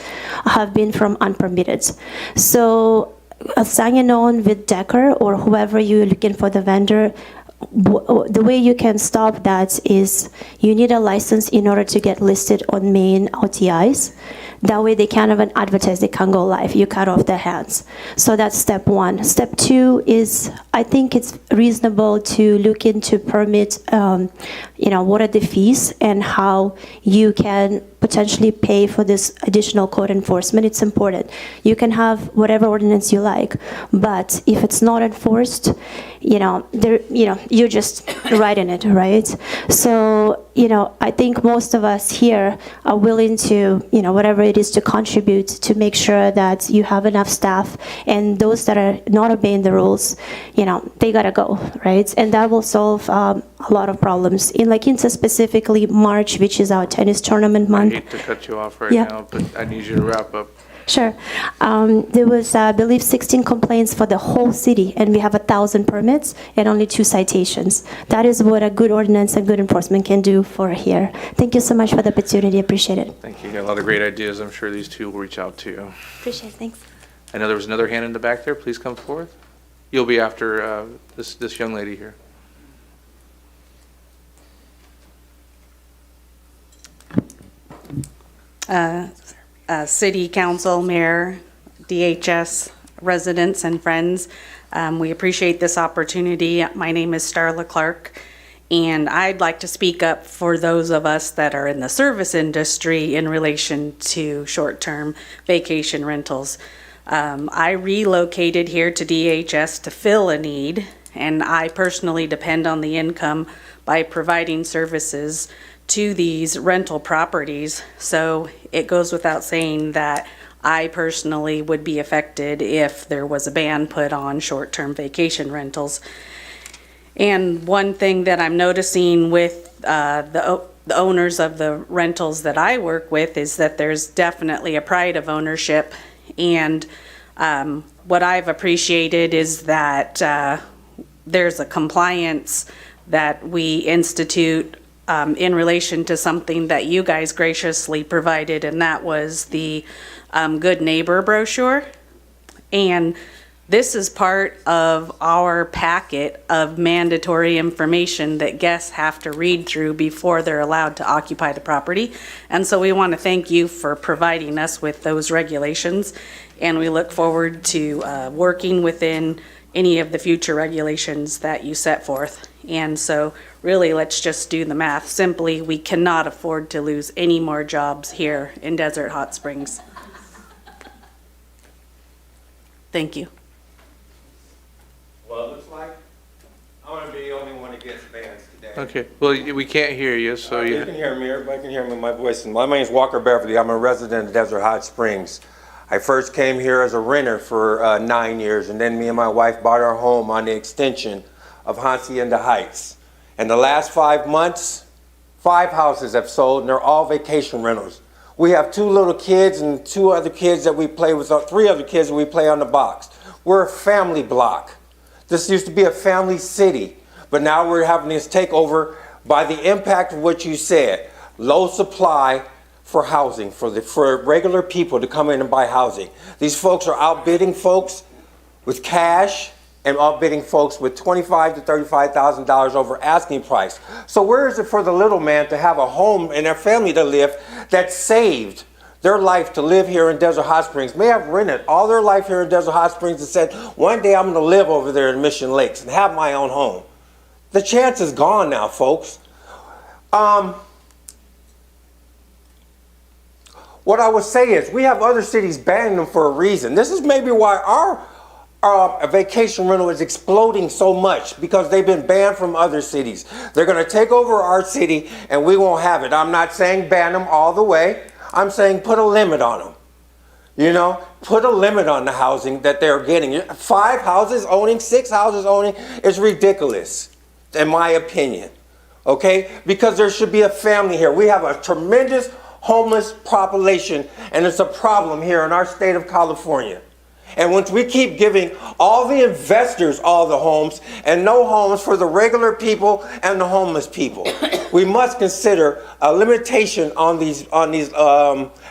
have been from unpermitted. So signing on with Decker or whoever you're looking for the vendor, the way you can stop that is you need a license in order to get listed on main OTIs. That way they can't even advertise, they can't go live. You cut off their hands. So that's step one. Step two is I think it's reasonable to look into permit, what are the fees and how you can potentially pay for this additional code enforcement. It's important. You can have whatever ordinance you like, but if it's not enforced, you're just writing it, right? So, I think most of us here are willing to, whatever it is to contribute to make sure that you have enough staff, and those that are not obeying the rules, they gotta go, right? And that will solve a lot of problems. In specifically March, which is our tennis tournament month. I hate to cut you off right Yeah. now, but I need you to wrap up. Sure. There was, I believe, 16 complaints for the whole city, and we have 1,000 permits and only 2 citations. That is what a good ordinance and good enforcement can do for here. Thank you so much for the opportunity. Appreciate it. Thank you. You got a lot of great ideas. I'm sure these two will reach out to you. Appreciate it. Thanks. I know there was another hand in the back there. Please come forth. You'll be after this young lady here. City Council, Mayor, DHS, residents, and friends. We appreciate this opportunity. My name is Starla Clark, and I'd like to speak up for those of us that are in the service industry in relation to short-term vacation rentals. I relocated here to DHS to fill a need, and I personally depend on the income by providing services to these rental properties. So it goes without saying that I personally would be affected if there was a ban put on short-term vacation rentals. And one thing that I'm noticing with the owners of the rentals that I work with is that there's definitely a pride of ownership. And what I've appreciated is that there's a compliance that we institute in relation to something that you guys graciously provided, and that was the Good Neighbor brochure. And this is part of our packet of mandatory information that guests have to read through before they're allowed to occupy the property. And so we want to thank you for providing us with those regulations, and we look forward to working within any of the future regulations that you set forth. And so really, let's just do the math. Simply, we cannot afford to lose any more jobs here in Desert Hot Springs. Thank you. Well, it looks like I'm going to be the only one that gets bans today. Okay. Well, we can't hear you, so You can hear me. Everybody can hear me with my voice. My name is Walker Beverly. I'm a resident of Desert Hot Springs. I first came here as a renter for 9 years, and then me and my wife bought our home on the extension of Hacienda Heights. In the last 5 months, 5 houses have sold, and they're all vacation rentals. We have 2 little kids and 2 other kids that we play with, 3 other kids that we play on the box. We're a family block. This used to be a family city, but now we're having this takeover by the impact of what you said. Low supply for housing, for regular people to come in and buy housing. These folks are outbidding folks with cash and outbidding folks with $25,000 to $35,000 over asking price. So where is it for the little man to have a home and their family to live that saved their life to live here in Desert Hot Springs? May have rented all their life here in Desert Hot Springs and said, one day I'm going to live over there in Mission Lakes and have my own home. The chance is gone now, folks. What I would say is we have other cities banning them for a reason. This is maybe why our vacation rental is exploding so much, because they've been banned from other cities. They're going to take over our city and we won't have it. I'm not saying ban them all the way. I'm saying put a limit on them. Put a limit on the housing that they're getting. 5 houses owning, 6 houses owning is ridiculous, in my opinion. Okay? Because there should be a family here. We have a tremendous homeless population, and it's a problem here in our state of California. And once we keep giving all the investors all the homes and no homes for the regular people and the homeless people, we must consider a limitation on these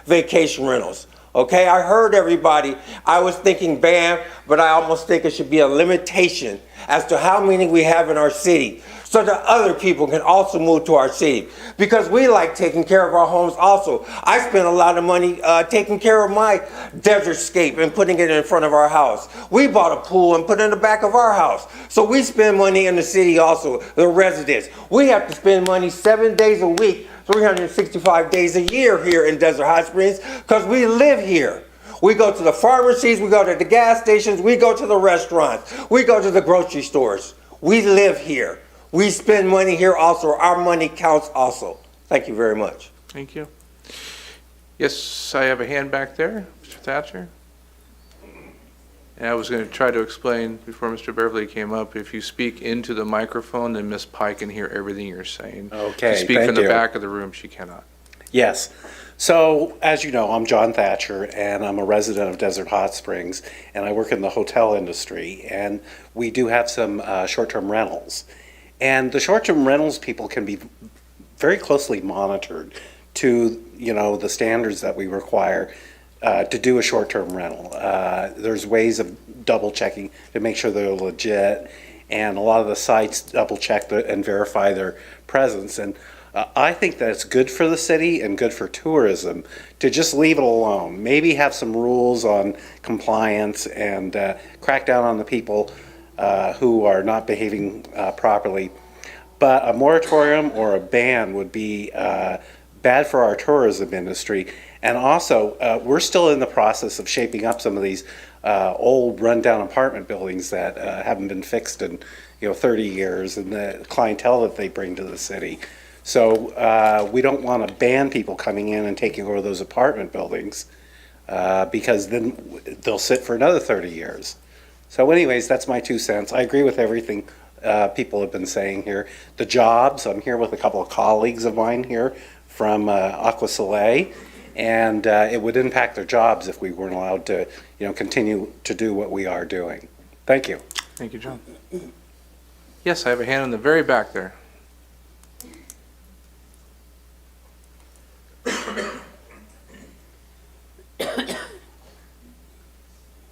vacation rentals. Okay, I heard everybody. I was thinking ban, but I almost think it should be a limitation as to how many we have in our city, so that other people can also move to our city. Because we like taking care of our homes also. I spend a lot of money taking care of my desertscape and putting it in front of our house. We bought a pool and put it in the back of our house. So we spend money in the city also, the residents. We have to spend money 7 days a week, 365 days a year here in Desert Hot Springs because we live here. We go to the pharmacies, we go to the gas stations, we go to the restaurants, we go to the grocery stores. We live here. We spend money here also. Our money counts also. Thank you very much. Thank you. Yes, I have a hand back there, Mr. Thatcher. And I was going to try to explain before Mr. Beverly came up, if you speak into the microphone, then Ms. Pye can hear everything you're saying. Okay, If you speak thank from the you. back of the room, she cannot. Yes. So, as you know, I'm John Thatcher, and I'm a resident of Desert Hot Springs, and I work in the hotel industry, and we do have some short-term rentals. And the short-term rentals people can be very closely monitored to, you know, the standards that we require to do a short-term rental. There's ways of double-checking to make sure they're legit, and a lot of the sites double-check and verify their presence. And I think that it's good for the city and good for tourism to just leave it alone. Maybe have some rules on compliance and crack down on the people who are not behaving properly. But a moratorium or a ban would be bad for our tourism industry. And also, we're still in the process of shaping up some of these old rundown apartment buildings that haven't been fixed in 30 years, and the clientele that they bring to the city. So we don't want to ban people coming in and taking over those apartment buildings because then they'll sit for another 30 years. So anyways, that's my 2 cents. I agree with everything people have been saying here. The jobs, I'm here with a couple of colleagues of mine here from Aqua Soleil, and it would impact their jobs if we weren't allowed to continue to do what we are doing. Thank you. Thank you, John. Yes, I have a hand in the very back there.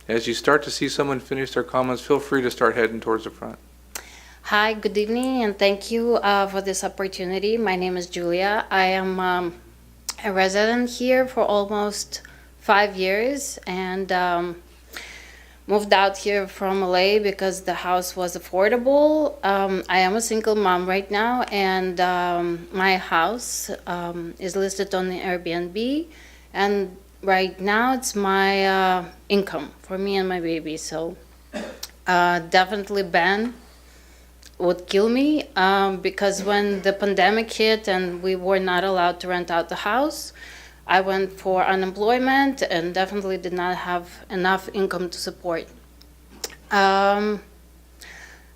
As you start to see someone finish their comments, feel free to start heading towards the front. Hi, good evening, and thank you for this opportunity. My name is Julia. I am a resident here for almost 5 years, and moved out here from LA because the house was affordable. I am a single mom right now, and my house is listed on the Airbnb, and right now it's my income for me and my baby. So definitely ban would kill me because when the pandemic hit and we were not allowed to rent out the house, I went for unemployment and definitely did not have enough income to support.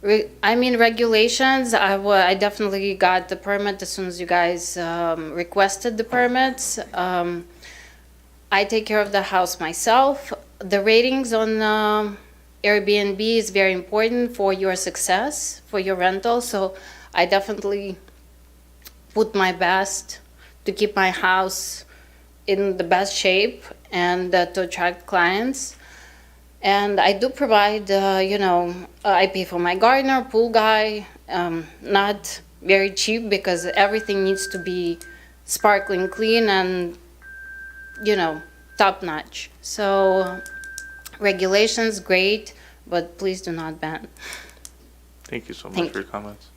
Regulations, I definitely got the permit as soon as you guys requested the permits. I take care of the house myself. The ratings on Airbnb is very important for your success, for your rental. So I definitely put my best to keep my house in the best shape and to attract clients. And I do provide, I pay for my gardener, pool guy, not very cheap because everything needs to be sparkling clean and, top notch. So regulations, great, but please do not ban. Thank you so much Thank for your comments.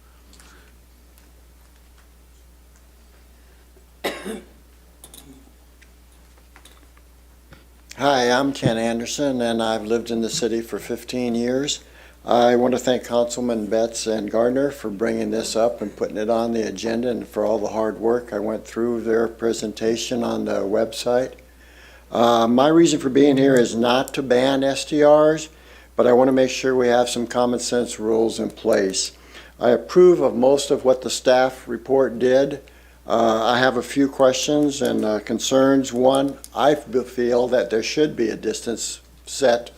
Hi, I'm Ken Anderson, and I've lived in the city for 15 years. I want to thank Councilman Betts and Gardner for bringing this up and putting it on the agenda and for all the hard work. I went through their presentation on the website. My reason for being here is not to ban STRs, but I want to make sure we have some common sense rules in place. I approve of most of what the staff report did. I have a few questions and concerns. One, I feel that there should be a distance set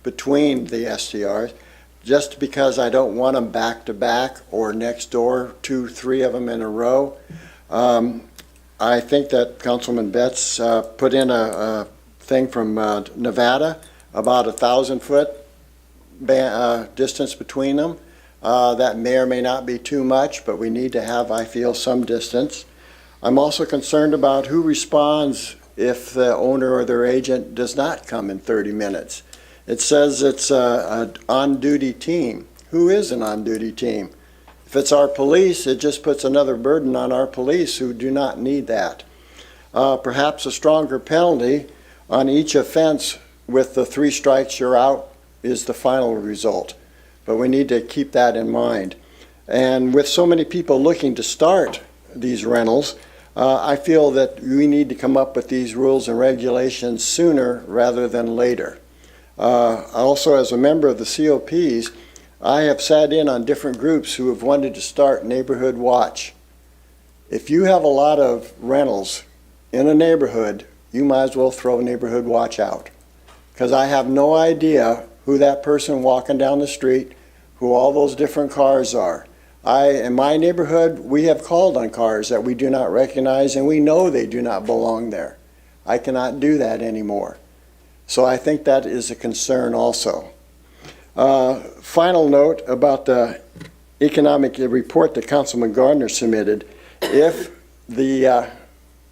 between the STRs, just because I don't want them back to back or next door, 2, 3 of them in a row. I think that Councilman Betts put in a thing from Nevada, about 1,000-foot distance between them. That may or may not be too much, but we need to have, I feel, some distance. I'm also concerned about who responds if the owner or their agent does not come in 30 minutes. It says it's an on-duty team. Who is an on-duty team? If it's our police, it just puts another burden on our police who do not need that. Perhaps a stronger penalty on each offense with the 3 strikes you're out is the final result. But we need to keep that in mind. And with so many people looking to start these rentals, I feel that we need to come up with these rules and regulations sooner rather than later. Also, as a member of the COPs, I have sat in on different groups who have wanted to start Neighborhood Watch. If you have a lot of rentals in a neighborhood, you might as well throw Neighborhood Watch out. Because I have no idea who that person walking down the street, who all those different cars are. In my neighborhood, we have called on cars that we do not recognize, and we know they do not belong there. I cannot do that anymore. So I think that is a concern also. Final note about the economic report that Councilman Gardner submitted. If the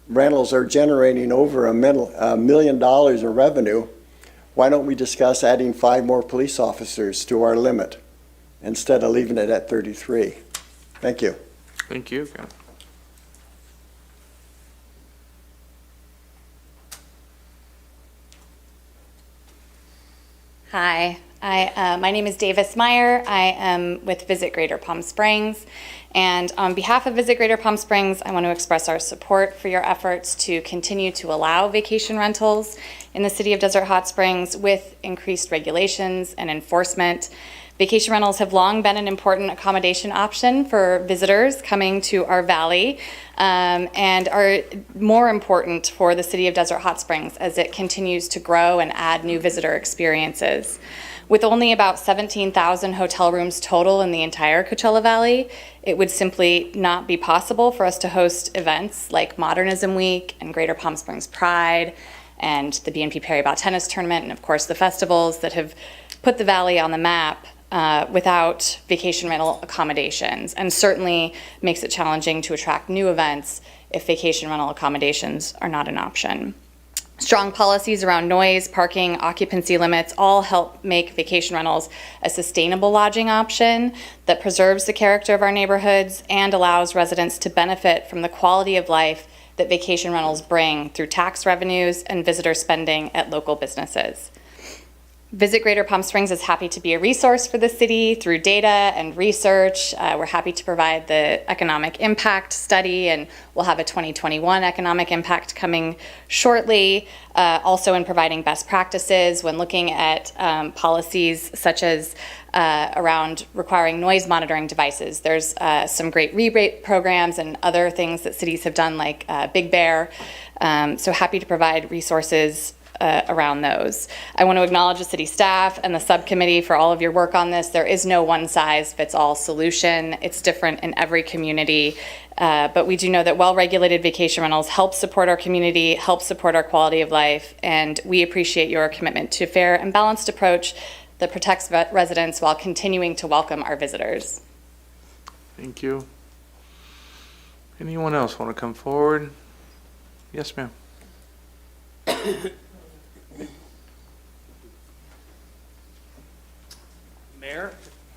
rentals are generating over $1 million in revenue, why don't we discuss adding 5 more police officers to our limit instead of leaving it at 33? Thank you. Thank you. Hi, my name is Davis Meyer. I am with Visit Greater Palm Springs. And on behalf of Visit Greater Palm Springs, I want to express our support for your efforts to continue to allow vacation rentals in the city of Desert Hot Springs with increased regulations and enforcement. Vacation rentals have long been an important accommodation option for visitors coming to our valley, and are more important for the city of Desert Hot Springs as it continues to grow and add new visitor experiences. With only about 17,000 hotel rooms total in the entire Coachella Valley, it would simply not be possible for us to host events like Modernism Week and Greater Palm Springs Pride and the BNP Paribas Tennis Tournament, and of course the festivals that have put the valley on the map without vacation rental accommodations, and certainly makes it challenging to attract new events if vacation rental accommodations are not an option. Strong policies around noise, parking, occupancy limits all help make vacation rentals a sustainable lodging option that preserves the character of our neighborhoods and allows residents to benefit from the quality of life that vacation rentals bring through tax revenues and visitor spending at local businesses. Visit Greater Palm Springs is happy to be a resource for the city through data and research. We're happy to provide the economic impact study, and we'll have a 2021 economic impact coming shortly. Also in providing best practices when looking at policies such as around requiring noise monitoring devices. There's some great rebate programs and other things that cities have done like Big Bear. So happy to provide resources around those. I want to acknowledge the city staff and the subcommittee for all of your work on this. There is no one-size-fits-all solution. It's different in every community, but we do know that well-regulated vacation rentals help support our community, help support our quality of life, and we appreciate your commitment to a fair and balanced approach that protects residents while continuing to welcome our visitors. Thank you. Anyone else want to come forward? Yes, ma'am. Mayor,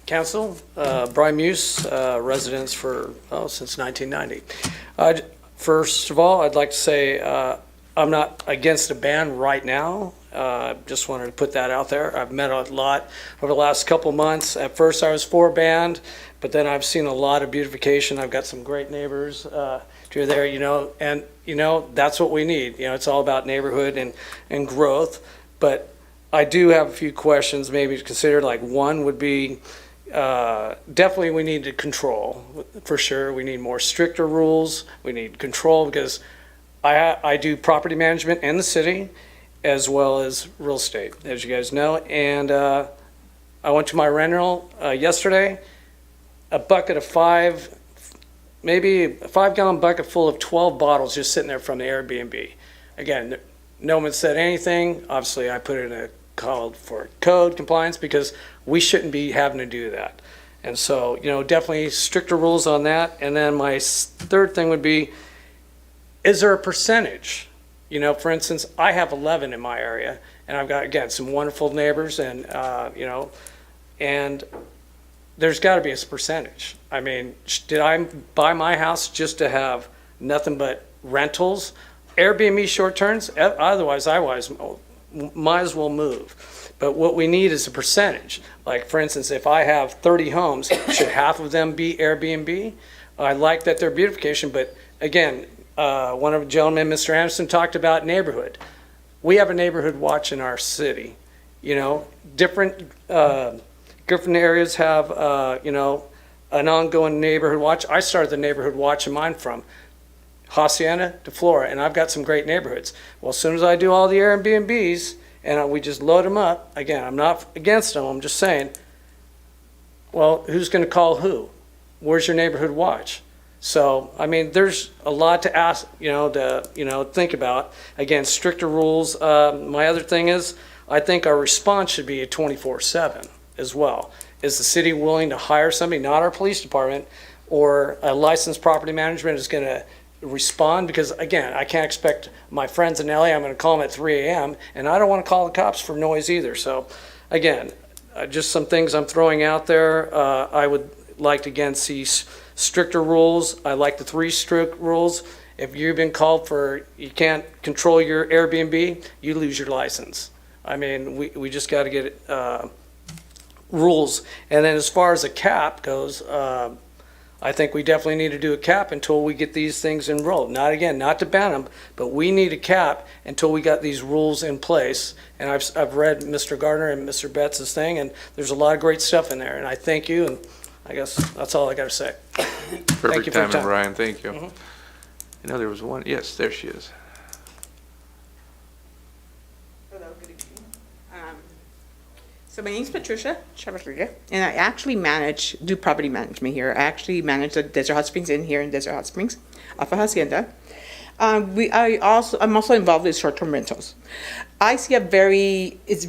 Council, Brian Muse, residence since 1990. First of all, I'd like to say I'm not against a ban right now. Just wanted to put that out there. I've met a lot over the last couple months. At first I was for a ban, but then I've seen a lot of beautification. I've got some great neighbors through there, and that's what we need. It's all about neighborhood and growth, but I do have a few questions maybe to consider. Like one would be, definitely we need to control, for sure. We need more stricter rules. We need control because I do property management in the city as well as real estate, as you guys know. And I went to my rental yesterday, a bucket of maybe a 5-gallon bucket full of 12 bottles just sitting there from the Airbnb. Again, no one said anything. Obviously, I put it in a called for code compliance because we shouldn't be having to do that. And so, definitely stricter rules on that. And then my third thing would be, is there a percentage? For instance, I have 11 in my area, and I've got, again, some wonderful neighbors, and, and there's got to be a percentage. I mean, did I buy my house just to have nothing but rentals? Airbnb short terms? Otherwise, I might as well move. But what we need is a percentage. Like, for instance, if I have 30 homes, should half of them be Airbnb? I like that they're beautification, but again, one of the gentlemen, Mr. Anderson, talked about neighborhood. We have a neighborhood watch in our city. Different areas have, an ongoing neighborhood watch. I started the neighborhood watch in mine from Hacienda to Flora, and I've got some great neighborhoods. Well, as soon as I do all the Airbnbs and we just load them up, again, I'm not against them, I'm just saying, well, who's going to call who? Where's your neighborhood watch? So, I mean, there's a lot to ask, to think about. Again, stricter rules. My other thing is, I think our response should be a 24/7 as well. Is the city willing to hire somebody, not our police department, or a licensed property management is going to respond? Because again, I can't expect my friends in LA, I'm going to call them at 3 a.m. and I don't want to call the cops for noise either. So again, just some things I'm throwing out there. I would like to again see stricter rules. I like the 3 strict rules. If you've been called for, you can't control your Airbnb, you lose your license. I mean, we just got to get rules. And then as far as a cap goes, I think we definitely need to do a cap until we get these things enrolled. Not to ban them, but we need a cap until we got these rules in place. And I've read Mr. Gardner and Mr. Betts' thing, and there's a lot of great stuff in there. And I thank you, and I guess that's all I got to say. Perfect timing, Brian. Thank you. There was one. Yes, there she is. Hello, good evening. So my name is Patricia Chavarria, and I actually do property management here. I actually manage the Desert Hot Springs Inn here in Desert Hot Springs, off of Hacienda. I'm also involved with short-term rentals. I see it's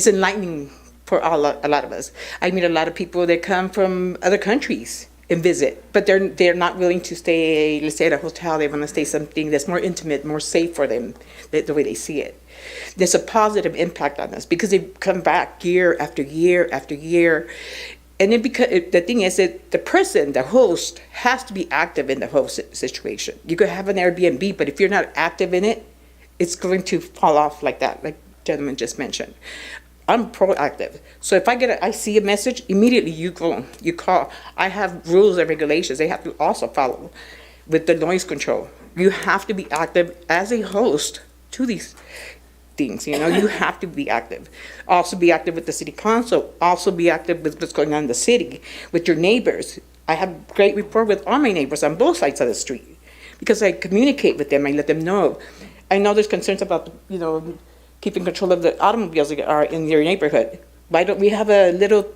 enlightening for a lot of us. I meet a lot of people that come from other countries and visit, but they're not willing to stay, let's say, at a hotel. They want to stay something that's more intimate, more safe for them, the way they see it. There's a positive impact on us because they come back year after year after year. And then the thing is that the host, has to be active in the whole situation. You could have an Airbnb, but if you're not active in it, it's going to fall off like that, like the gentleman just mentioned. I'm proactive. So if I see a message, immediately you go, you call. I have rules and regulations they have to also follow with the noise control. You have to be active as a host to these things, you have to be active. Also be active with the city council, also be active with what's going on in the city, with your neighbors. I have great rapport with all my neighbors on both sides of the street because I communicate with them, I let them know. I know there's concerns about, keeping control of the automobiles that are in your neighborhood. Why don't we have a little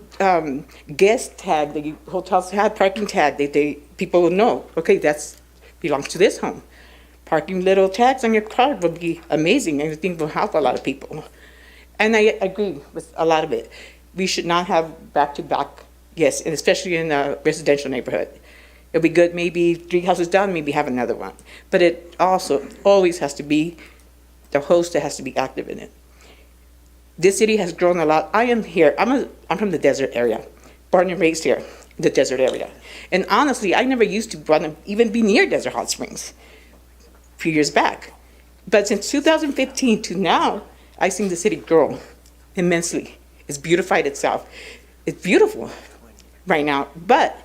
guest tag that hotels have, parking tag that people will know, okay, that belongs to this home. Parking little tags on your car would be amazing, and I think will help a lot of people. And I agree with a lot of it. We should not have back-to-back, yes, and especially in a residential neighborhood. It'd be good maybe 3 houses down, maybe have another one. But it also always has to be the host that has to be active in it. This city has grown a lot. I am here, I'm from the desert area, born and raised here, the desert area. And honestly, I never used to want to even be near Desert Hot Springs a few years back. But since 2015 to now, I've seen the city grow immensely. It's beautified itself. It's beautiful right now, but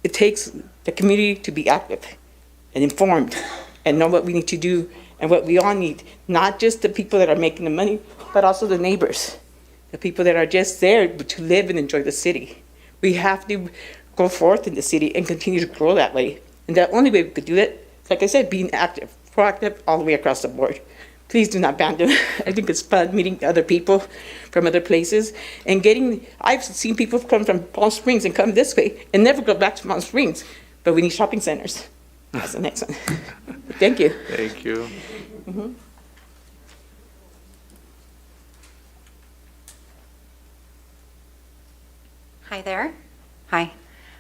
it takes the community to be active and informed and know what we need to do and what we all need, not just the people that are making the money, but also the neighbors, the people that are just there to live and enjoy the city. We have to go forth in the city and continue to grow that way. And the only way we could do that, like I said, being active, proactive all the way across the board. Please do not abandon. I think it's fun meeting other people from other places and I've seen people come from Palm Springs and come this way and never go back to Palm Springs, but we need shopping centers. That's the next one. Thank you. Thank you. Mm-hmm. Hi there. Hi.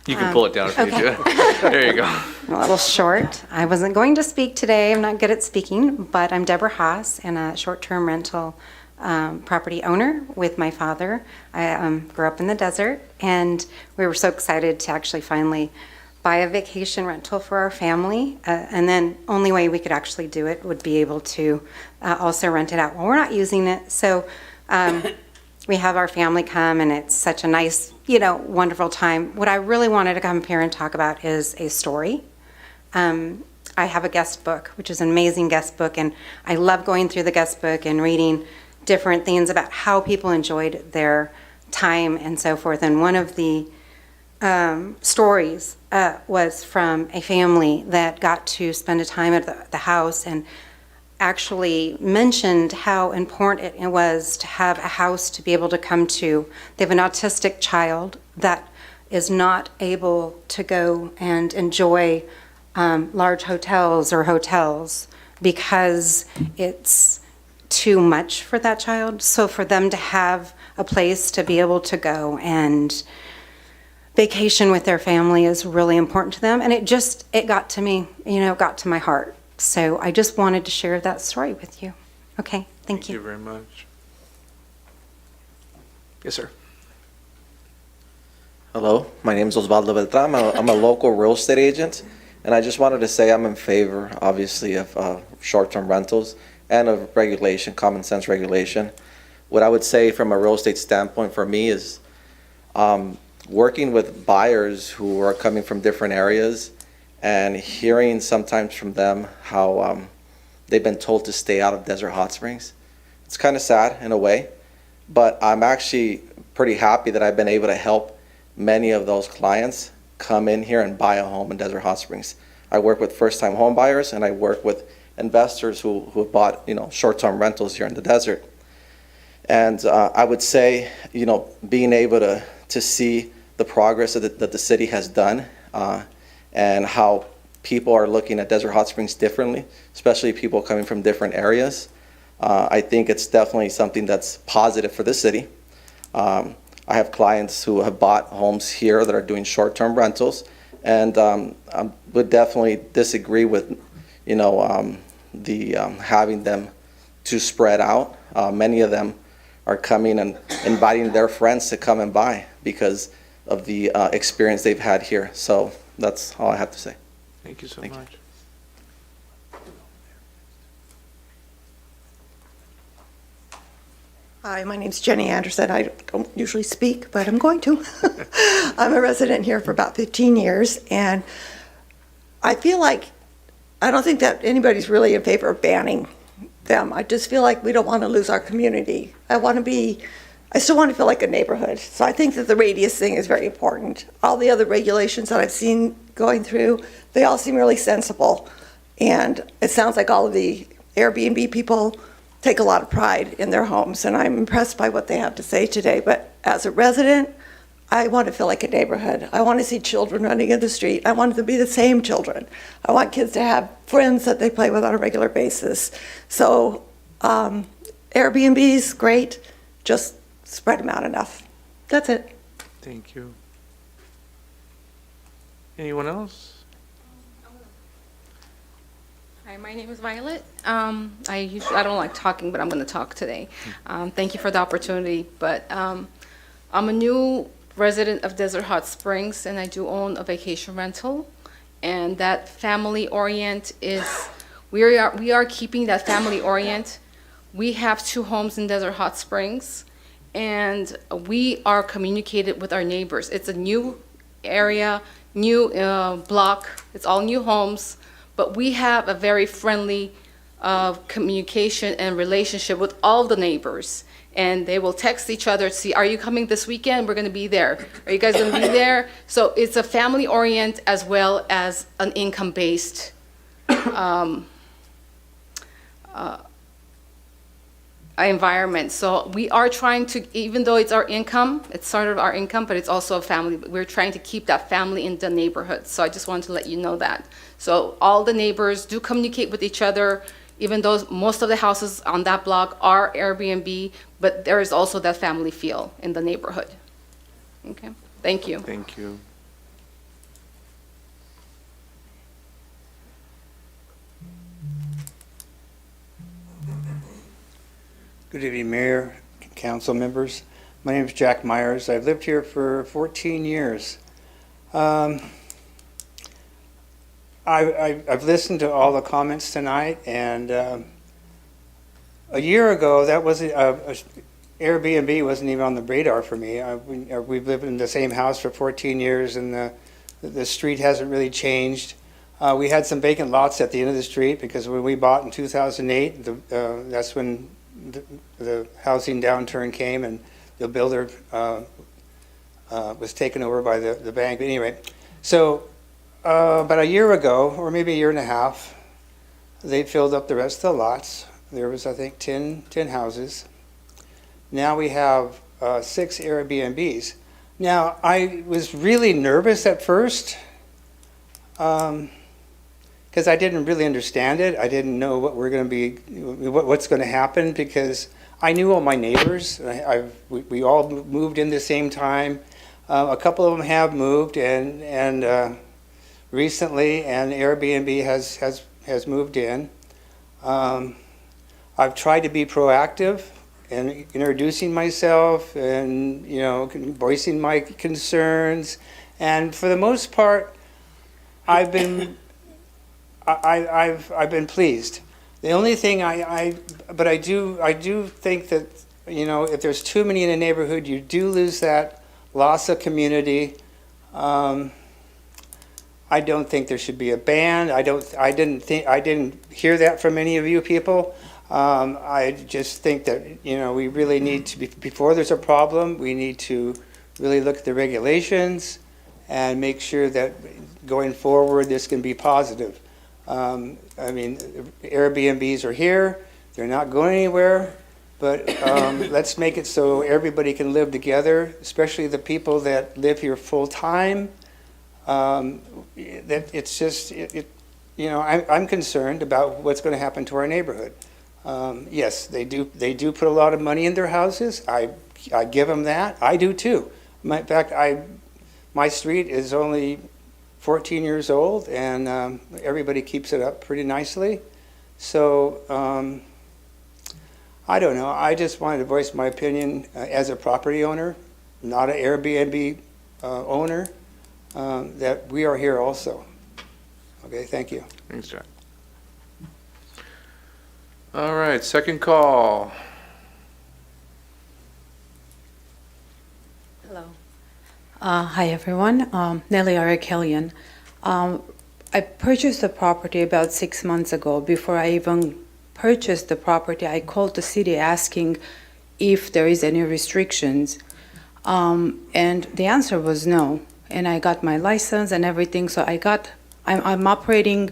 You can pull it down if you need okay. to. There you go. I'm a little short. I wasn't going to speak today. I'm not good at speaking, but I'm Deborah Haas and a short-term rental property owner with my father. I grew up in the desert, and we were so excited to actually finally buy a vacation rental for our family. And then only way we could actually do it would be able to also rent it out while we're not using it. So we have our family come, and it's such a nice, wonderful time. What I really wanted to come here and talk about is a story. I have a guest book, which is an amazing guest book, and I love going through the guest book and reading different things about how people enjoyed their time and so forth. And one of the stories was from a family that got to spend a time at the house and actually mentioned how important it was to have a house to be able to come to. They have an autistic child that is not able to go and enjoy large hotels or hotels because it's too much for that child. So for them to have a place to be able to go and vacation with their family is really important to them. And it got to me, got to my heart. So I just wanted to share that story with you. Okay, thank you. Thank you very much. Yes, sir. Hello, my name is Osvaldo Beltran. I'm a local real estate agent, and I just wanted to say I'm in favor, obviously, of short-term rentals and of regulation, common sense regulation. What I would say from a real estate standpoint for me is working with buyers who are coming from different areas and hearing sometimes from them how they've been told to stay out of Desert Hot Springs. It's kind of sad in a way, but I'm actually pretty happy that I've been able to help many of those clients come in here and buy a home in Desert Hot Springs. I work with first-time home buyers, and I work with investors who have bought short-term rentals here in the desert. And I would say, being able to see the progress that the city has done and how people are looking at Desert Hot Springs differently, especially people coming from different areas. I think it's definitely something that's positive for the city. I have clients who have bought homes here that are doing short-term rentals, and I would definitely disagree with, having them to spread out. Many of them are coming and inviting their friends to come and buy because of the experience they've had here. So that's all I have to say. Thank you so much. Hi, my name's Jenny Anderson. I don't usually speak, but I'm going to. I'm a resident here for about 15 years, and I feel like I don't think that anybody's really in favor of banning them. I just feel like we don't want to lose our community. I still want to feel like a neighborhood. So I think that the radius thing is very important. All the other regulations that I've seen going through, they all seem really sensible. And it sounds like all of the Airbnb people take a lot of pride in their homes, and I'm impressed by what they have to say today. But as a resident, I want to feel like a neighborhood. I want to see children running in the street. I want them to be the same children. I want kids to have friends that they play with on a regular basis. So Airbnb's great, just spread them out enough. That's it. Thank you. Anyone else? Hi, my name is Violet. I don't like talking, but I'm going to talk today. Thank you for the opportunity. But I'm a new resident of Desert Hot Springs, and I do own a vacation rental. And that family orient is, we are keeping that family orient. We have 2 homes in Desert Hot Springs, and we are communicated with our neighbors. It's a new area, new block. It's all new homes. But we have a very friendly communication and relationship with all the neighbors. And they will text each other to see, are you coming this weekend? We're going to be there. Are you guys going to be there? So it's a family orient as well as an income-based environment. So we are trying to, even though it's our income, it's sort of our income, but it's also a family. We're trying to keep that family in the neighborhood. So I just wanted to let you know that. So all the neighbors do communicate with each other, even though most of the houses on that block are Airbnb, but there is also that family feel in the neighborhood. Okay. Thank you. Thank you. Good evening, Mayor, council members. My name is Jack Myers. I've lived here for 14 years. I've listened to all the comments tonight, and a year ago, that wasn't Airbnb wasn't even on the radar for me. We've lived in the same house for 14 years, and the street hasn't really changed. We had some vacant lots at the end of the street because when we bought in 2008, that's when the housing downturn came and the builder was taken over by the bank. But anyway, so about a year ago, or maybe a year and a half, they filled up the rest of the lots. There was, I think, 10 houses. Now we have 6 Airbnbs. Now, I was really nervous at first because I didn't really understand it. I didn't know what what's going to happen, because I knew all my neighbors. We all moved in the same time. A couple of them have moved, and recently, and Airbnb has moved in. I've tried to be proactive in introducing myself and, voicing my concerns. And for the most part, I've been pleased. The only thing I do think that, if there's too many in a neighborhood, you do lose that loss of community. I don't think there should be a ban. I didn't hear that from any of you people. I just think that, we really need to before there's a problem, we need to really look at the regulations and make sure that going forward, this can be positive. Airbnbs are here. They're not going anywhere, but let's make it so everybody can live together, especially the people that live here full time. That it's just, I'm concerned about what's going to happen to our neighborhood. Yes, they do put a lot of money in their houses. I give them that. I do too. In fact, my street is only 14 years old, and everybody keeps it up pretty nicely. So I don't know. I just wanted to voice my opinion as a property owner, not an Airbnb owner, that we are here also. Okay, thank you. Thanks, Jack. All right, second call. Hello. Hi, everyone. Nellie Arakelian. I purchased the property about 6 months ago. Before I even purchased the property, I called the city asking if there is any restrictions. And the answer was no. And I got my license and everything. So I'm operating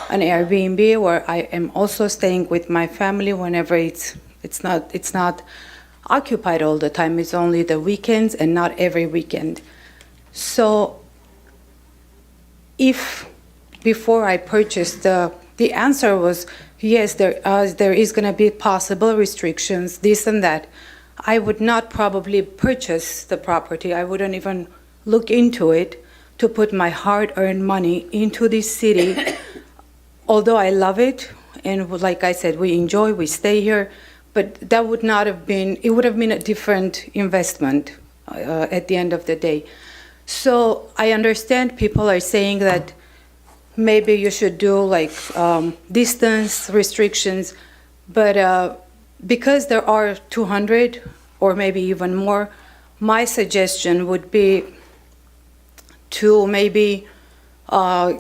an Airbnb where I am also staying with my family whenever it's not occupied all the time. It's only the weekends and not every weekend. So if before I purchased, the answer was yes, there is going to be possible restrictions, this and that, I would not probably purchase the property. I wouldn't even look into it to put my hard-earned money into this city. Although I love it, and like I said, we stay here, but that would not have been, it would have been a different investment at the end of the day. So I understand people are saying that maybe you should do like distance restrictions, but because there are 200 or maybe even more, my suggestion would be to maybe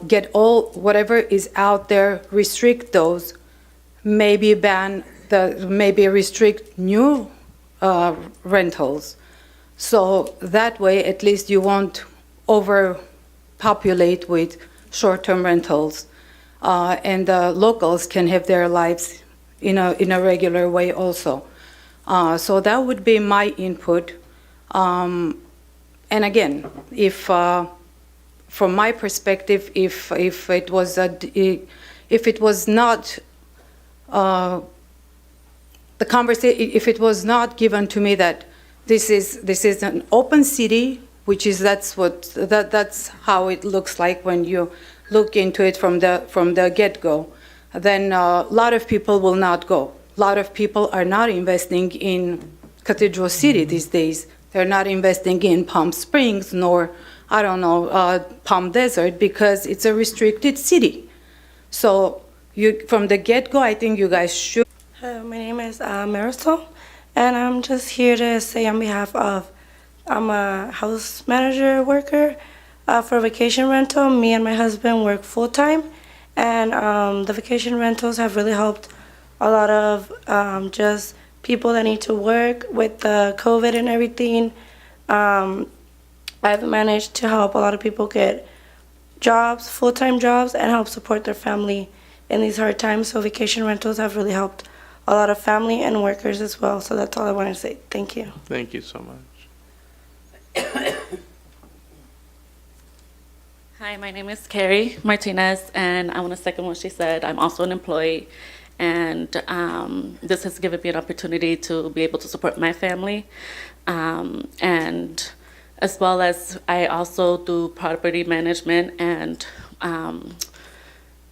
get whatever is out there, restrict those, maybe restrict new rentals. So that way, at least you won't overpopulate with short-term rentals, and the locals can have their lives in a regular way also. So that would be my input. And again, if from my perspective, if it was not if it was not given to me that this is an open city which is that's how it looks like when you look into it from the get-go. Then a lot of people will not go. A lot of people are not investing in Cathedral City these days. They're not investing in Palm Springs nor, I don't know, Palm Desert because it's a restricted city. So from the get-go, I think you guys should. Hello, my name is Marisol, and I'm just here to say on behalf of, I'm a house manager worker for vacation rental. Me and my husband work full-time, and the vacation rentals have really helped a lot of just people that need to work with the COVID and everything. I've managed to help a lot of people get jobs, full-time jobs, and help support their family in these hard times. So vacation rentals have really helped a lot of family and workers as well. So that's all I want to say. Thank you. Thank you so much. Hi, my name is Carre Martinez, and I want to second what she said. I'm also an employee, and this has given me an opportunity to be able to support my family, and as well as I also do property management, and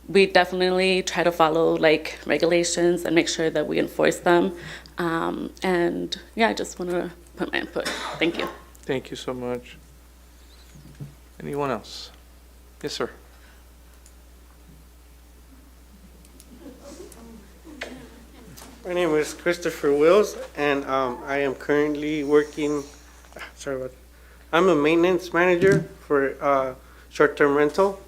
we definitely try to follow like regulations and make sure that we enforce them. And yeah, I just want to put my input. Thank you. Thank you so much. Anyone else? Yes, sir. My name is Christopher Wills, and I am currently working, I'm a maintenance manager for short-term rental,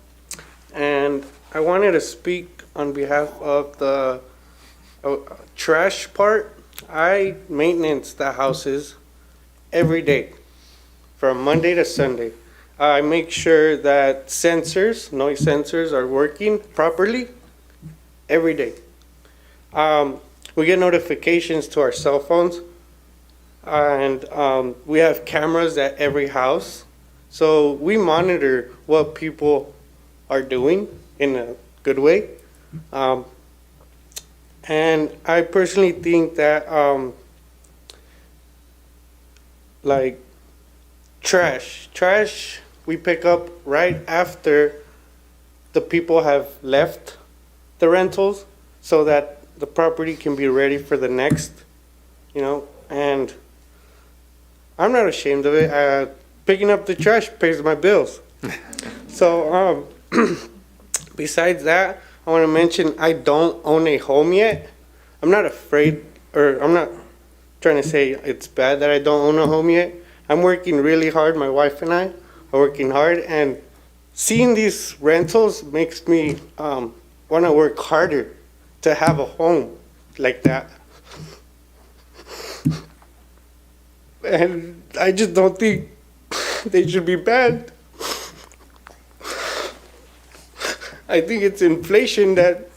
and I wanted to speak on behalf of the trash part. I maintenance the houses every day, from Monday to Sunday. I make sure that noise sensors are working properly every day. We get notifications to our cell phones, and we have cameras at every house. So we monitor what people are doing in a good way. And I personally think that like trash we pick up right after the people have left the rentals so that the property can be ready for the next, and I'm not ashamed of it. Picking up the trash pays my bills. So besides that, I want to mention I don't own a home yet. I'm not afraid, or I'm not trying to say it's bad that I don't own a home yet. I'm working really hard. My wife and I are working hard, and seeing these rentals makes me want to work harder to have a home like that. And I just don't think they should be banned. I think it's inflation that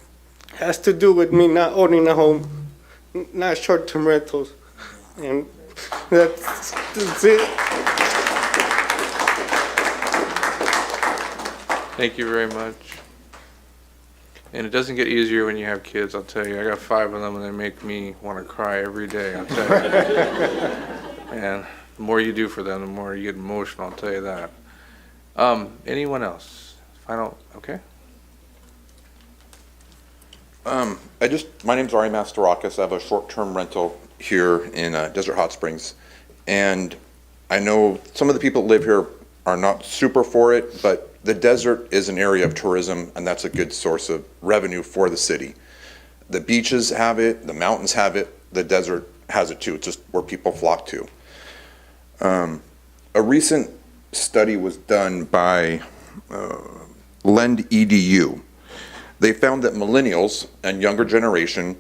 has to do with me not owning a home, not short-term rentals. And that's it. Thank you very much. And it doesn't get easier when you have kids, I'll tell you. I got 5 of them, and they make me want to cry every day, I'll tell you. And the more you do for them, the more you get emotional, I'll tell you that. Anyone else? Final, okay. My name's Ari Masterakis. I have a short-term rental here in Desert Hot Springs. And I know some of the people that live here are not super for it, but the desert is an area of tourism, and that's a good source of revenue for the city. The beaches have it, the mountains have it, the desert has it too. It's just where people flock to. A recent study was done by Lend EDU. They found that millennials and younger generation,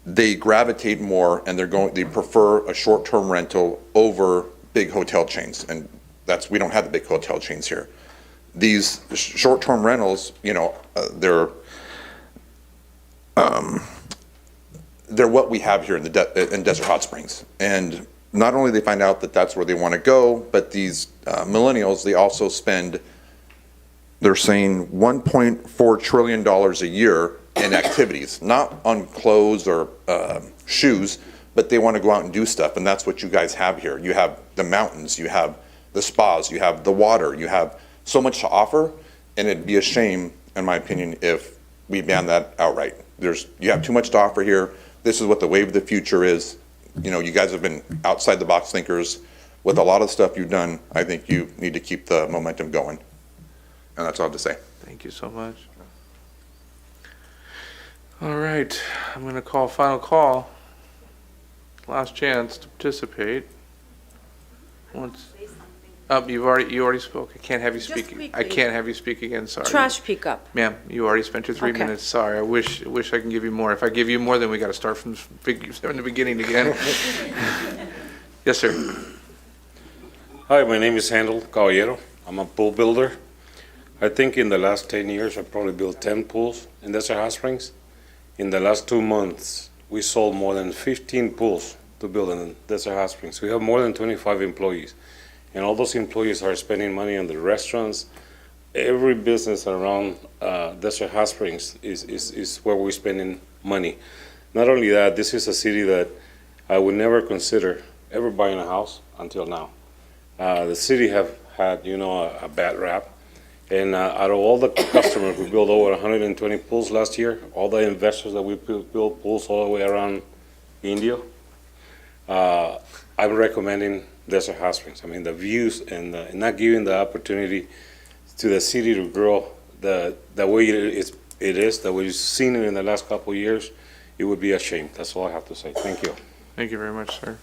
they gravitate more, and they prefer a short-term rental over big hotel chains. And we don't have the big hotel chains here. These short-term rentals, they're what we have here in Desert Hot Springs. And not only they find out that that's where they want to go, but these millennials, they also spend, they're saying $1.4 trillion a year in activities, not on clothes or shoes, but they want to go out and do stuff. And that's what you guys have here. You have the mountains, you have the spas, you have the water, you have so much to offer, and it'd be a shame, in my opinion, if we ban that outright. You have too much to offer here. This is what the wave of the future is. You know, you guys have been outside the box thinkers. With a lot of stuff you've done, I think you need to keep the momentum going. And that's all I have to say. Thank you so much. All right, I'm going to call final call. Last chance to participate. Once. You already spoke. I can't have you speak. I can't have you speak again. Sorry. Trash pickup. Ma'am, you already spent your 3 Okay. minutes. Sorry. I wish I can give you more. If I give you more, then we got to start from the beginning again. Yes, sir. Hi, my name is Handel Caballero. I'm a pool builder. I think in the last 10 years, I've probably built 10 pools in Desert Hot Springs. In the last 2 months, we sold more than 15 pools to build in Desert Hot Springs. We have more than 25 employees. And all those employees are spending money on the restaurants. Every business around Desert Hot Springs is where we're spending money. Not only that, this is a city that I would never consider ever buying a house until now. The city have had, a bad rap. And out of all the customers, we built over 120 pools last year. All the investors that we built pools all the way around India. I'm recommending Desert Hot Springs. I mean, the views and not giving the opportunity to the city to grow the way it is, that we've seen it in the last couple of years, it would be a shame. That's all I have to say. Thank you. Thank you very much, sir.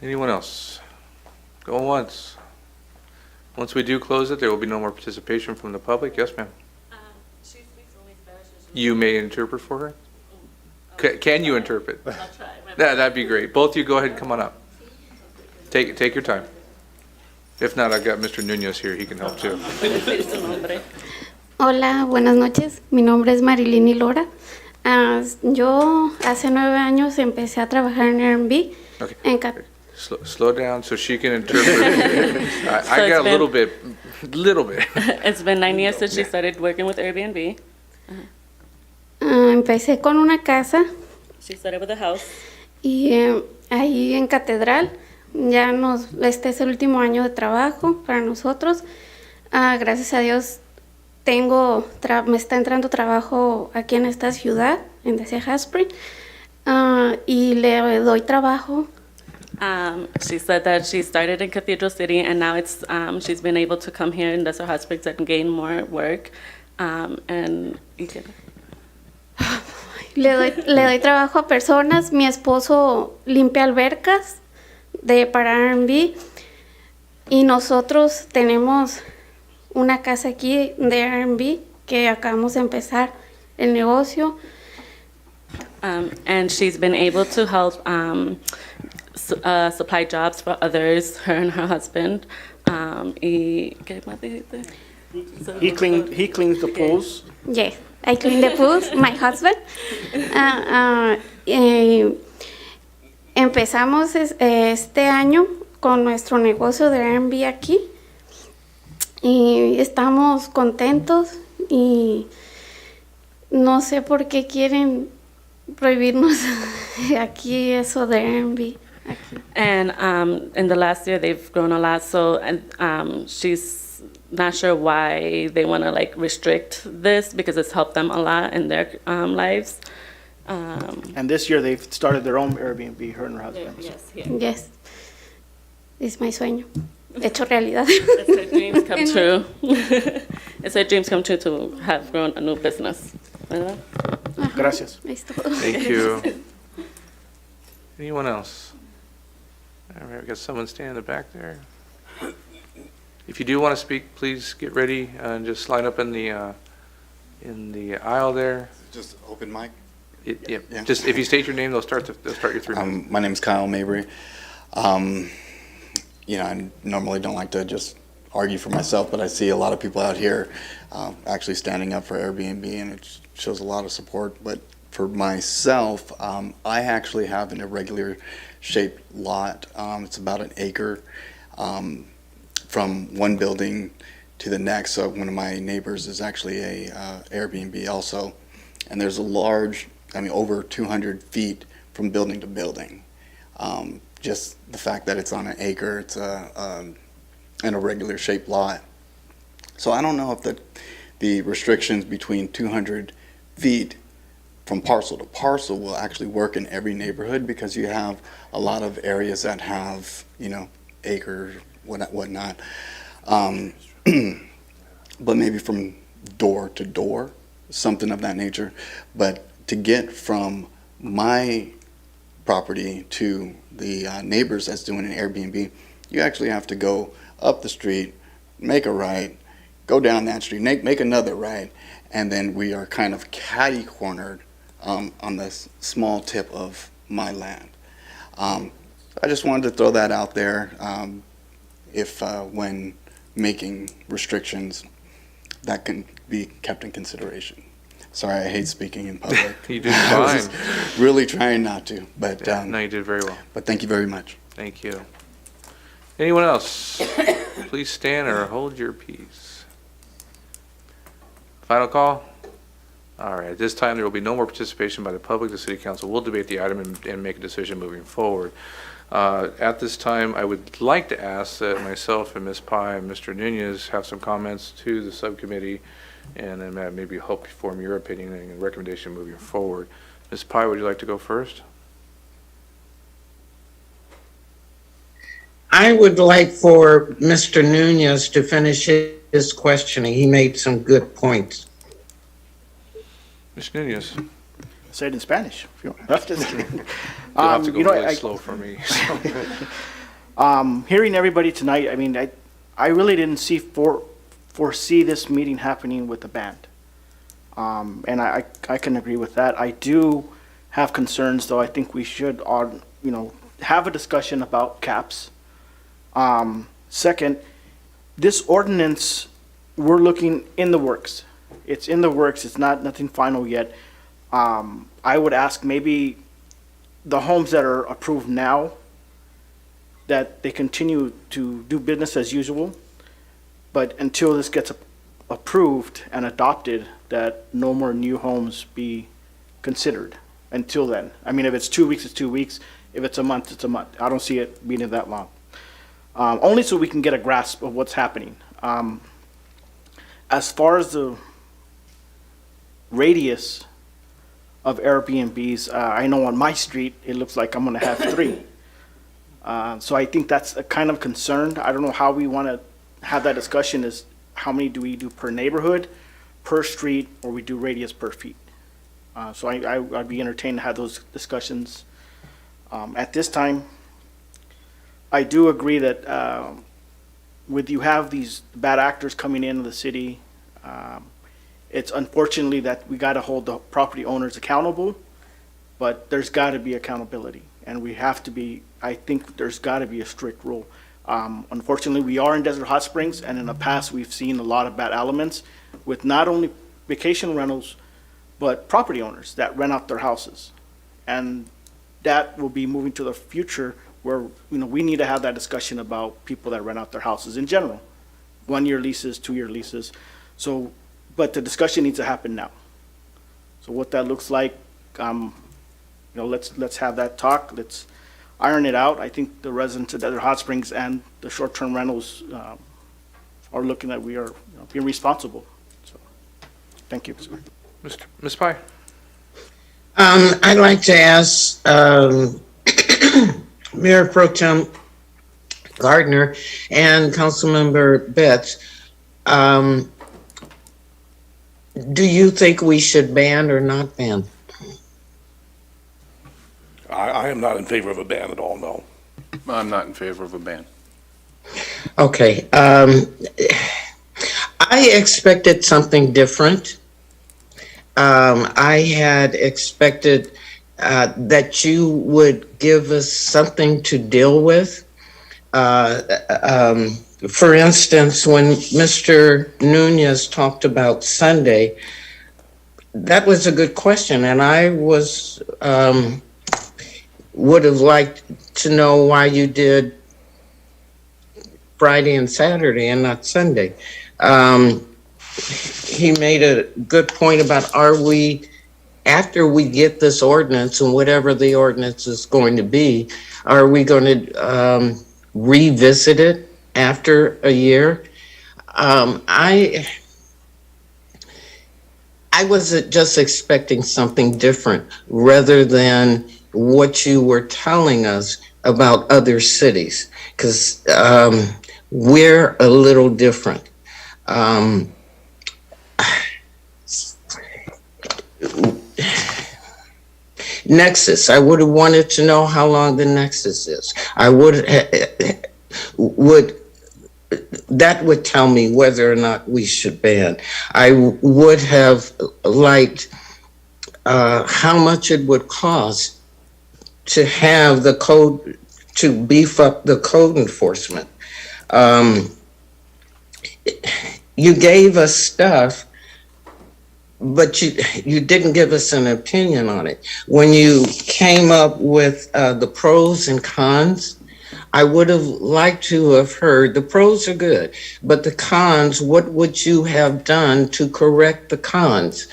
Anyone else? Go once. Once we do close it, there will be no more participation from the public. Yes, ma'am. She speaks only Spanish. You may interpret for her. Can you interpret? I'll try. That'd be great. Both of you go ahead and come on up. Take your time. If not, I've got Mr. Nunez here. He can help too. Hola, buenas noches. Mi nombre es Marilini Lora. Yo hace 9 años empecé a trabajar en Airbnb. Okay. Slow down so she can interpret. I got a little bit. It's been 9 years since she started working with Airbnb. Empecé con una casa. She started with a house. Y ahí en Catedral, este es el último año de trabajo para nosotros. Gracias a Dios me está entrando trabajo aquí en esta ciudad, en Desert Hot Springs, y le doy trabajo. She said that she started in Cathedral City and now she's been able to come here in Desert Hot Springs and gain more work. And you can... Le doy trabajo a personas. Mi esposo limpia albercas para Airbnb y nosotros tenemos una casa aquí de Airbnb que acabamos de empezar el negocio. And she's been able to help supply jobs for others, her and her husband. He cleans the pools. Yes, I clean the pools, my husband. Empezamos este año con nuestro negocio de Airbnb aquí y estamos contentos y no sé por qué quieren prohibirnos aquí eso de Airbnb. And in the last year, they've grown a lot. So she's not sure why they want to restrict this because it's helped them a lot in their lives. And this year they've started their own Airbnb, her and her husband. Yes, Yes, es mi sueño. Hecho realidad. It's her dreams come true. It's her dreams come true to have grown a new business. Gracias. Thank you. Anyone else? All right, we got someone standing in the back there. If you do want to speak, please get ready and just line up in the aisle there. Just open mic. Yeah. Just if you state your name, they'll start your 3 minutes. My name is Kyle Mabry. I normally don't like to just argue for myself, but I see a lot of people out here actually standing up for Airbnb, and it shows a lot of support. But for myself, I actually have an irregular shaped lot. It's about an acre from one building to the next. So one of my neighbors is actually a Airbnb also, and there's a large, over 200 feet from building to building. just the fact that it's on an acre, it's in a regular shaped lot. So I don't know if the restrictions between 200 feet from parcel to parcel will actually work in every neighborhood, because you have a lot of areas that have, acres, whatnot. But maybe from door to door, something of that nature. But to get from my property to the neighbors that's doing an Airbnb, you actually have to go up the street, make a right, go down that street, make another right, and then we are kind of catty-cornered on this small tip of my land. I just wanted to throw that out there. If when making restrictions, that can be kept in consideration. Sorry, I hate speaking in public. You did I was fine. just really trying not to, but No, you did very well. But thank you very much. Thank you. Anyone else? Please stand or hold your peace. Final call? All right, at this time, there will be no more participation by the public. The city council will debate the item and make a decision moving forward. At this time, I would like to ask that myself and Ms. Pye and Mr. Nunez have some comments to the subcommittee, and then maybe help form your opinion and recommendation moving forward. Ms. Pye, would you like to go first? I would like for Mr. Nunez to finish his questioning. He made some good points. Mr. Nunez. Say it in Spanish if you want. That's just You'll have to go really slow for me. Hearing everybody tonight, I mean, I really didn't foresee this meeting happening with the band. And I can agree with that. I do have concerns, though. I think we should, have a discussion about caps. Second, this ordinance, we're looking in the works. It's in the works. It's nothing final yet. I would ask maybe the homes that are approved now, that they continue to do business as usual, but until this gets approved and adopted, that no more new homes be considered until then. I mean, if it's 2 weeks, it's 2 weeks. If it's a month, it's a month. I don't see it being that long. Only so we can get a grasp of what's happening. As far as the radius of Airbnbs, I know on my street, it looks like I'm gonna have 3. So I think that's a kind of concern. I don't know how we wanna have that discussion, is how many do we do per neighborhood, per street, or we do radius per feet. So I'd be entertained to have those discussions. At this time, I do agree that with you have these bad actors coming into the city, it's unfortunately that we got to hold the property owners accountable, but there's got to be accountability, and we have to be, I think there's got to be a strict rule. Unfortunately, we are in Desert Hot Springs, and in the past, we've seen a lot of bad elements with not only vacation rentals, but property owners that rent out their houses. And that will be moving to the future where, we need to have that discussion about people that rent out their houses in general. 1-year leases, 2-year leases. So, but the discussion needs to happen now. So what that looks like, let's have that talk. Let's iron it out. I think the residents of Desert Hot Springs and the short-term rentals are looking at we are being responsible. So, thank you. Ms. Pye. I'd like to ask Mayor Pro Tem Gardner and Councilmember Betts, do you think we should ban or not ban? I am not in favor of a ban at all, no. I'm not in favor of a ban. Okay. I expected something different. I had expected that you would give us something to deal with. For instance, when Mr. Nunez talked about Sunday, that was a good question, and I would have liked to know why you did Friday and Saturday and not Sunday. He made a good point about, are we after we get this ordinance and whatever the ordinance is going to be, are we going to revisit it after a year? I was just expecting something different rather than what you were telling us about other cities, because we're a little different. Nexus, I would have wanted to know how long the Nexus is. I that would tell me whether or not we should ban. I would have liked how much it would cost to have the code, to beef up the code enforcement. You gave us stuff, but you didn't give us an opinion on it. When you came up with the pros and cons, I would have liked to have heard the pros are good, but the cons, what would you have done to correct the cons?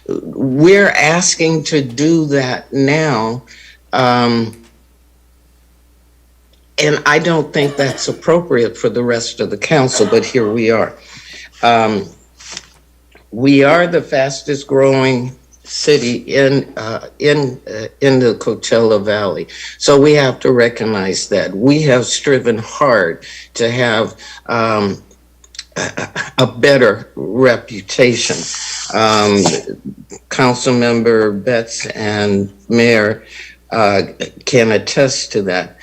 We're asking to do that now, and I don't think that's appropriate for the rest of the council, but here we are. We are the fastest growing city in the Coachella Valley. So we have to recognize that. We have striven hard to have a better reputation. Councilmember Betts and Mayor can attest to that.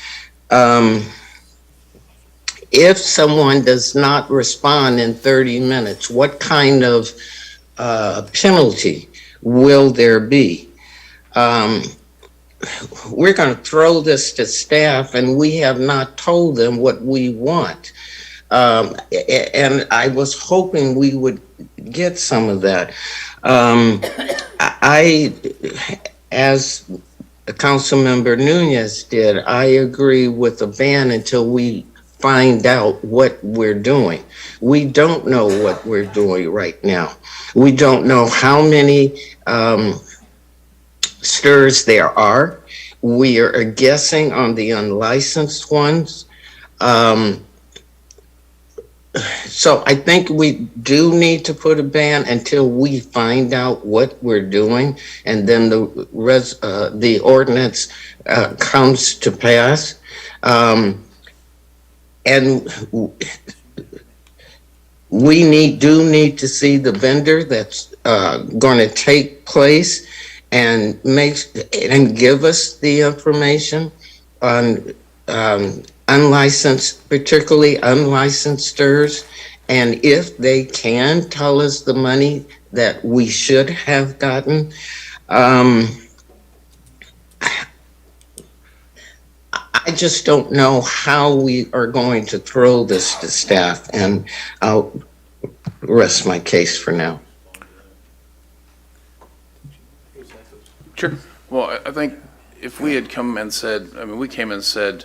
If someone does not respond in 30 minutes, what kind of penalty will there be? We're going to throw this to staff, and we have not told them what we want. And I was hoping we would get some of that. As Councilmember Nunez did, I agree with a ban until we find out what we're doing. We don't know what we're doing right now. We don't know how many stirs there are. We are guessing on the unlicensed ones. So I think we do need to put a ban until we find out what we're doing, and then the ordinance comes to pass. And we do need to see the vendor that's going to take place and give us the information on unlicensed, particularly unlicensed stirs, and if they can tell us the money that we should have gotten. I just don't know how we are going to throw this to staff, and I'll rest my case for now. Sure. Well, I think if we had come and said, I mean, we came and said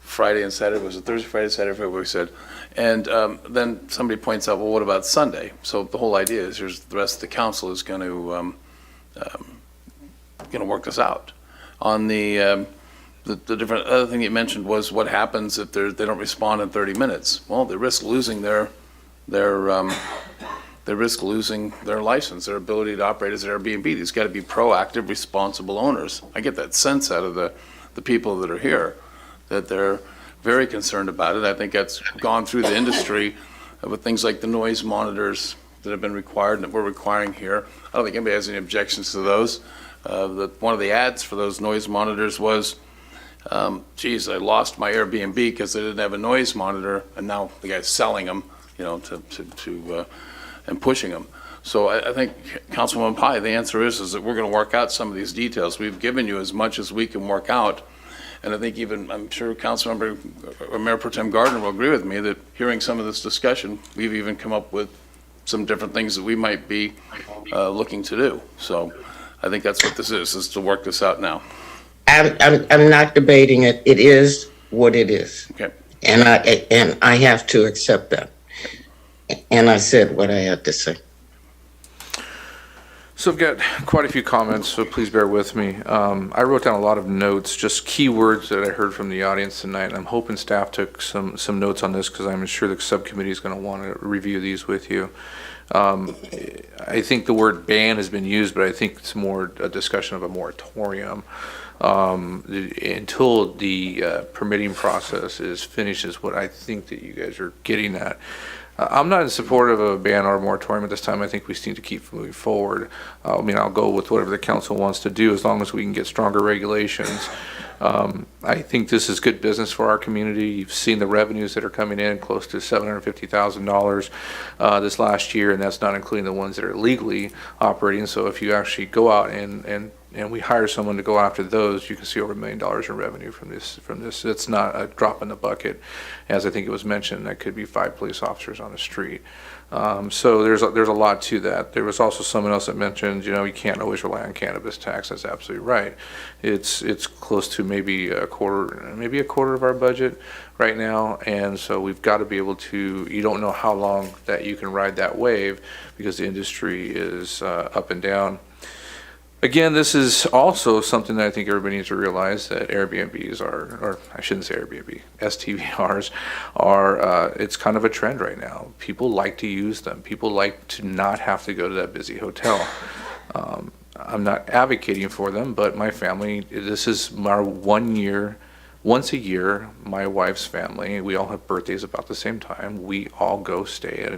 Friday and Saturday, was it Thursday, Friday, Saturday, Friday, we said, and then somebody points out, well, what about Sunday? So the whole idea is here's the rest of the council is going to work this out. On the different other thing you mentioned was what happens if they don't respond in 30 minutes. Well, they risk losing they risk losing their license, their ability to operate as an Airbnb. These got to be proactive, responsible owners. I get that sense out of the people that are here, that they're very concerned about it. I think that's gone through the industry with things like the noise monitors that have been required and that we're requiring here. I don't think anybody has any objections to those. One of the ads for those noise monitors was, geez, I lost my Airbnb because they didn't have a noise monitor, and now the guy's selling them, and pushing them. So I think, Councilwoman Pai, the answer is that we're going to work out some of these details. We've given you as much as we can work out, and I think I'm sure Councilmember or Mayor Pro Tem Gardner will agree with me that hearing some of this discussion, we've even come up with some different things that we might be looking to do. So I think that's what this is to work this out now. I'm not debating it. It is what it is. Okay. And I have to accept that. And I said what I had to say. So I've got quite a few comments, so please bear with me. I wrote down a lot of notes, just keywords that I heard from the audience tonight, and I'm hoping staff took some notes on this because I'm sure the subcommittee is going to want to review these with you. I think the word ban has been used, but I think it's more a discussion of a moratorium until the permitting process is finished is what I think that you guys are getting at. I'm not in support of a ban or a moratorium at this time. I think we need to keep moving forward. I mean, I'll go with whatever the council wants to do as long as we can get stronger regulations. I think this is good business for our community. You've seen the revenues that are coming in, close to $750,000 this last year, and that's not including the ones that are legally operating. So if you actually go out and we hire someone to go after those, you can see over $1 million in revenue from this. It's not a drop in the bucket. As I think it was mentioned, that could be 5 police officers on the street. So there's a lot to that. There was also someone else that mentioned, you can't always rely on cannabis tax. That's absolutely right. It's close to maybe a quarter of our budget right now, and so we've got to be able to. You don't know how long that you can ride that wave because the industry is up and down. Again, this is also something that I think everybody needs to realize that Airbnbs or I shouldn't say Airbnb, STVRs are, it's kind of a trend right now. People like to use them. People like to not have to go to that busy hotel. I'm not advocating for them, but my family, this is our 1 year, once a year, my wife's family, we all have birthdays about the same time. We all go stay at a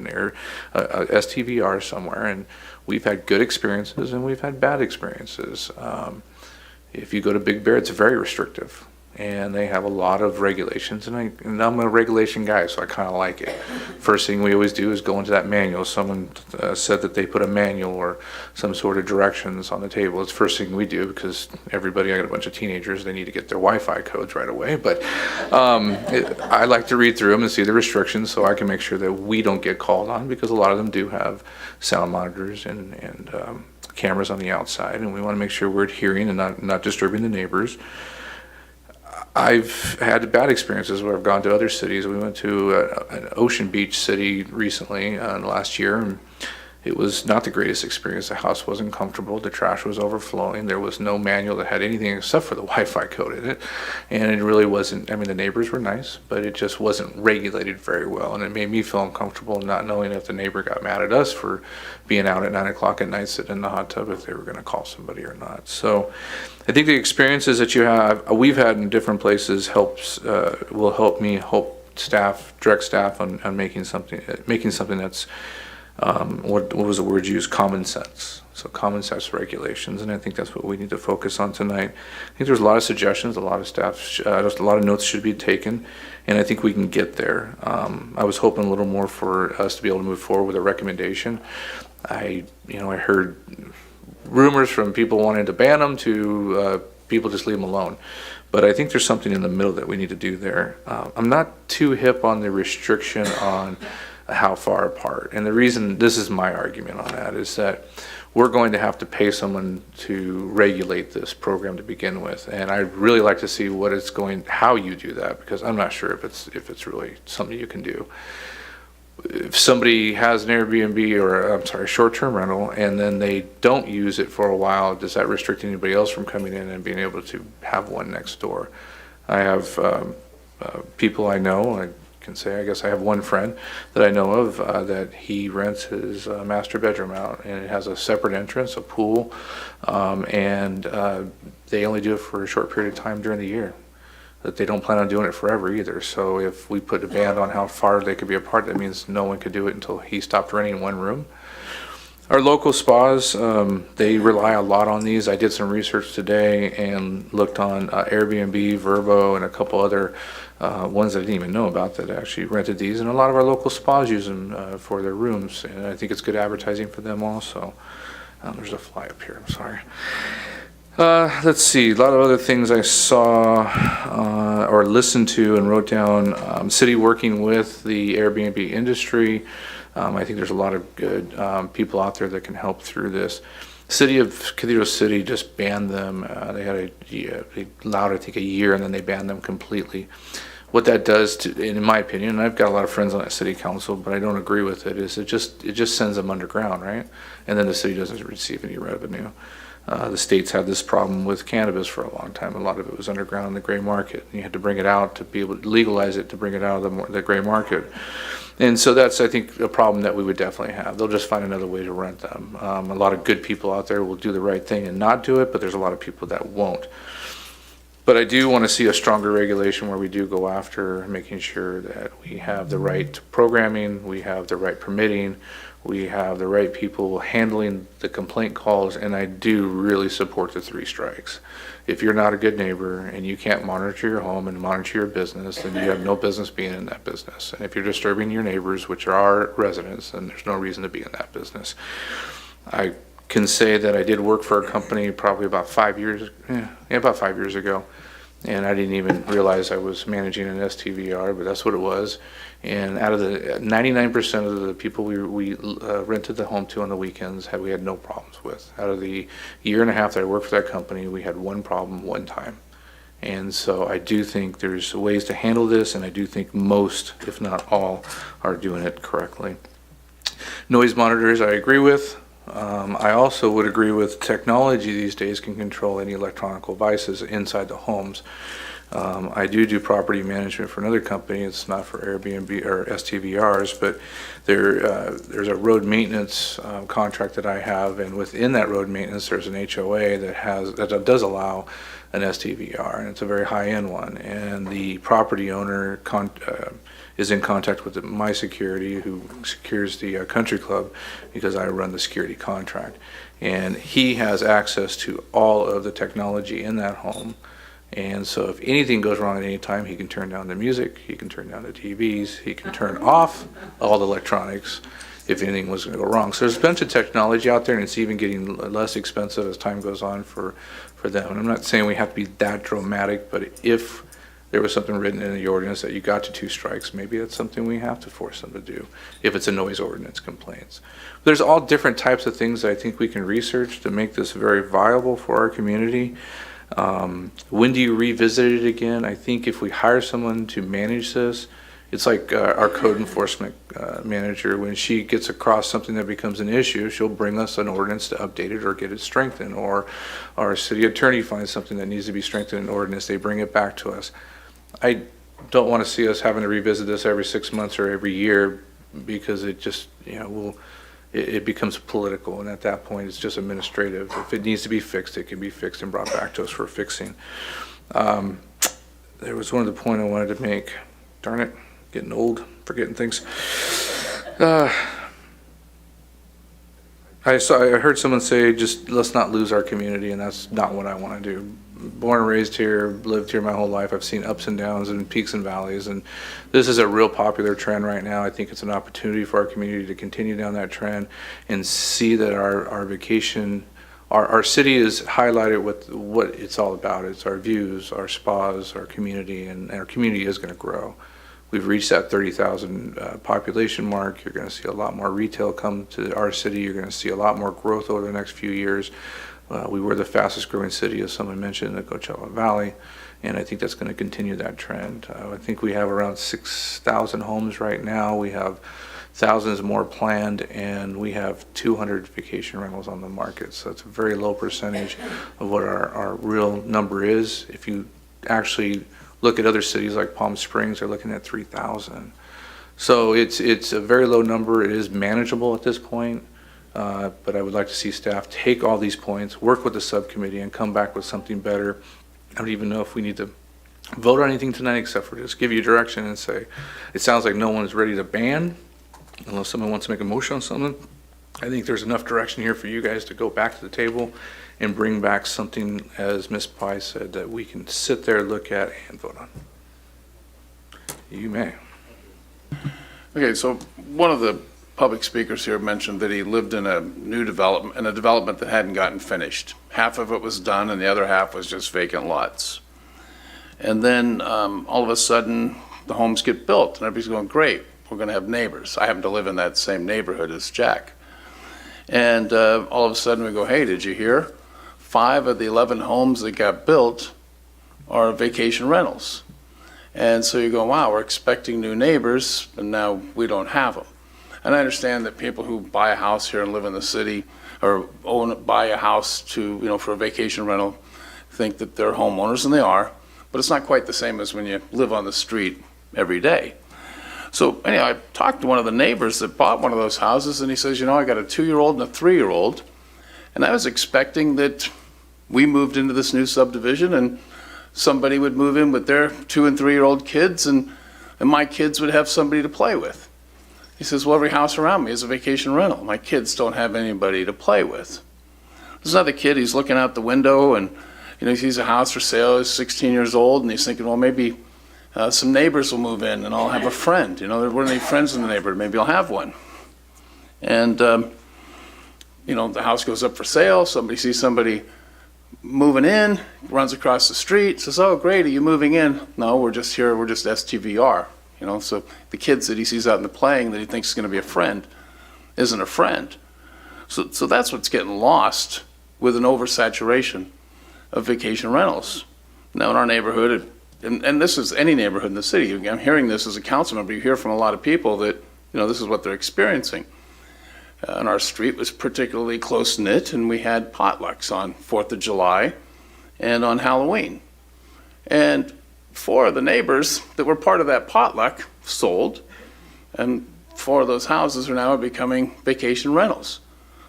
STVR somewhere, and we've had good experiences and we've had bad experiences. If you go to Big Bear, it's very restrictive, and they have a lot of regulations, and I'm a regulation guy, so I kind of like it. First thing we always do is go into that manual. Someone said that they put a manual or some sort of directions on the table. It's the first thing we do because I got a bunch of teenagers, they need to get their Wi-Fi codes right away, but I like to read through them and see the restrictions so I can make sure that we don't get called on, because a lot of them do have sound monitors and cameras on the outside, and we want to make sure we're adhering and not disturbing the neighbors. I've had bad experiences where I've gone to other cities. We went to an Ocean Beach city recently last year, and it was not the greatest experience. The house wasn't comfortable. The trash was overflowing. There was no manual that had anything except for the Wi-Fi code in it. And it really wasn't, I mean, the neighbors were nice, but it just wasn't regulated very well. And it made me feel uncomfortable not knowing if the neighbor got mad at us for being out at 9 o'clock at night sitting in the hot tub, if they were going to call somebody or not. So I think the experiences that you have, we've had in different places will help me help staff, direct staff on making something that's what was the word used? Common sense. So common sense regulations, and I think that's what we need to focus on tonight. I think there's a lot of suggestions, a lot of staff, a lot of notes should be taken, and I think we can get there. I was hoping a little more for us to be able to move forward with a recommendation. I heard rumors from people wanting to ban them to people just leave them alone. But I think there's something in the middle that we need to do there. I'm not too hip on the restriction on how far apart. And the reason, this is my argument on that, is that we're going to have to pay someone to regulate this program to begin with. And I'd really like to see how you do that, because I'm not sure if it's really something you can do. If somebody has an Airbnb or short-term rental, and then they don't use it for a while, does that restrict anybody else from coming in and being able to have one next door? I have people I know, I can say, I guess I have one friend that I know of that he rents his master bedroom out, and it has a separate entrance, a pool, and they only do it for a short period of time during the year. That they don't plan on doing it forever either. So if we put a ban on how far they could be apart, that means no one could do it until he stopped renting one room. Our local spas, they rely a lot on these. I did some research today and looked on Airbnb, Vrbo, and a couple other ones that I didn't even know about that actually rented these. And a lot of our local spas use them for their rooms. And I think it's good advertising for them also. There's a fly up here, I'm sorry. Let's see, a lot of other things I saw or listened to and wrote down. City working with the Airbnb industry. I think there's a lot of good people out there that can help through this. City of Cathedral City just banned them. They allowed, I think, a year, and then they banned them completely. what that does to, in my opinion, and I've got a lot of friends on that city council, but I don't agree with it, is it just sends them underground, right? And then the city doesn't receive any revenue. The states had this problem with cannabis for a long time. A lot of it was underground in the gray market. You had to bring it out to be able to legalize it, to bring it out of the gray market. And so that's, I think, a problem that we would definitely have. They'll just find another way to rent them. A lot of good people out there will do the right thing and not do it, but there's a lot of people that won't. But I do want to see a stronger regulation where we do go after making sure that we have the right programming, we have the right permitting, we have the right people handling the complaint calls, and I do really support the 3 strikes. If you're not a good neighbor and you can't monitor your home and monitor your business, then you have no business being in that business. And if you're disturbing your neighbors, which are our residents, then there's no reason to be in that business. I can say that I did work for a company probably about 5 years, about 5 years ago, and I didn't even realize I was managing an STVR, but that's what it was. And out of the 99% of the people we rented the home to on the weekends, we had no problems with. Out of the year and a half that I worked for that company, we had one problem one time. And so I do think there's ways to handle this, and I do think most, if not all, are doing it correctly. Noise monitors, I agree with. I also would agree with technology these days can control any electronic devices inside the homes. I do property management for another company. It's not for Airbnb or STVRs, but there's a road maintenance contract that I have, and within that road maintenance, there's an HOA that does allow an STVR, and it's a very high-end one. And the property owner is in contact with my security, who secures the country club, because I run the security contract. And he has access to all of the technology in that home. And so if anything goes wrong at any time, he can turn down the music, he can turn down the TVs, he can turn off all the electronics if anything was going to go wrong. So there's a bunch of technology out there, and it's even getting less expensive as time goes on for them. And I'm not saying we have to be that dramatic, but if there was something written in the ordinance that you got to 2 strikes, maybe that's something we have to force them to do if it's a noise ordinance complaints. There's all different types of things that I think we can research to make this very viable for our community. When do you revisit it again? I think if we hire someone to manage this, it's like our code enforcement manager. When she gets across something that becomes an issue, she'll bring us an ordinance to update it or get it strengthened, or our city attorney finds something that needs to be strengthened in ordinance, they bring it back to us. I don't want to see us having to revisit this every 6 months or every year, because it just, it becomes political, and at that point it's just administrative. If it needs to be fixed, it can be fixed and brought back to us for fixing. There was one other point I wanted to make. Darn it, getting old, forgetting things. I heard someone say, just let's not lose our community, and that's not what I want to do. Born and raised here, lived here my whole life. I've seen ups and downs and peaks and valleys, and this is a real popular trend right now. I think it's an opportunity for our community to continue down that trend and see that our vacation, our city is highlighted with what it's all about. It's our views, our spas, our community, and our community is going to grow. We've reached that 30,000 population mark. You're going to see a lot more retail come to our city. You're going to see a lot more growth over the next few years. We were the fastest growing city, as someone mentioned, in the Coachillin Valley, and I think that's going to continue that trend. I think we have around 6,000 homes right now. We have thousands more planned, and we have 200 vacation rentals on the market. So it's a very low percentage of what our real number is. If you actually look at other cities like Palm Springs, they're looking at 3,000. So it's a very low number. It is manageable at this point. But I would like to see staff take all these points, work with the subcommittee, and come back with something better. I don't even know if we need to vote on anything tonight, except for just give you direction and say, it sounds like no one is ready to ban, unless someone wants to make a motion on something. I think there's enough direction here for you guys to go back to the table and bring back something, as Ms. Pye said, that we can sit there, look at, and vote on. You may. Okay, so one of the public speakers here mentioned that he lived in a new development, in a development that hadn't gotten finished. Half of it was done and the other half was just vacant lots. And then all of a sudden the homes get built and everybody's going, great, we're going to have neighbors. I happen to live in that same neighborhood as Jack. And all of a sudden we go, hey, did you hear? 5 of the 11 homes that got built are vacation rentals. And so you go, wow, we're expecting new neighbors, and now we don't have them. And I understand that people who buy a house here and live in the city or buy a house for a vacation rental think that they're homeowners, and they are, but it's not quite the same as when you live on the street every day. So anyhow, I talked to one of the neighbors that bought one of those houses, and he says, I got a 2-year-old and a 3-year-old, and I was expecting that we moved into this new subdivision and somebody would move in with their 2- and 3-year-old kids, and my kids would have somebody to play with. He says, well, every house around me is a vacation rental. My kids don't have anybody to play with. There's another kid, he's looking out the window and he sees a house for sale, he's 16 years old, and he's thinking, well, maybe some neighbors will move in and I'll have a friend. There weren't any friends in the neighborhood, maybe I'll have one. And, the house goes up for sale, somebody sees somebody moving in, runs across the street, says, oh, great, are you moving in? No, we're just here, we're just STVR. So the kids that he sees out in the playing that he thinks is going to be a friend isn't a friend. So that's what's getting lost with an oversaturation of vacation rentals. Now in our neighborhood, and this is any neighborhood in the city, I'm hearing this as a council member, you hear from a lot of people that, this is what they're experiencing. And our street was particularly close-knit, and we had potlucks on 4th of July and on Halloween. And 4 of the neighbors that were part of that potluck sold, and 4 of those houses are now becoming vacation rentals.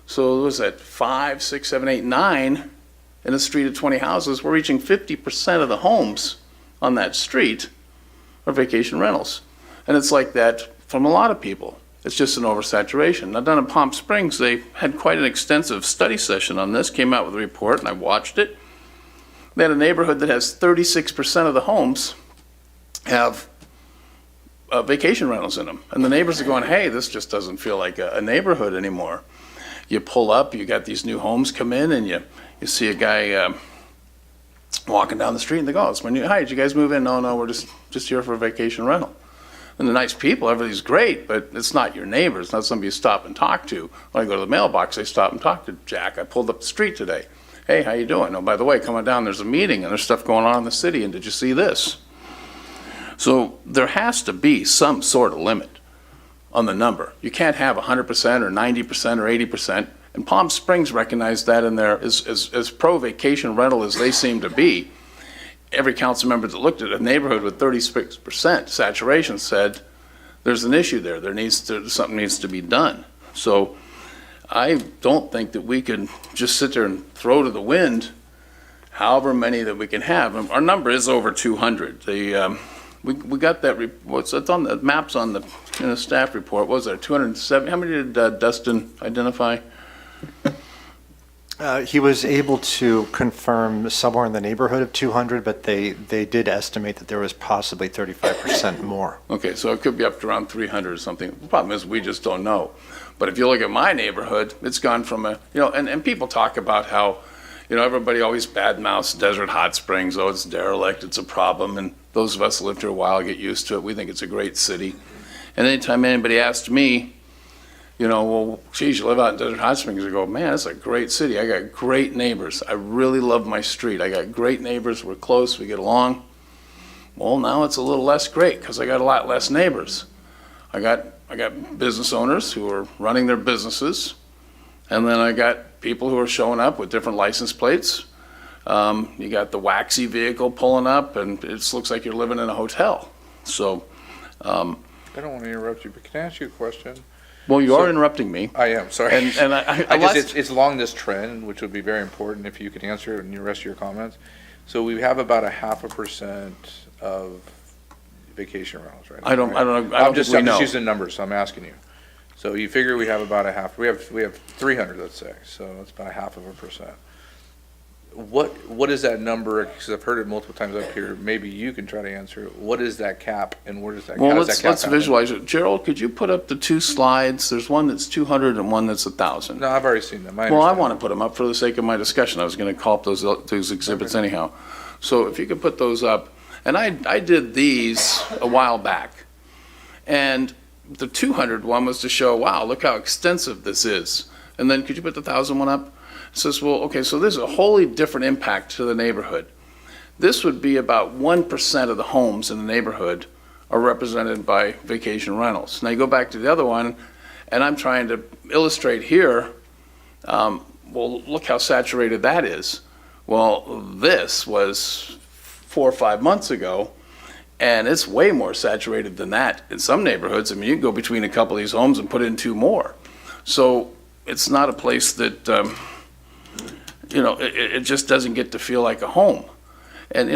So it was at 5, 6, 7, 8, 9 in a street of 20 houses. We're reaching 50% of the homes on that street are vacation rentals. And it's like that from a lot of people. It's just an oversaturation. Now down in Palm Springs, they had quite an extensive study session on this, came out with a report, and I watched it. They had a neighborhood that has 36% of the homes have vacation rentals in them. And the neighbors are going, hey, this just doesn't feel like a neighborhood anymore. You pull up, you got these new homes come in, and you see a guy walking down the street, and they go, hi, did you guys move in? No, we're just here for a vacation rental. And the nice people, everything's great, but it's not your neighbor. It's not somebody you stop and talk to. When I go to the mailbox, I stop and talk to Jack. I pulled up the street today. Hey, how you doing? Oh, by the way, come on down, there's a meeting and there's stuff going on in the city, and did you see this? So there has to be some sort of limit on the number. You can't have 100% or 90% or 80%, and Palm Springs recognized that in there as pro-vacation rental as they seem to be. Every council member that looked at a neighborhood with 36% saturation said there's an issue there. Something needs to be done. So I don't think that we can just sit there and throw to the wind however many that we can have. Our number is over 200. We got that. It's on the maps on the staff report. What was there 207? How many did Dustin identify? He was able to confirm somewhere in the neighborhood of 200, but they did estimate that there was possibly 35% more. Okay, so it could be up to around 300 or something. The problem is we just don't know. But if you look at my neighborhood, it's gone from and people talk about how, everybody always badmouths Desert Hot Springs. Oh, it's derelict, it's a problem. And those of us who lived here a while get used to it. We think it's a great city. And anytime anybody asks me, well, geez, you live out in Desert Hot Springs, I go, man, it's a great city. I got great neighbors. I really love my street. I got great neighbors. We're close. We get along. Well, now it's a little less great because I got a lot less neighbors. I got business owners who are running their businesses, and then I got people who are showing up with different license plates. You got the waxy vehicle pulling up, and it looks like you're living in a hotel. So, I don't want to interrupt you, but can I ask you a question? Well, you are interrupting me. I am, sorry. And I guess it's along this trend, which would be very important if you could answer in the rest of your comments. So we have about 0.5% of vacation rentals, right? I don't know. I'm just using numbers, so I'm asking you. So you figure we have about a half. We have 300, let's say. So that's about 0.5%. What is that number? Because I've heard it multiple times up here. Maybe you can try to answer it. What is that cap, and where does that? Well, let's visualize it. Gerald, could you put up the 2 slides? There's one that's 200 and one that's 1,000. No, I've already seen them. Well, I want to put them up for the sake of my discussion. I was going to call up those exhibits anyhow. So if you could put those up, and I did these a while back, and the 200 one was to show, wow, look how extensive this is. And then could you put the 1,000 one up? It says, well, okay, so there's a wholly different impact to the neighborhood. This would be about 1% of the homes in the neighborhood are represented by vacation rentals. Now you go back to the other one, and I'm trying to illustrate here, well, look how saturated that is. Well, this was 4 or 5 months ago, and it's way more saturated than that in some neighborhoods. I mean, you can go between a couple of these homes and put in 2 more. So it's not a place that, it just doesn't get to feel like a home. And,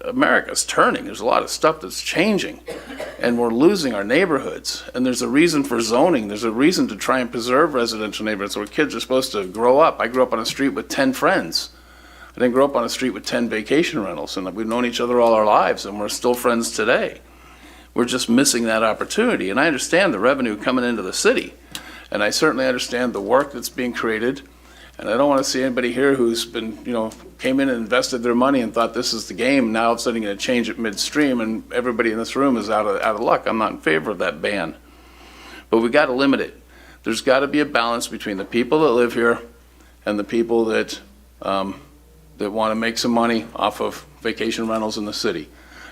America's turning. There's a lot of stuff that's changing, and we're losing our neighborhoods. And there's a reason for zoning. There's a reason to try and preserve residential neighborhoods where kids are supposed to grow up. I grew up on a street with 10 friends. I didn't grow up on a street with 10 vacation rentals, and we've known each other all our lives, and we're still friends today. We're just missing that opportunity. And I understand the revenue coming into the city, and I certainly understand the work that's being created. And I don't want to see anybody here who's been, came in and invested their money and thought this is the game. Now all of a sudden you're going to change it midstream, and everybody in this room is out of luck. I'm not in favor of that ban. But we got to limit it. There's got to be a balance between the people that live here and the people that that want to make some money off of vacation rentals in the city.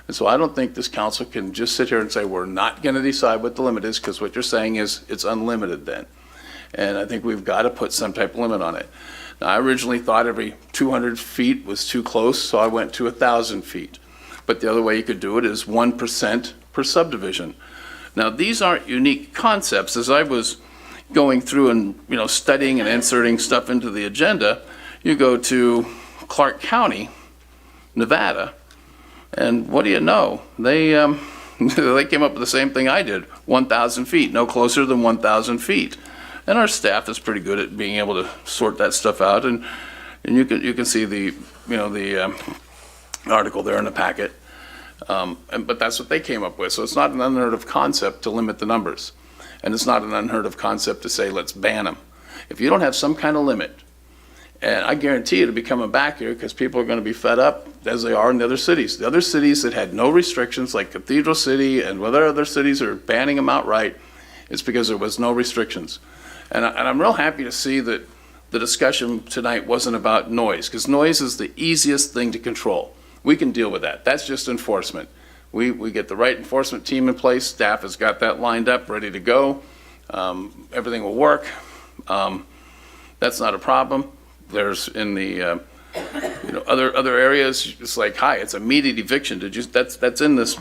And so I don't think this council can just sit here and say we're not going to decide what the limit is, because what you're saying is it's unlimited then. And I think we've got to put some type of limit on it. Now, I originally thought every 200 feet was too close, so I went to 1,000 feet. But the other way you could do it is 1% per subdivision. Now, these aren't unique concepts. As I was going through and studying and inserting stuff into the agenda, you go to Clark County, Nevada, and what do you know? They they came up with the same thing I did, 1,000 feet, no closer than 1,000 feet. And our staff is pretty good at being able to sort that stuff out, and you can see the article there in the packet. But that's what they came up with. So it's not an unheard of concept to limit the numbers, and it's not an unheard of concept to say let's ban them. If you don't have some kind of limit, and I guarantee it'll be coming back here because people are going to be fed up as they are in the other cities. The other cities that had no restrictions, like Cathedral City and whether other cities are banning them outright, it's because there was no restrictions. And I'm real happy to see that the discussion tonight wasn't about noise, because noise is the easiest thing to control. We can deal with that. That's just enforcement. We get the right enforcement team in place. Staff has got that lined up, ready to go. Everything will work. That's not a problem. There's in the other areas, it's like, hi, it's immediate eviction. That's in this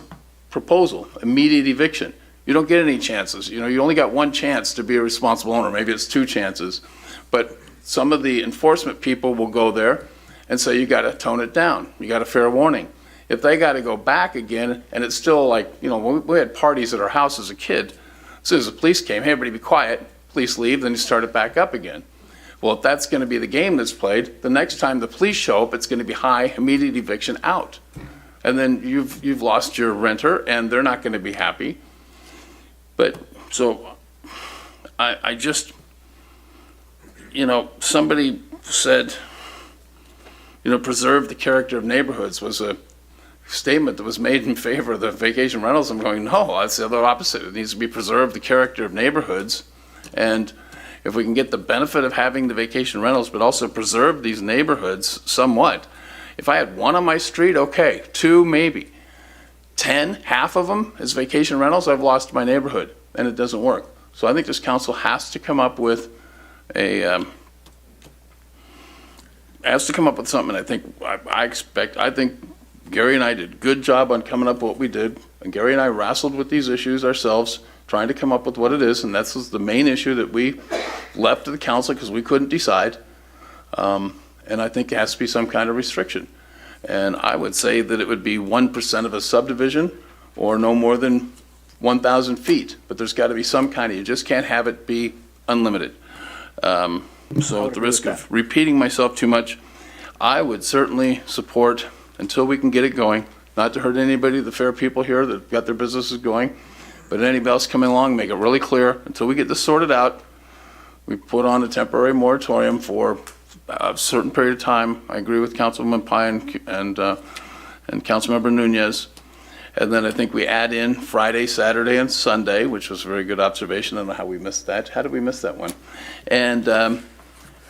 proposal, immediate eviction. You don't get any chances. You only got one chance to be a responsible owner. Maybe it's 2 chances. But some of the enforcement people will go there and say, you got to tone it down. You got a fair warning. If they got to go back again, and it's still like, when we had parties at our house as a kid, as soon as the police came, hey, everybody be quiet, police leave, then you start it back up again. Well, if that's going to be the game that's played, the next time the police show up, it's going to be high, immediate eviction out. And then you've lost your renter, and they're not going to be happy. But, so, I just, somebody said, preserve the character of neighborhoods was a statement that was made in favor of the vacation rentals. I'm going, no, that's the other opposite. It needs to be preserve the character of neighborhoods. And if we can get the benefit of having the vacation rentals, but also preserve these neighborhoods somewhat. If I had 1 on my street, okay, 2 maybe. 10, half of them is vacation rentals, I've lost my neighborhood, and it doesn't work. So I think this council has to come up with something. I think Gary and I did a good job on coming up with what we did, and Gary and I wrestled with these issues ourselves, trying to come up with what it is, and that's the main issue that we left to the council because we couldn't decide. And I think it has to be some kind of restriction. And I would say that it would be 1% of a subdivision or no more than 1,000 feet. But there's got to be some kind of, you just can't have it be unlimited. So at the risk of repeating myself too much, I would certainly support, until we can get it going, not to hurt anybody, the fair people here that got their businesses going, but anybody else coming along, make it really clear, until we get this sorted out, we put on a temporary moratorium for a certain period of time. I agree with Councilwoman Pai and Councilmember Nunez. And then I think we add in Friday, Saturday, and Sunday, which was a very good observation. I don't know how we missed that. How did we miss that one? And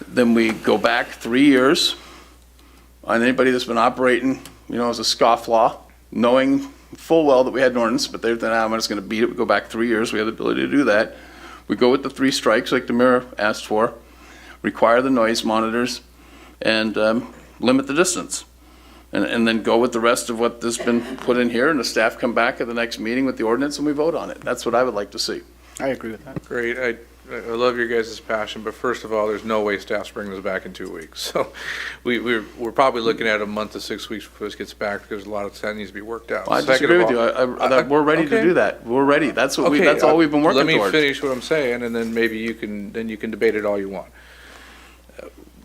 then we go back 3 years on anybody that's been operating as a scofflaw, knowing full well that we had an ordinance, but they're I'm just going to beat it. We go back 3 years. We have the ability to do that. We go with the 3 strikes like the mayor asked for, require the noise monitors, and limit the distance. And then go with the rest of what has been put in here, and the staff come back at the next meeting with the ordinance and we vote on it. That's what I would like to see. I agree with that. Great. I love your guys' passion, but first of all, there's no way staff's bringing us back in 2 weeks. So we're probably looking at a month to 6 weeks before this gets back because a lot of that needs to be worked out. Well, I disagree with you. We're ready to do that. We're ready. That's what that's all we've been working towards. Let me finish what I'm saying, and then maybe you can debate it all you want.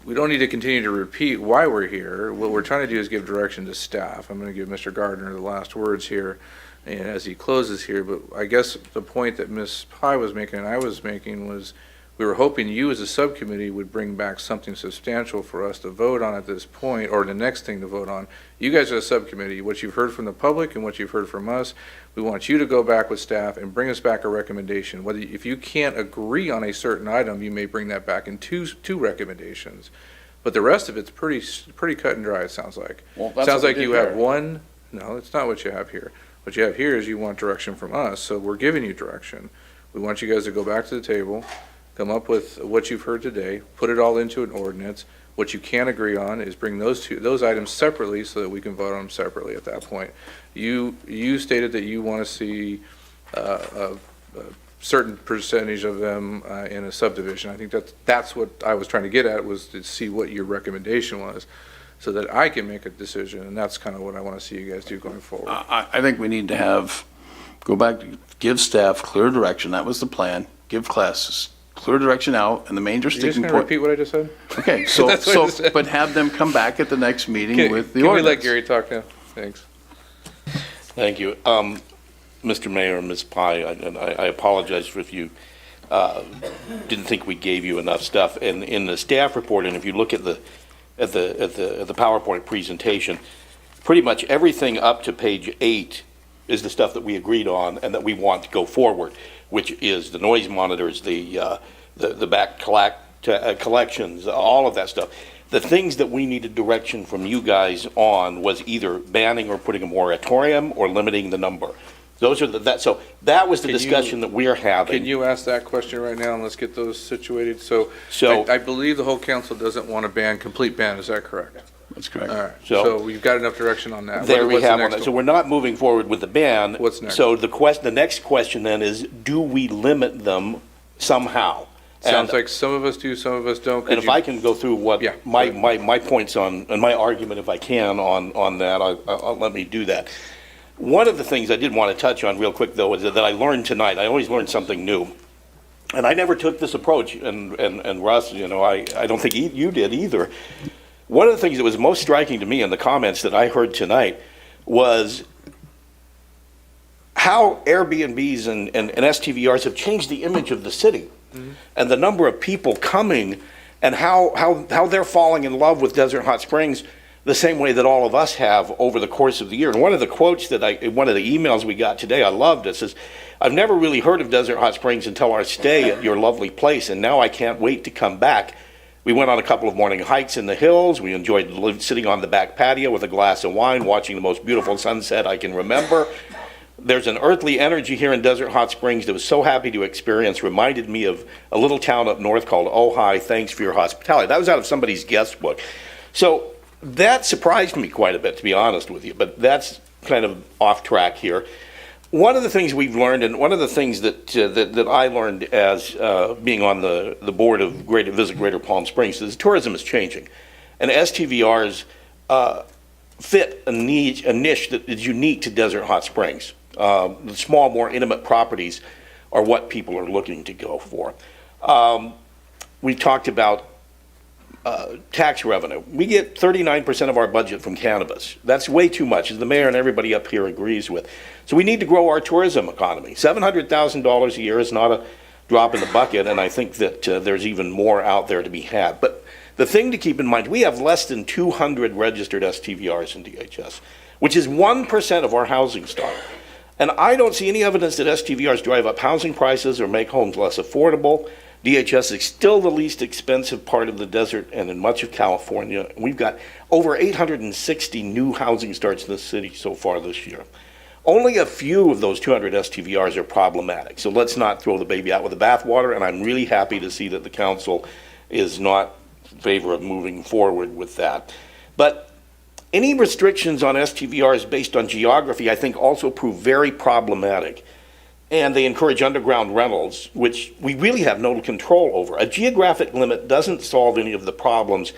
We don't need to continue to repeat why we're here. What we're trying to do is give direction to staff. I'm going to give Mr. Gardner the last words here, and as he closes here, but I guess the point that Ms. Pye was making and I was making was we were hoping you as a subcommittee would bring back something substantial for us to vote on at this point, or the next thing to vote on. You guys are a subcommittee. What you've heard from the public and what you've heard from us, we want you to go back with staff and bring us back a recommendation. If you can't agree on a certain item, you may bring that back in two recommendations. But the rest of it's pretty cut and dry, it sounds like. Well, that's sounds what like we you did have here. one. No, it's not what you have here. What you have here is you want direction from us, so we're giving you direction. We want you guys to go back to the table, come up with what you've heard today, put it all into an ordinance. What you can agree on is bring those items separately so that we can vote on them separately at that point. You stated that you want to see a certain percentage of them in a subdivision. I think that's what I was trying to get at, was to see what your recommendation was so that I can make a decision, and that's kind of what I want to see you guys do going forward. I think we need to go back, give staff clear direction. That was the plan. Give classes clear direction out, and the major You're just sticking going to point. repeat what I just said? Okay, That's what I just said. but have them come back at the next meeting with the Can we ordinance. let Gary talk now? Thanks. Thank you. Mr. Mayor, Ms. Pye, I apologize if you didn't think we gave you enough stuff. And in the staff report, and if you look at the PowerPoint presentation, pretty much everything up to page 8 is the stuff that we agreed on and that we want to go forward, which is the noise monitors, the back collections, all of that stuff. The things that we needed direction from you guys on was either banning or putting a moratorium or limiting the number. Those are so that was the discussion that we're having. Can you ask that question right now, and let's get those situated? So I believe the whole council doesn't want a complete ban, is that correct? That's correct. All right, So- so we've got enough direction on that. There we What's the have on next that. So one? we're not moving forward with the ban. What's next? So the next question then is, do we limit them somehow? Sounds And- like some of us do, some of us don't. Could And if you- I can go through what Yeah. my points on, and my argument, if I can, on that, I'll let me do that. One of the things I did want to touch on real quick, though, is that I learned tonight. I always learn something new. And I never took this approach, and Russ, I don't think you did either. One of the things that was most striking to me in the comments that I heard tonight was how Airbnbs and STVRs have changed the image of the city. And the number of people coming and how they're falling in love with Desert Hot Springs the same way that all of us have over the course of the year. And one of the quotes that one of the emails we got today, I loved it, says, "I've never really heard of Desert Hot Springs until our stay at your lovely place, and now I can't wait to come back. We went on a couple of morning hikes in the hills. We enjoyed sitting on the back patio with a glass of wine, watching the most beautiful sunset I can remember. There's an earthly energy here in Desert Hot Springs that was so happy to experience, reminded me of a little town up north called Ojai. Thanks for your hospitality." That was out of somebody's guest book. So that surprised me quite a bit, to be honest with you, but that's kind of off track here. One of the things we've learned, and one of the things that I learned as being on the board of Visit Greater Palm Springs, is tourism is changing. And STVRs fit a niche that is unique to Desert Hot Springs. The small, more intimate properties are what people are looking to go for. We talked about tax revenue. We get 39% of our budget from cannabis. That's way too much, as the mayor and everybody up here agrees with. So we need to grow our tourism economy. $700,000 a year is not a drop in the bucket, and I think that there's even more out there to be had. But the thing to keep in mind, we have less than 200 registered STVRs in DHS, which is 1% of our housing stock. And I don't see any evidence that STVRs drive up housing prices or make homes less affordable. DHS is still the least expensive part of the desert and in much of California. We've got over 860 new housing starts in the city so far this year. Only a few of those 200 STVRs are problematic. So let's not throw the baby out with the bathwater, and I'm really happy to see that the council is not in favor of moving forward with that. But any restrictions on STVRs based on geography, I think, also prove very problematic. And they encourage underground rentals, which we really have no control over. A geographic limit doesn't solve any of the problems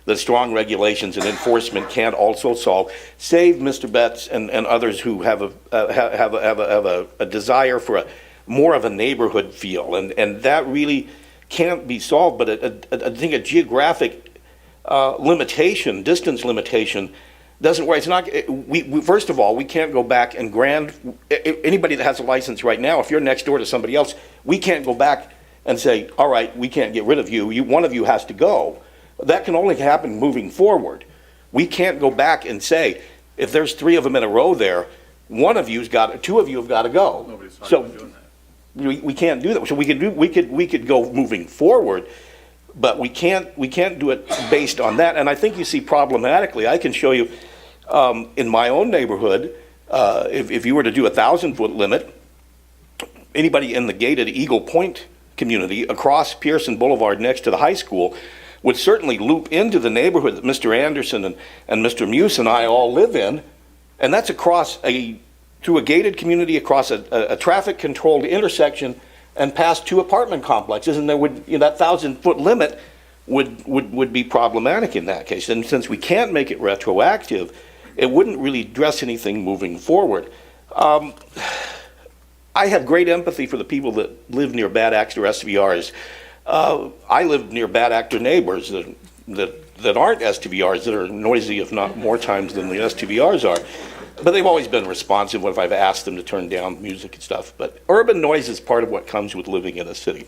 that strong regulations and enforcement can't also solve, save Mr. Betts and others who have a desire for more of a neighborhood feel. And that really can't be solved, but I think a geographic limitation, distance limitation, doesn't work. It's not. First of all, we can't go back and anybody that has a license right now. If you're next door to somebody else, we can't go back and say, "All right, we can't get rid of you. One of you has to go." That can only happen moving forward. We can't go back and say, if there's 3 of them in a row there, 2 of you have got to go. Nobody's talking So about doing that. we can't do that. So we could go moving forward. But we can't do it based on that. And I think you see problematically, I can show you in my own neighborhood, if you were to do a 1,000-foot limit, anybody in the gated Eagle Point community across Pearson Boulevard next to the high school would certainly loop into the neighborhood that Mr. Anderson and Mr. Muse and I all live in. And that's through a gated community, across a traffic-controlled intersection, and past 2 apartment complexes, and there would, that 1,000-foot limit would be problematic in that case. And since we can't make it retroactive, it wouldn't really address anything moving forward. I have great empathy for the people that live near bad actor STVRs. I live near bad actor neighbors that aren't STVRs, that are noisy, if not more times than the STVRs are. But they've always been responsive if I've asked them to turn down music and stuff. But urban noise is part of what comes with living in a city.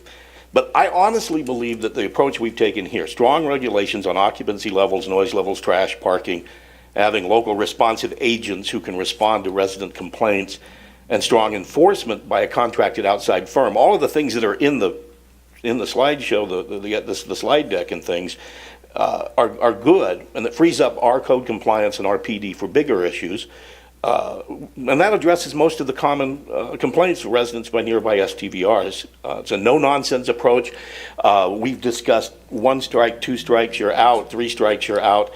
But I honestly believe that the approach we've taken here, strong regulations on occupancy levels, noise levels, trash, parking, having local responsive agents who can respond to resident complaints, and strong enforcement by a contracted outside firm, all of the things that are in the slideshow, the slide deck and things, are good, and that frees up our code compliance and our PD for bigger issues. And that addresses most of the common complaints of residents by nearby STVRs. It's a no-nonsense approach. We've discussed 1 strike, 2 strikes, you're out, 3 strikes, you're out.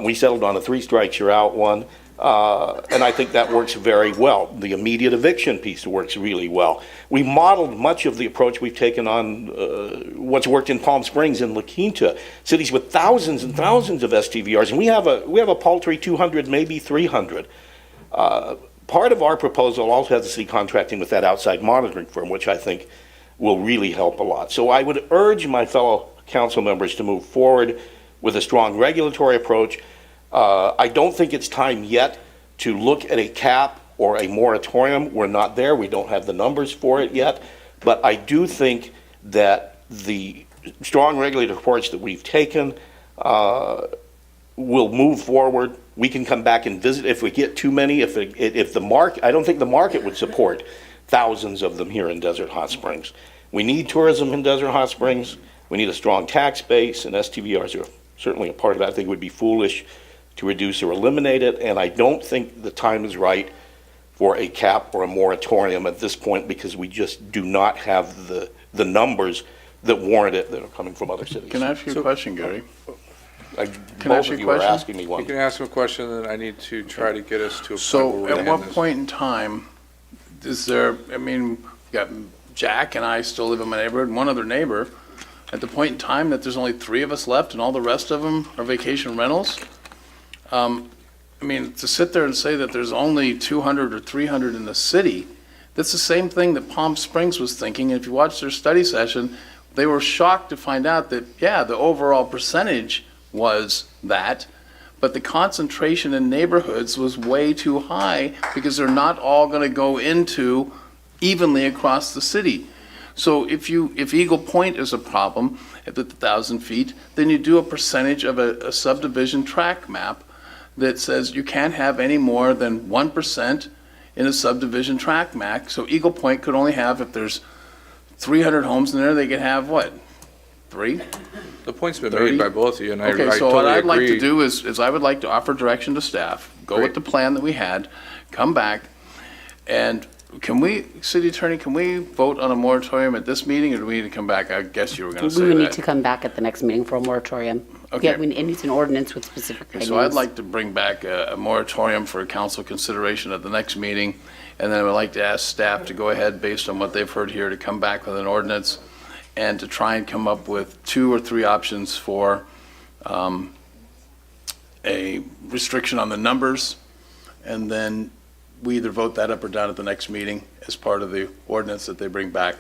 We settled on a 3 strikes, you're out one. And I think that works very well. The immediate eviction piece works really well. We modeled much of the approach we've taken on what's worked in Palm Springs and La Quinta, cities with thousands and thousands of STVRs, and we have a paltry 200, maybe 300. Part of our proposal also has to see contracting with that outside monitoring firm, which I think will really help a lot. So I would urge my fellow council members to move forward with a strong regulatory approach. I don't think it's time yet to look at a cap or a moratorium. We're not there. We don't have the numbers for it yet. But I do think that the strong regulatory approach that we've taken will move forward. We can come back and visit if we get too many. If the market, I don't think the market would support thousands of them here in Desert Hot Springs. We need tourism in Desert Hot Springs. We need a strong tax base, and STVRs are certainly a part of that. I think it would be foolish to reduce or eliminate it, and I don't think the time is right for a cap or a moratorium at this point, because we just do not have the numbers that warrant it that are coming from other cities. Can I ask you a question, Gary? Both of you are asking me one. You can ask him a question, and I need to try to get us to a point where So we're at gonna what end this. point in time is there, I mean, we've got Jack and I still live in my neighborhood, and one other neighbor. At the point in time that there's only 3 of us left and all the rest of them are vacation rentals, I mean, to sit there and say that there's only 200 or 300 in the city, that's the same thing that Palm Springs was thinking. And if you watch their study session, they were shocked to find out that, yeah, the overall percentage was that, but the concentration in neighborhoods was way too high because they're not all going to go into evenly across the city. So if Eagle Point is a problem at the 1,000 feet, then you do a percentage of a subdivision tract map that says you can't have any more than 1% in a subdivision tract map. So Eagle Point could only have, if there's 300 homes in there, they could have what? 3? The point's been 30? made by both of you, and I Okay, totally so what I'd like to agree. do is I would like to offer direction to staff, go with the plan that we had, come back, and can we, City Attorney, can we vote on a moratorium at this meeting, or do we need to come back? I guess you were going to say We that. would need to come back at the next meeting for a moratorium. Okay. Yeah, it needs an ordinance with specific Okay, language. so I'd like to bring back a moratorium for council consideration at the next meeting, and then I would like to ask staff to go ahead, based on what they've heard here, to come back with an ordinance and to try and come up with 2 or 3 options for a restriction on the numbers, and then we either vote that up or down at the next meeting as part of the ordinance that they bring back.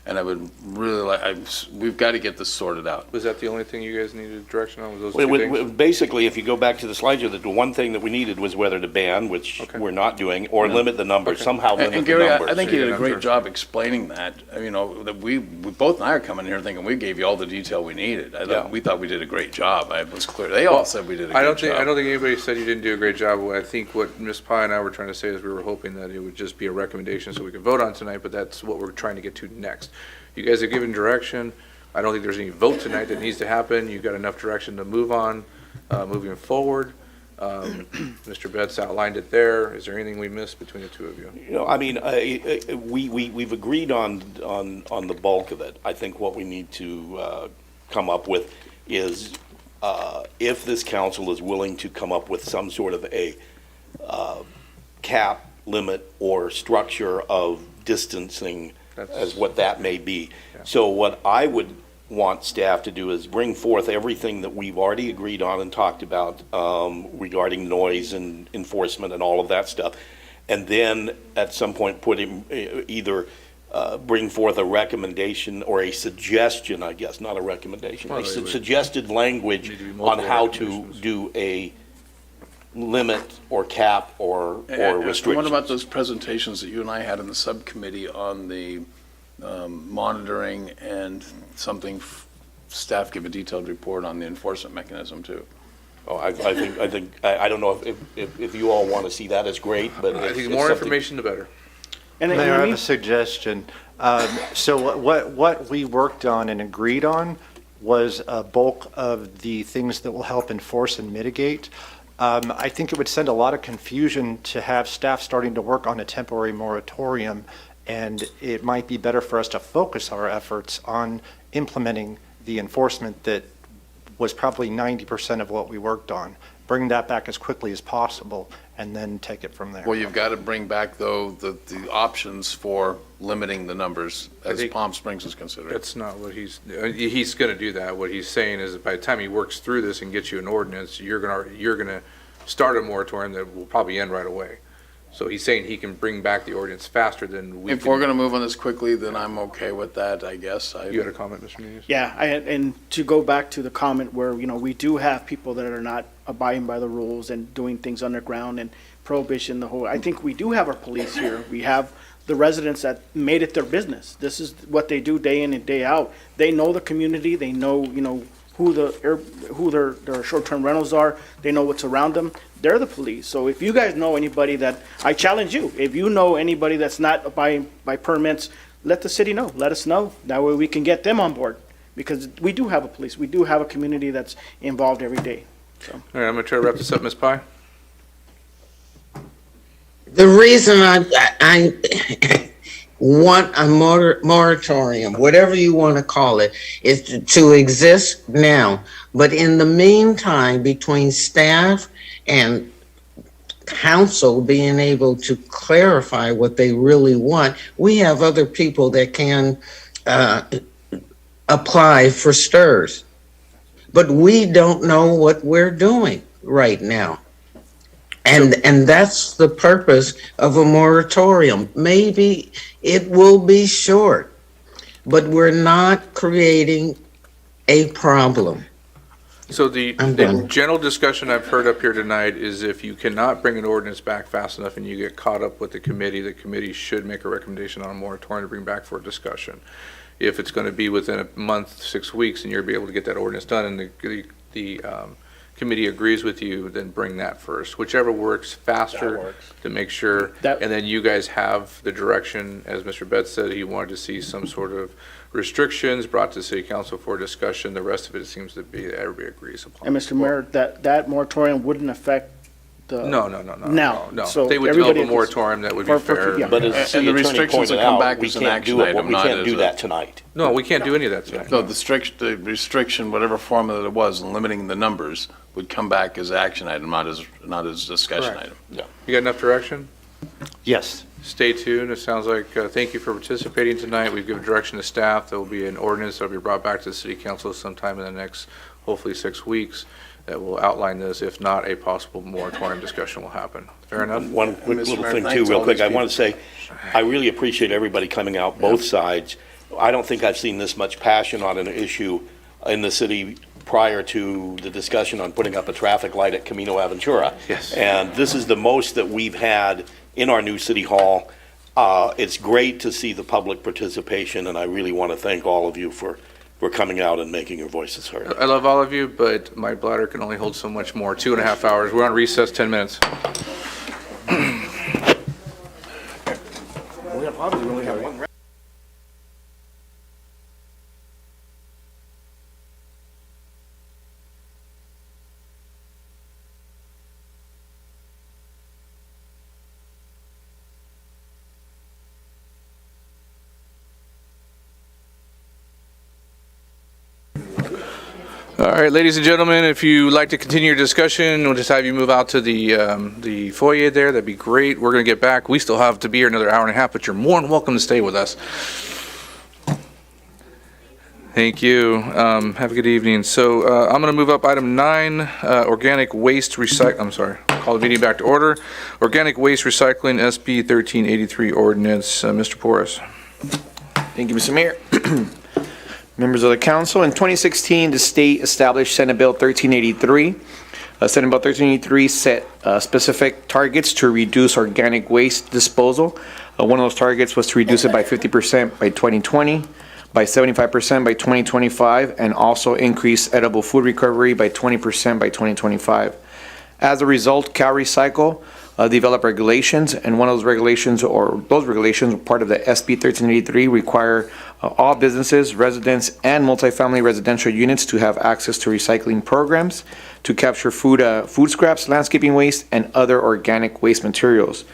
And I would really like, we've got to get this sorted out. Was that the only thing you guys needed direction on, was those 2 things? Basically, if you go back to the slide, the one thing that we needed was whether to ban, which we're not doing, or limit the numbers, somehow limit And the Gary, numbers. I think you did a great job explaining that. You know, that we both and I are coming here thinking we gave you all the detail we needed. We thought we did a great job. It was clear. They all said we did a I good don't job. think anybody said you didn't do a great job. I think what Ms. Pye and I were trying to say is we were hoping that it would just be a recommendation so we could vote on tonight, but that's what we're trying to get to next. You guys have given direction. I don't think there's any vote tonight that needs to happen. You've got enough direction to move on, moving forward. Mr. Betts outlined it there. Is there anything we missed between the two of you? You know, I mean, we've agreed on the bulk of it. I think what we need to come up with is if this council is willing to come up with some sort of a cap, limit, or structure of distancing as what that may be. Yeah. So what I would want staff to do is bring forth everything that we've already agreed on and talked about regarding noise and enforcement and all of that stuff. And then at some point put him either bring forth a recommendation or a suggestion, I guess, not a recommendation, Well, suggested language need to be on multiple how to recommendations. do a limit or cap or And restriction. what about those presentations that you and I had in the subcommittee on the monitoring and staff give a detailed report on the enforcement mechanism too? Oh, I don't know if you all want to see that as great, but I think it's the more something- information, the better. And Mayor, I have me- a suggestion. So what we worked on and agreed on was a bulk of the things that will help enforce and mitigate. I think it would send a lot of confusion to have staff starting to work on a temporary moratorium, and it might be better for us to focus our efforts on implementing the enforcement that was probably 90% of what we worked on. Bring that back as quickly as possible, and then take it from there. Well, you've got to bring back, though, the options for limiting the numbers as think Palm Springs is considering. That's not what he's going to do that. What he's saying is that by the time he works through this and gets you an ordinance, you're going to start a moratorium that will probably end right away. So he's saying he can bring back the ordinance faster than we If we're going to move on this quickly, then I'm okay with that, I guess. You had a comment, Mr. Nunez? Yeah, and to go back to the comment where, we do have people that are not abiding by the rules and doing things underground and prohibition, I think we do have our police here. We have the residents that made it their business. This is what they do day in and day out. They know the community, they know, who their short-term rentals are, they know what's around them. They're the police. So if you guys know anybody I challenge you, if you know anybody that's not abiding by permits, let the city know, let us know. That way we can get them on board, because we do have a police, we do have a community that's involved every day, so. All right, I'm going to try to wrap this up, Ms. Pye. The reason I want a moratorium, whatever you want to call it, is to exist now. But in the meantime, between staff and council being able to clarify what they really want, we have other people that can apply for STRs. But we don't know what we're doing right now. And that's the purpose of a moratorium. Maybe it will be short, but we're not creating a problem. So the general discussion I've heard up here tonight is if you cannot bring an ordinance back fast enough and you get caught up with the committee should make a recommendation on a moratorium to bring back for a discussion. If it's going to be within a month, 6 weeks, and you'll be able to get that ordinance done, and the committee agrees with you, then bring that first. Whichever works faster to make sure. And then you guys have the direction, as Mr. Betts said, he wanted to see some sort of restrictions brought to city council for discussion. The rest of it seems to be that everybody agrees upon. And Mr. Mayor, that moratorium wouldn't affect the. No. Now. So They would develop a everybody- moratorium that would be fair. yeah. But as the city the attorney restrictions pointed that come out, back we as an can't action do it, item, we not can't as do a- that tonight. No, we can't do any of that tonight. No, the restriction, whatever form that it was, limiting the numbers, would come back as action item, not as discussion Correct. item. Yeah. You got enough direction? Yes. Stay tuned. It sounds like, thank you for participating tonight. We've given direction to staff. There will be an ordinance that will be brought back to the city council sometime in the next, hopefully 6 weeks, that will outline this. If not, a possible moratorium discussion will happen. Fair enough? One quick Mr. little Mayor, thing thanks too, to real all quick. these I want to say, I really appreciate everybody coming out, both sides. I don't think I've seen this much passion on an issue in the city prior to the discussion on putting up a traffic light at Camino Aventura. Yes. And this is the most that we've had in our new city hall. It's great to see the public participation, and I really want to thank all of you for coming out and making your voices heard. I love all of you, but my bladder can only hold so much more. 2.5 hours. We're on recess 10 minutes. We'll probably only have one. All right, ladies and gentlemen, if you'd like to continue your discussion, we'll just have you move out to the foyer there. That'd be great. We're going to get back. We still have to be here another hour and a half, but you're more than welcome to stay with us. Thank you. Have a good evening. So I'm going to move up item 9, organic waste recycle. I'm sorry. Call the meeting back to order. Organic waste recycling, SB 1383 ordinance. Mr. Porras. Thank you, Mr. Mayor. Members of the council, in 2016, the state established Senate Bill 1383. Senate Bill 1383 set specific targets to reduce organic waste disposal. One of those targets was to reduce it by 50% by 2020, by 75% by 2025, and also increase edible food recovery by 20% by 2025. As a result, Carre developed regulations, and one of those regulations, part of the SB 1383, require all businesses, residents, and multifamily residential units to have access to recycling programs to capture food scraps, landscaping waste, and other organic waste materials.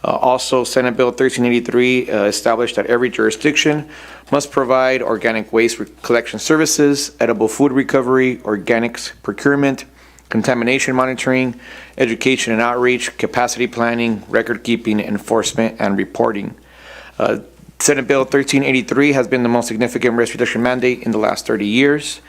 Also, Senate Bill 1383 established that every jurisdiction must provide organic waste collection services, edible food recovery, organics procurement, contamination monitoring, education and outreach, capacity planning, record keeping, enforcement, and reporting. Senate Bill 1383 has been the most significant waste reduction mandate in the last 30 years.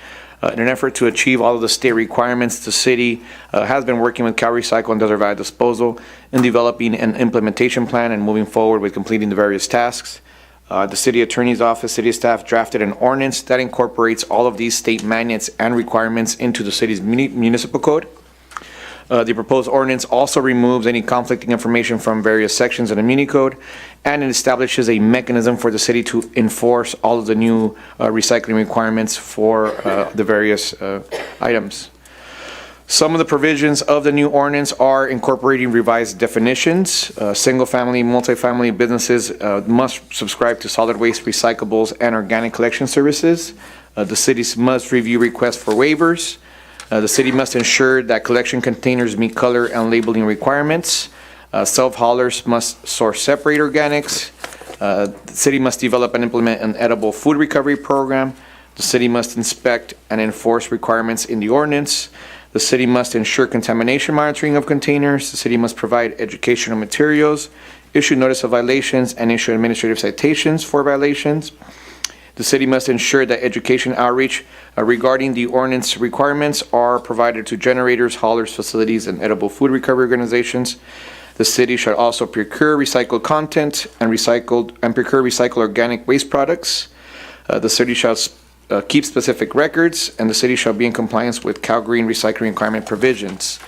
In an effort to achieve all of the state requirements, the city has been working with Carre and Desert Valley Disposal in developing an implementation plan and moving forward with completing the various tasks. The city attorney's office, city staff drafted an ordinance that incorporates all of these state mandates and requirements into the city's municipal code. The proposed ordinance also removes any conflicting information from various sections of the muni code, and it establishes a mechanism for the city to enforce all of the new recycling requirements for the various items. Some of the provisions of the new ordinance are incorporating revised definitions. Single-family, multifamily businesses must subscribe to solid waste recyclables and organic collection services. The cities must review requests for waivers. The city must ensure that collection containers meet color and labeling requirements. Self-haulers must source separate organics. The city must develop and implement an edible food recovery program. The city must inspect and enforce requirements in the ordinance. The city must ensure contamination monitoring of containers. The city must provide educational materials, issue notice of violations, and issue administrative citations for violations. The city must ensure that education outreach regarding the ordinance requirements are provided to generators, haulers, facilities, and edible food recovery organizations. The city shall also procure recycled content and procure recycled organic waste products. The city shall keep specific records, and the city shall be in compliance with Cal Green recycling requirement provisions.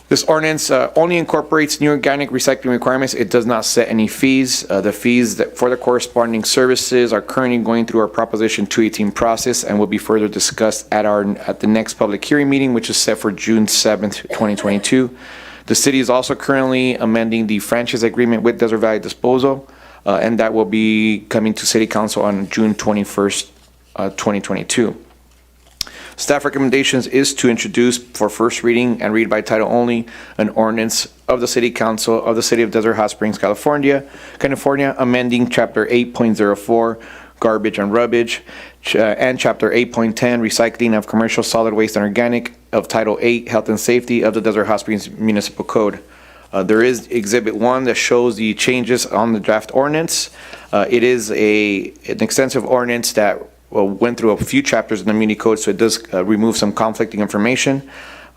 This ordinance only incorporates new organic recycling requirements. It does not set any fees. The fees for the corresponding services are currently going through our Proposition 218 process and will be further discussed at the next public hearing meeting, which is set for June 7th, 2022. The city is also currently amending the franchise agreement with Desert Valley Disposal, and that will be coming to City Council on June 21st, 2022. Staff recommendations is to introduce for first reading and read by title only an ordinance of the City Council of the City of Desert Hot Springs, California, amending Chapter 8.04, Garbage and Rubbish, and Chapter 8.10, Recycling of Commercial Solid Waste and Organic of Title 8, Health and Safety of the Desert Hot Springs Municipal Code. There is Exhibit 1 that shows the changes on the draft ordinance. It is an extensive ordinance that went through a few chapters in the Muni Code, so it does remove some conflicting information.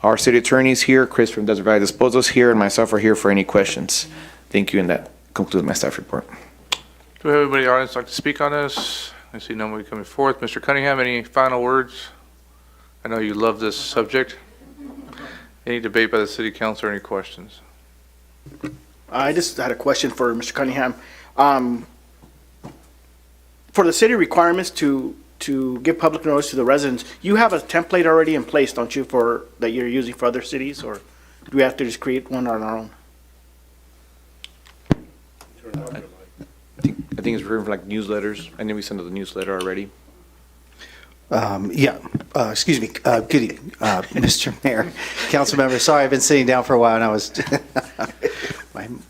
Our city attorney is here, Chris from Desert Valley Disposal is here, and myself are here for any questions. Thank you, and that concludes my staff report. Do we have anybody in the audience like to speak on this? I see nobody coming forth. Mr. Cunningham, any final words? I know you love this subject. Any debate by the city council or any questions? I just had a question for Mr. Cunningham. For the city requirements to give public notice to the residents, you have a template already in place, don't you, for that you're using for other cities, or do we have to just create one on our own? I think it's written for like newsletters. I know we sent out the newsletter already. Excuse me. Good evening, Mr. Mayor, council members. Sorry, I've been sitting down for a while and I was,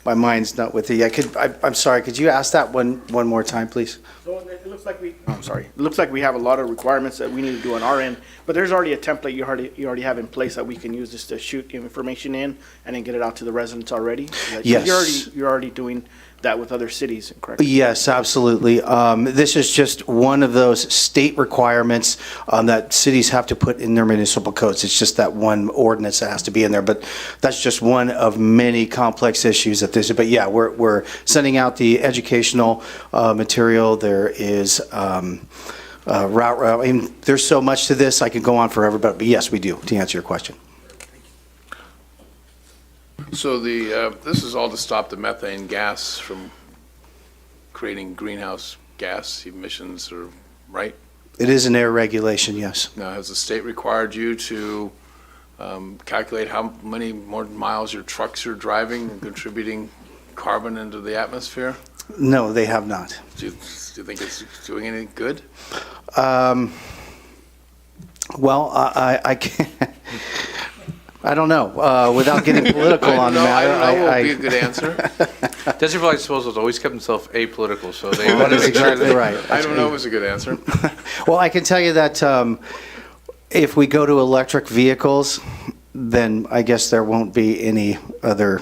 my mind's not with it. I'm sorry, could you ask that one more time, please? So it looks like it looks like we have a lot of requirements that we need to do on our end, but there's already a template you already have in place that we can use just to shoot information in and then get it out to the residents already? Yes. You're already doing that with other cities, correct? Yes, absolutely. This is just one of those state requirements that cities have to put in their municipal codes. It's just that one ordinance that has to be in there, but that's just one of many complex issues that this. But yeah, we're sending out the educational material. There is route. I mean, there's so much to this. I could go on forever, but yes, we do. To answer your question. So this is all to stop the methane gas from creating greenhouse gas emissions, right? It is an air regulation, yes. Now, has the state required you to calculate how many more miles your trucks are driving and contributing carbon into the atmosphere? No, they have not. Do you think it's doing any good? Well, I can't. I don't know. Without getting political on the matter, I don't know. What would be a good answer? Desert Valley Disposal has always kept themselves apolitical, so they That is exactly right. I don't know if it's a good answer. Well, I can tell you that if we go to electric vehicles, then I guess there won't be any other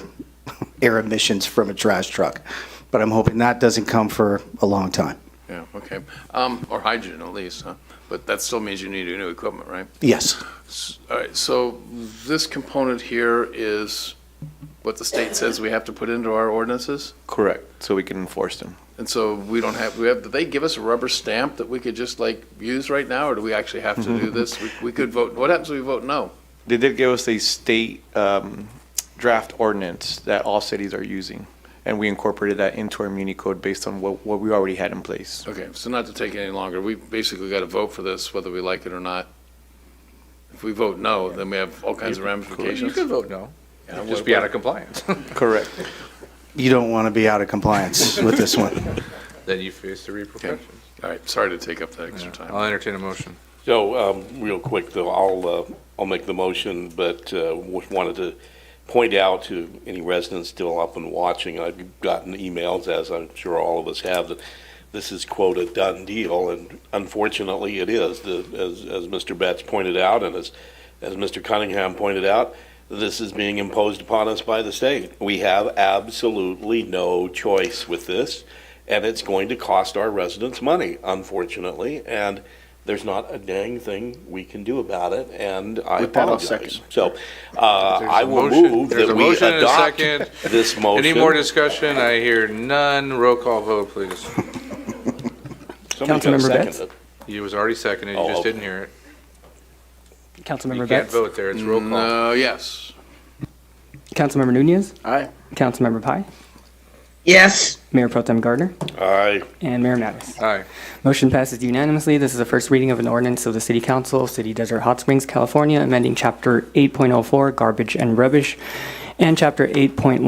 air emissions from a trash truck. But I'm hoping that doesn't come for a long time. Yeah, okay. Or hydrogen at least, huh? But that still means you need new equipment, right? Yes. All right, so this component here is what the state says we have to put into our ordinances? Correct, so we can enforce them. And so we have, do they give us a rubber stamp that we could just like use right now, or do we actually have to do this? We could vote, what happens if we vote no? They did give us a state draft ordinance that all cities are using, and we incorporated that into our Muni Code based on what we already had in place. Okay, so not to take it any longer, we basically got to vote for this whether we like it or not. If we vote no, then we have all kinds of ramifications. You could vote no. Yeah, Just be out of compliance. Correct. You don't want to be out of compliance with this one. Then you face the repercussions. All right, sorry to take up that extra time. I'll entertain a motion. So, real quick though, I'll make the motion, but wanted to point out to any residents still up and watching, I've gotten emails, as I'm sure all of us have, that this is, quote, a done deal, and unfortunately it is. As Mr. Betts pointed out, and as Mr. Cunningham pointed out, this is being imposed upon us by the state. We have absolutely no choice with this, and it's going to cost our residents money, unfortunately, and there's not a dang thing we can do about it, and I apologize. So I will move that we adopt this motion. Any more discussion? I hear none. Roll call vote, please. Councilmember Betts? You was already seconded. You just didn't hear it. Councilmember You can't Betts? vote there. It's roll call. No, yes. Councilmember Nunez. Aye. Councilmember Pai. Yes. Mayor Pro Tem Gardner. Aye. And Mayor Mattis. Aye. Motion passes unanimously. This is the first reading of an ordinance of the City Council, City Desert Hot Springs, California, amending Chapter 8.04, Garbage and Rubbish, and Chapter 8.10,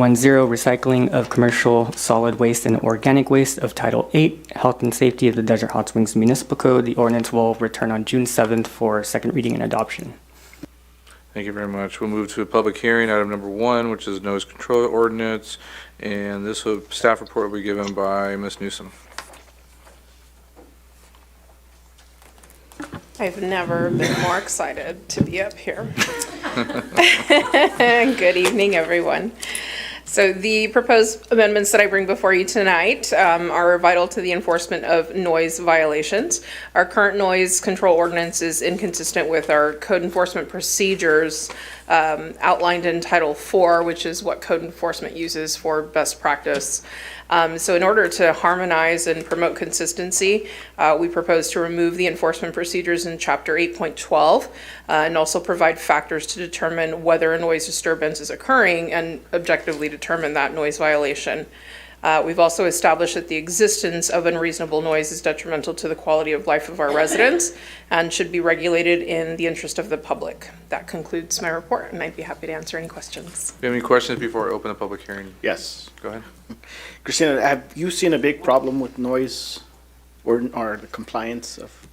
Recycling of Commercial Solid Waste and Organic Waste of Title 8, Health and Safety of the Desert Hot Springs Municipal Code. The ordinance will return on June 7th for second reading and adoption. Thank you very much. We'll move to a public hearing, item number 1, which is noise control ordinance, and this staff report will be given by Ms. Newsom. I've never been more excited to be up here. Good evening, everyone. So the proposed amendments that I bring before you tonight are vital to the enforcement of noise violations. Our current noise control ordinance is inconsistent with our code enforcement procedures outlined in Title 4, which is what code enforcement uses for best practice. So in order to harmonize and promote consistency, we propose to remove the enforcement procedures in Chapter 8.12 and also provide factors to determine whether a noise disturbance is occurring and objectively determine that noise violation. We've also established that the existence of unreasonable noise is detrimental to the quality of life of our residents and should be regulated in the interest of the public. That concludes my report, and I'd be happy to answer any questions. Do you have any questions before I open the public hearing? Yes. Go ahead. Christina, have you seen a big problem with noise or the compliance of?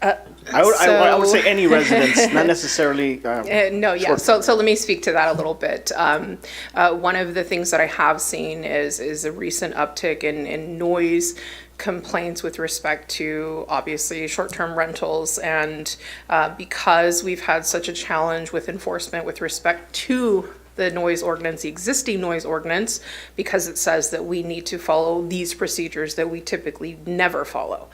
I would say any residents, not necessarily. No, yeah. So let me speak to that a little bit. One of the things that I have seen is a recent uptick in noise complaints with respect to obviously short-term rentals, and because we've had such a challenge with enforcement with respect to the noise ordinance, the existing noise ordinance, because it says that we need to follow these procedures that we typically never follow.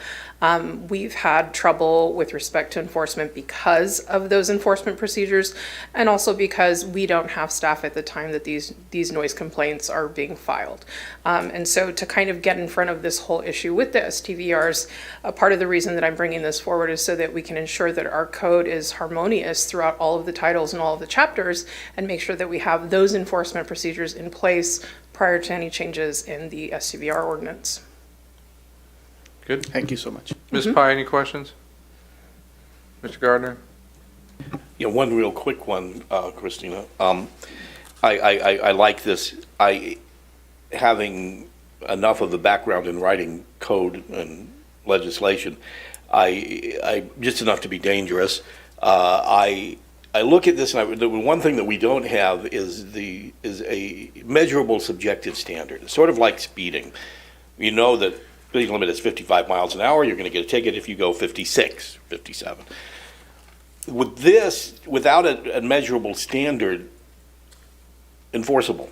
We've had trouble with respect to enforcement because of those enforcement procedures, and also because we don't have staff at the time that these noise complaints are being filed. And so to kind of get in front of this whole issue with the STVRs, part of the reason that I'm bringing this forward is so that we can ensure that our code is harmonious throughout all of the titles and all of the chapters, and make sure that we have those enforcement procedures in place prior to any changes in the STVR ordinance. Good. Thank you so much. Ms. Pai, any questions? Mr. Gardner? Yeah, one real quick one, Christina. I like this. Having enough of the background in writing code and legislation, I just enough to be dangerous. I look at this, and the one thing that we don't have is a measurable subjective standard. It's sort of like speeding. You know that speed limit is 55 miles an hour. You're going to get a ticket if you go 56, 57. With this, without a measurable standard, enforceable.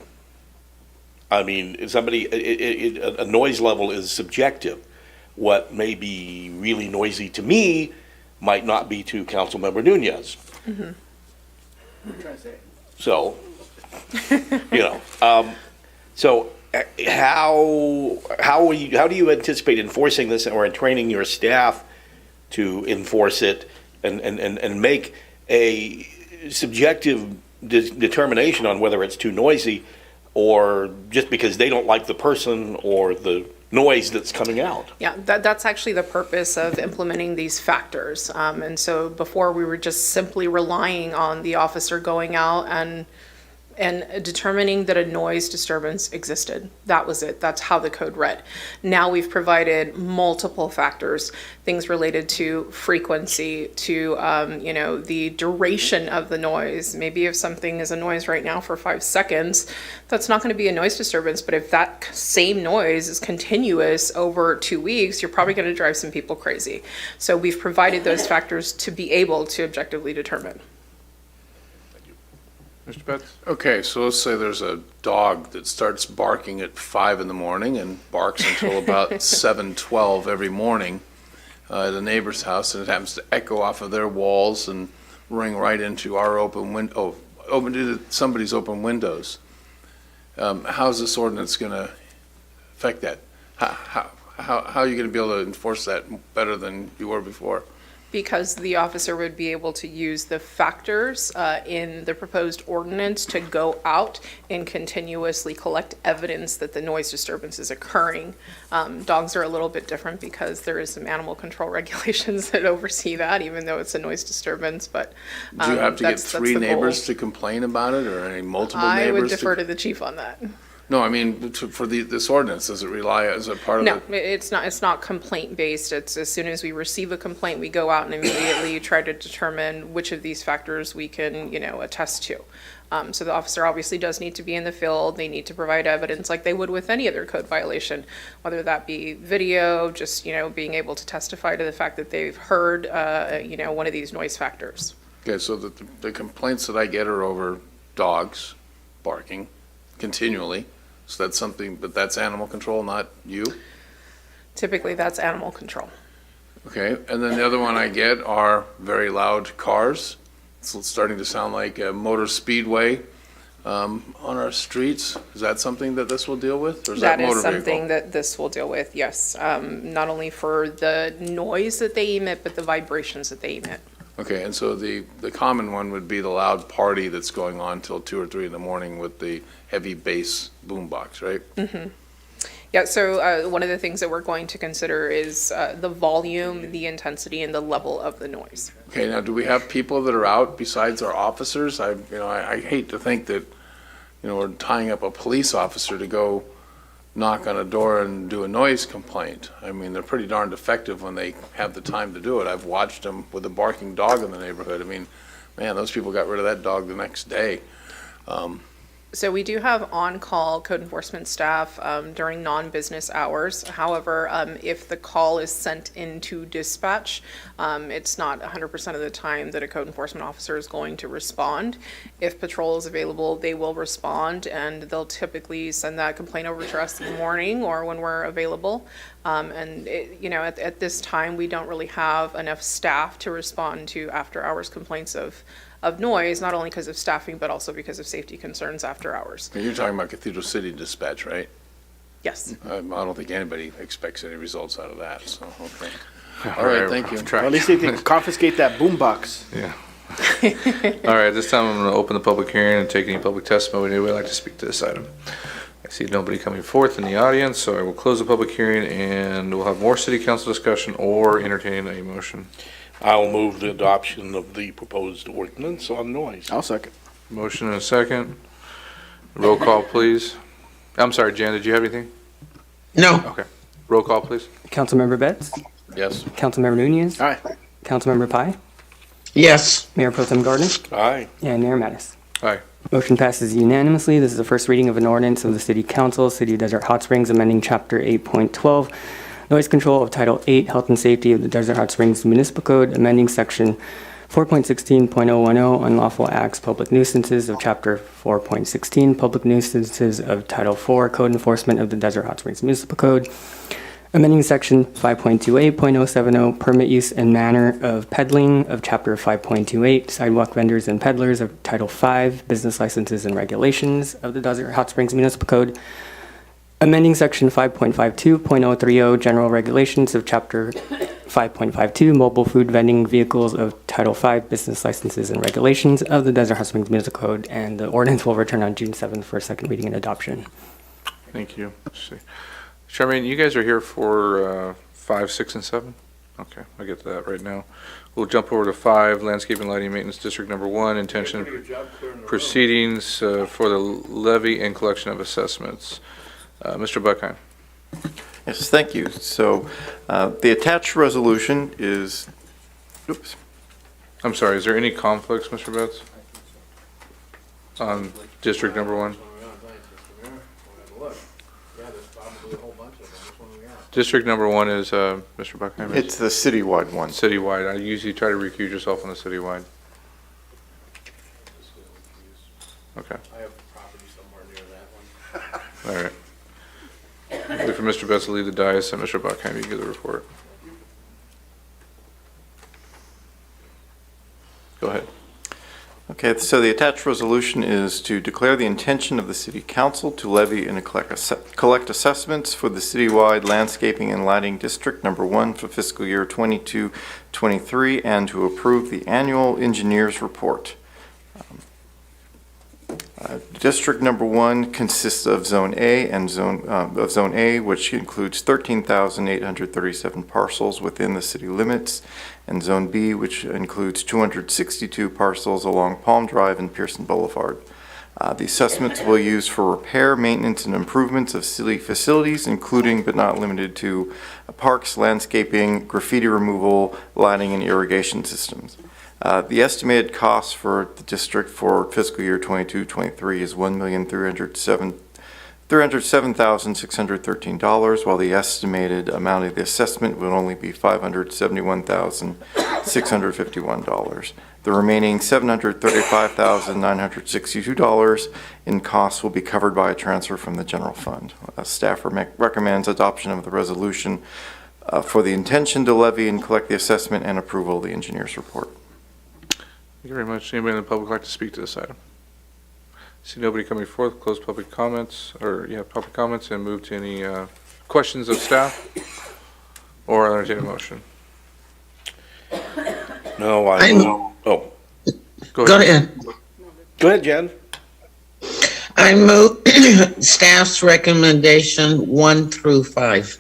I mean, if a noise level is subjective. What may be really noisy to me might not be to Councilmember Nunez. Mm-hmm. So, so how do you anticipate enforcing this, or training your staff to enforce it and make a subjective determination on whether it's too noisy, or just because they don't like the person or the noise that's coming out? Yeah, that's actually the purpose of implementing these factors. And so before, we were just simply relying on the officer going out and determining that a noise disturbance existed. That was it. That's how the code read. Now we've provided multiple factors, things related to frequency, to the duration of the noise. Maybe if something is a noise right now for 5 seconds, that's not going to be a noise disturbance. But if that same noise is continuous over 2 weeks, you're probably going to drive some people crazy. So we've provided those factors to be able to objectively determine. Mr. Betts? Okay, so let's say there's a dog that starts barking at 5 in the morning and barks until about 7:12 every morning at a neighbor's house, and it happens to echo off of their walls and ring right into our open window, into somebody's open windows. How's this ordinance going to affect that? How are you going to be able to enforce that better than you were before? Because the officer would be able to use the factors in the proposed ordinance to go out and continuously collect evidence that the noise disturbance is occurring. Dogs are a little bit different because there is some animal control regulations that oversee that, even though it's a noise disturbance, but Do you have to get that's three the goal. neighbors to complain about it, or any multiple neighbors? I would to- defer to the chief on that. No, I mean, for this ordinance, does it rely, as a part of No, it? it's not complaint-based. It's as soon as we receive a complaint, we go out and immediately try to determine which of these factors we can, attest to. So the officer obviously does need to be in the field. They need to provide evidence like they would with any other code violation, whether that be video, just, being able to testify to the fact that they've heard, one of these noise factors. Okay, so the complaints that I get are over dogs barking continually. So that's something, but that's animal control, not you? Typically, that's animal control. Okay, and then the other one I get are very loud cars. It's starting to sound like a motor speedway on our streets. Is that something that this will deal with, or is that That motor is vehicle? something that this will deal with, yes. Not only for the noise that they emit, but the vibrations that they emit. Okay, and so the common one would be the loud party that's going on till 2 or 3 in the morning with the heavy bass boombox, right? Mm-hmm. Yeah, so one of the things that we're going to consider is the volume, the intensity, and the level of the noise. Okay, now, do we have people that are out besides our officers? I hate to think that, we're tying up a police officer to go knock on a door and do a noise complaint. I mean, they're pretty darned effective when they have the time to do it. I've watched them with a barking dog in the neighborhood. I mean, man, those people got rid of that dog the next day. So we do have on-call code enforcement staff during non-business hours. However, if the call is sent into dispatch, it's not 100% of the time that a code enforcement officer is going to respond. If patrol is available, they will respond, and they'll typically send that complaint over to us in the morning or when we're available. At this time, we don't really have enough staff to respond to after-hours complaints of noise, not only because of staffing, but also because of safety concerns after hours. You're talking about Cathedral City Dispatch, right? Yes. I don't think anybody expects any results out of that, so, okay. All right, thank you. At least they can confiscate that boombox. Yeah. All right, this time I'm going to open the public hearing and take any public testimony. Anybody would like to speak to this item? I see nobody coming forth in the audience, so I will close the public hearing and we'll have more city council discussion or entertain a motion. I'll move the adoption of the proposed ordinance on noise. I'll second. Motion and a second. Roll call, please. I'm sorry, Jan, did you have anything? No. Okay. Roll call, please. Councilmember Betts? Yes. Councilmember Nunez? Aye. Councilmember Pai? Yes. Mayor Pro Tem Gardner? Aye. And Mayor Mattis. Aye. Motion passes unanimously. This is the first reading of an ordinance of the City Council, City of Desert Hot Springs, amending Chapter 8.12, Noise Control of Title 8, Health and Safety of the Desert Hot Springs Municipal Code, amending Section 4.16.010, Unlawful Acts, Public Nuisances of Chapter 4.16, Public Nuisances of Title 4, Code Enforcement of the Desert Hot Springs Municipal Code, amending Section 5.28.070, Permit Use and Manner of Peddling of Chapter 5.28, Sidewalk Vendors and Peddlers of Title 5, Business Licenses and Regulations of the Desert Hot Springs Municipal Code, amending Section 5.52.030, General Regulations of Chapter 5.52, Mobile Food Vending Vehicles of Title 5, Business Licenses and Regulations of the Desert Hot Springs Municipal Code, and the ordinance will return on June 7th for second reading and adoption. Thank you. Let's see. Charmaine, you guys are here for 5, 6, and 7? Okay, I'll get to that right now. We'll jump over to 5, Landscaping Lighting Maintenance District Number 1, Intention Proceedings for the Levy and Collection of Assessments. Mr. Buckheim. Yes, thank you. So the attached resolution is, oops. I'm sorry, is there any conflicts, Mr. Betts? On District Number 1? District Number 1 is, Mr. Buckheim? It's the citywide one. Citywide. I usually try to recuse yourself on the citywide. Okay. I have property somewhere near that one. All right. Wait for Mr. Betts to leave the dais, and Mr. Buckheim, you can give the report. Go ahead. Okay. Okay, so the attached resolution is to declare the intention of the city council to levy and collect assessments for the citywide landscaping and lighting district number 1 for fiscal year 22-23 and to approve the annual engineer's report. District number 1 consists of Zone A and Zone A, which includes 13,837 parcels within the city limits, and Zone B, which includes 262 parcels along Palm Drive and Pearson Boulevard. The assessments will use for repair, maintenance, and improvements of city facilities, including but not limited to parks, landscaping, graffiti removal, lighting, and irrigation systems. The estimated cost for the district for fiscal year 22-23 is $1,307,613, while the estimated amount of the assessment will only be $571,651. The remaining $735,962 in costs will be covered by a transfer from the general fund. Staff recommends adoption of the resolution for the intention to levy and collect the assessment and approval of the engineer's report. Thank you very much. Anybody in the public like to speak to this item? See nobody coming forth, close public comments, public comments, and move to any questions of staff or entertain a motion. No, oh. Go ahead. Go ahead, Jen. I move staff's recommendation 1 through 5.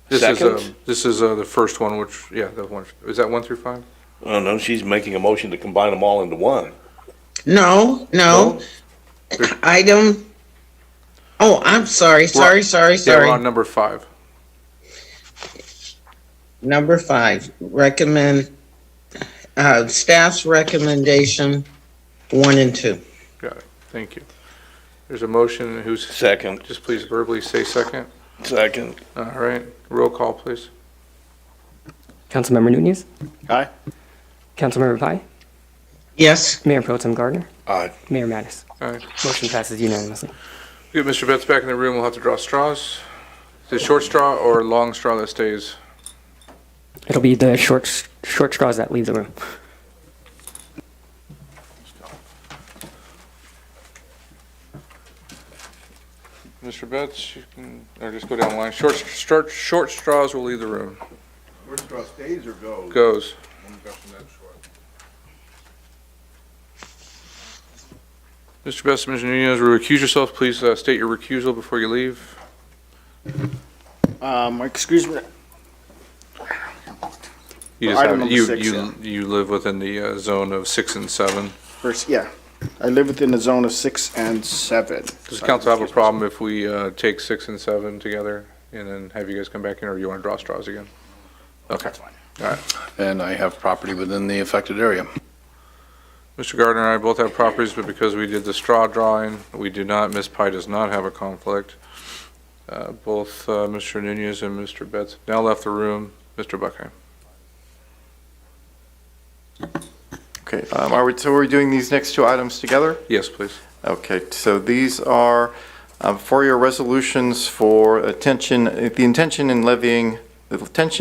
This Second. is the first one, which, the one, is that 1 through 5? Oh, no, she's making a motion to combine them all into one. No. Item. Oh, I'm sorry. Yeah, we're on number 5. Number 5, recommend, staff's recommendation 1 and 2. Got it. Thank you. There's a motion. Who's second? Just please verbally say second. Second. All right. Roll call, please. Councilmember Nunez? Aye. Councilmember Pai? Yes. Mayor Pro Tem Gardner? Aye. Mayor Mattis? Aye. Motion passes unanimously. Get Mr. Betts back in the room. We'll have to draw straws. Is it short straw or long straw that stays? It'll be the short straws that leave the room. Mr. Betts, you can, or just go down the line. Short straws will leave the room. Short straw stays or goes? Goes. Mr. Betts, Mr. Nunez, recuse yourself. Please state your recusal before you leave. Excuse me. You just Item have, number 6, you live within the zone of 6 and 7. First, I live within the zone of 6 and 7. Does the council have a problem if we take 6 and 7 together and then have you guys come back in, or you want to draw straws again? Okay. All right. And I have property within the affected area. Mr. Gardner and I both have properties, but because we did the straw drawing, we do not, Ms. Pye does not have a conflict. Both Mr. Nunez and Mr. Betts have now left the room. Mr. Buckheim. Okay, so are we doing these next 2 items together? Yes, please. Okay, so these are for your resolutions for the intention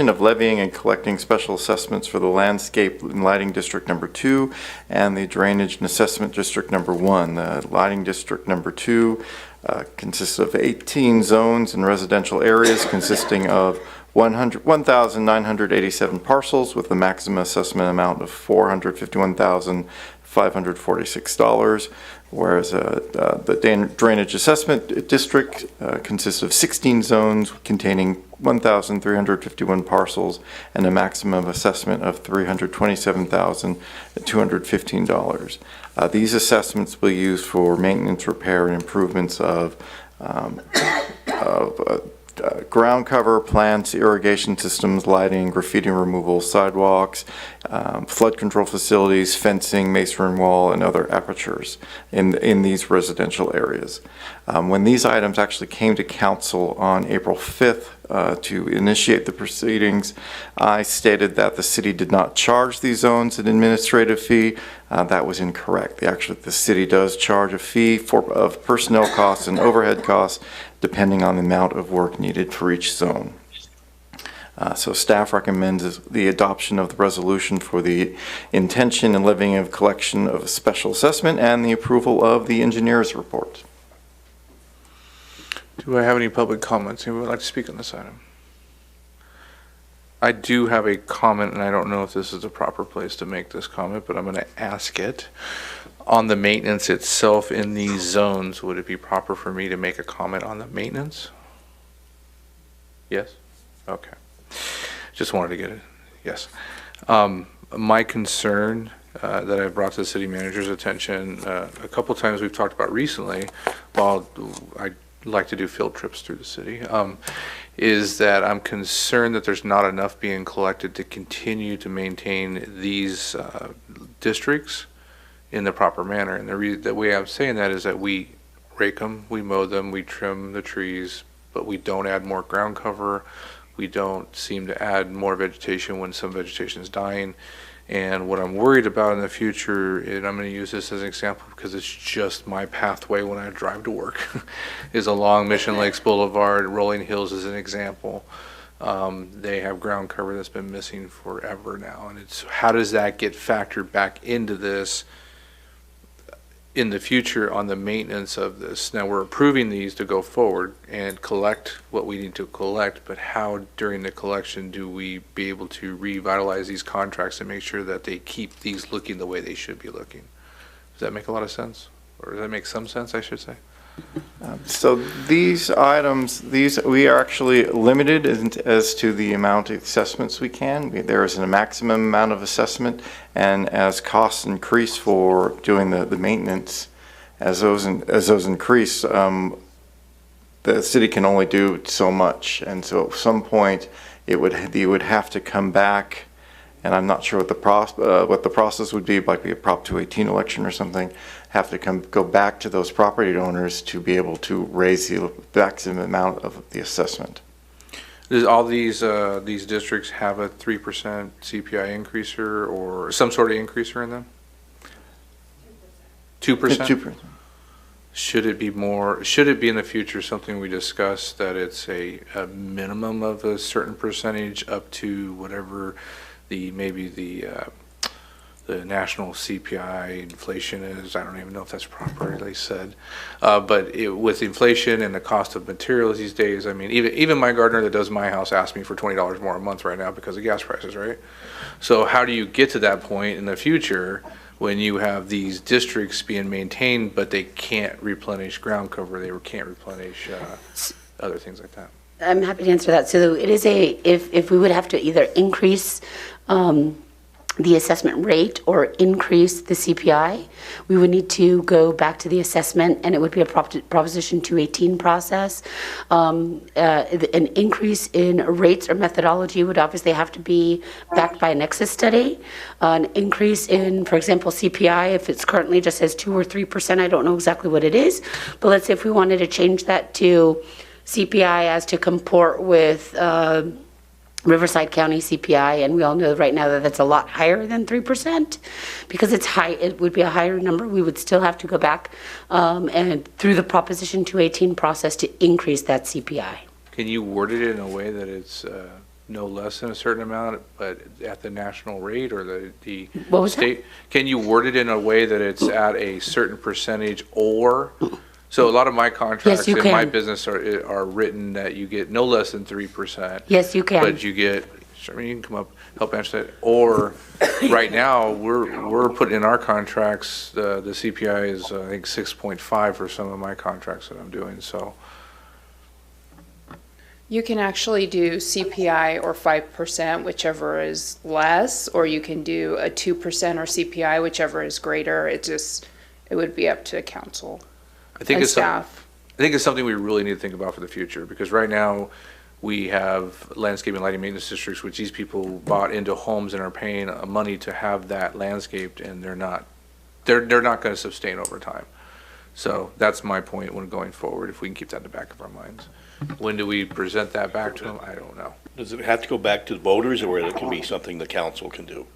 of levying and collecting special assessments for the landscape and lighting district number 2 and the drainage and assessment district number 1. The lighting district number 2 consists of 18 zones and residential areas consisting of 1,987 parcels with a maximum assessment amount of $451,546, whereas the drainage assessment district consists of 16 zones containing 1,351 parcels and a maximum assessment of $327,215. These assessments will be used for maintenance, repair, and improvements of ground cover, plants, irrigation systems, lighting, graffiti removal, sidewalks, flood control facilities, fencing, masonry wall, and other apertures in these residential areas. When these items actually came to council on April 5th to initiate the proceedings, I stated that the city did not charge these zones an administrative fee. That was incorrect. The city does charge a fee of personnel costs and overhead costs depending on the amount of work needed for each zone. So staff recommends the adoption of the resolution for the intention and levying of collection of a special assessment and the approval of the engineer's report. Do I have any public comments? Anyone would like to speak on this item? I do have a comment, and I don't know if this is the proper place to make this comment, but I'm going to ask it. On the maintenance itself in these zones, would it be proper for me to make a comment on the maintenance? Yes? Okay. Just wanted to get it. Yes. My concern that I've brought to the city manager's attention a couple times we've talked about recently, while I like to do field trips through the city, is that I'm concerned that there's not enough being collected to continue to maintain these districts in the proper manner. And the way I'm saying that is that we rake them, we mow them, we trim the trees, but we don't add more ground cover. We don't seem to add more vegetation when some vegetation is dying. And what I'm worried about in the future, and I'm going to use this as an example because it's just my pathway when I drive to work, is along Mission Lakes Boulevard. Rolling Hills is an example. They have ground cover that's been missing forever now. And it's how does that get factored back into this in the future on the maintenance of this? Now we're approving these to go forward and collect what we need to collect, but how during the collection do we be able to revitalize these contracts and make sure that they keep these looking the way they should be looking? Does that make a lot of sense? Or does that make some sense, I should say? So these items, we are actually limited as to the amount of assessments we can. There is a maximum amount of assessment, and as costs increase for doing the maintenance, as those increase, the city can only do so much, and so at some point you would have to come back. And I'm not sure what the process would be, like a Prop 218 election or something, have to go back to those property owners to be able to raise the maximum amount of the assessment. Does all these districts have a 3% CPI increaser or some sort of increaser in them? 2%? 2%. Should it be more, should it be in the future something we discuss that it's a minimum of a certain percentage up to whatever maybe the national CPI inflation is? I don't even know if that's properly said. But with inflation and the cost of materials these days, I mean, even my gardener that does my house asks me for $20 more a month right now because of gas prices, right? So how do you get to that point in the future when you have these districts being maintained, but they can't replenish ground cover, they can't replenish other things like that? I'm happy to answer that. So it is if we would have to either increase the assessment rate or increase the CPI, we would need to go back to the assessment, and it would be a Proposition 218 process. An increase in rates or methodology would obviously have to be backed by a nexus study. An increase in, for example, CPI, if it's currently just says 2 or 3%, I don't know exactly what it is, but let's say if we wanted to change that to CPI as to comport with Riverside County CPI, and we all know right now that that's a lot higher than 3%. Because it's high, it would be a higher number. We would still have to go back and through the Proposition 218 process to increase that CPI. Can you word it in a way that it's no less than a certain amount, but at the national rate or the what was state? That? Can you word it in a way that it's at a certain percentage or? So a lot of my contracts in my business are written that you get no less than 3%. Yes, you can. But you get, I mean, you can come up, help answer that. Or right now, we're putting in our contracts, the CPI is, I think, 6.5 for some of my contracts that I'm doing, so. You can actually do CPI or 5%, whichever is less, or you can do a 2% or CPI, whichever is greater. It would be up to council. I think it's something we really need to think about for the future, because right now we have landscape and lighting maintenance districts, which these people bought into homes and are paying money to have that landscaped, and they're not going to sustain over time. So that's my point when going forward, if we can keep that in the back of our minds. When do we present that back to them? I don't know. Does it have to go back to the voters, or it can be something the council can do?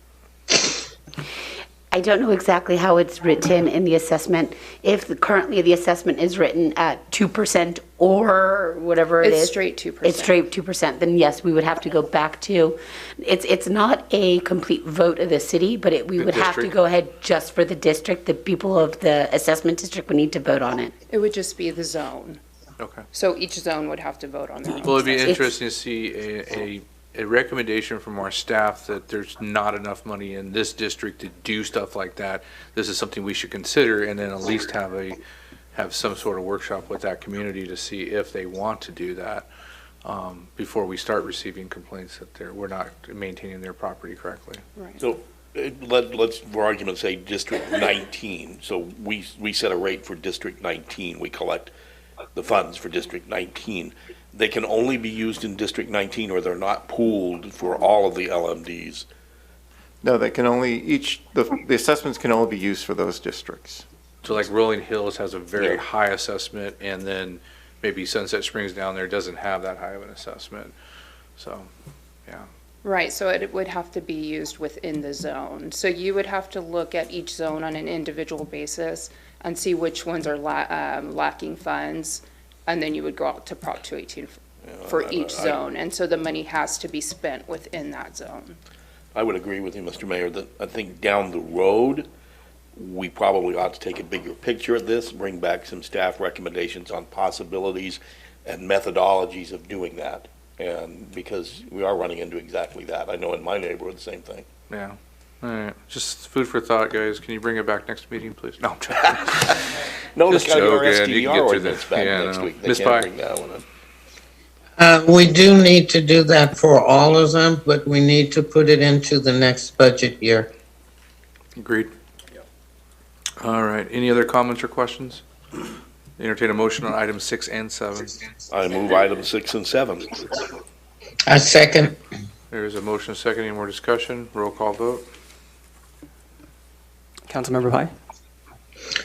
I don't know exactly how it's written in the assessment. If currently the assessment is written at 2% or whatever it is. It's straight 2%. It's straight 2%, then yes, we would have to go back to, it's not a complete vote of the city, but we The would have to district? go ahead just for the district. The people of the assessment district would need to vote on it. It would just be the zone. Okay. So each zone would have to vote on their own. Well, it'd be It's- interesting to see a recommendation from our staff that there's not enough money in this district to do stuff like that. This is something we should consider, and then at least have some sort of workshop with that community to see if they want to do that, before we start receiving complaints that we're not maintaining their property correctly. So let's, for argument's sake, District 19. So we set a rate for District 19. We collect the funds for District 19. They can only be used in District 19, or they're not pooled for all of the LMDs. No, they can only, the assessments can only be used for those districts. So like Rolling Hills has a very Yeah. high assessment, and then maybe Sunset Springs down there doesn't have that high of an assessment. So, yeah. Right, so it would have to be used within the zone. So you would have to look at each zone on an individual basis and see which ones are lacking funds, and then you would go out to Prop 218 for each zone. And so the money has to be spent within that zone. I would agree with you, Mr. Mayor, that I think down the road, we probably ought to take a bigger picture of this, bring back some staff recommendations on possibilities and methodologies of doing that. And because we are running into exactly that. I know in my neighborhood, the same thing. Yeah. All right. Just food for thought, guys. Can you bring it back next meeting, please? No, I'm joking. No, Just it's got to be our joking. You can SDR get through ordinance this. back Yeah, next no. week. They Ms. can't Pye? bring that one in. We do need to do that for all of them, but we need to put it into the next budget year. Agreed. All right. Any other comments or questions? Entertain a motion on items 6 and 7. I move items 6 and 7. I second. There's a motion, a second. Any more discussion? Roll call vote. Councilmember Pye?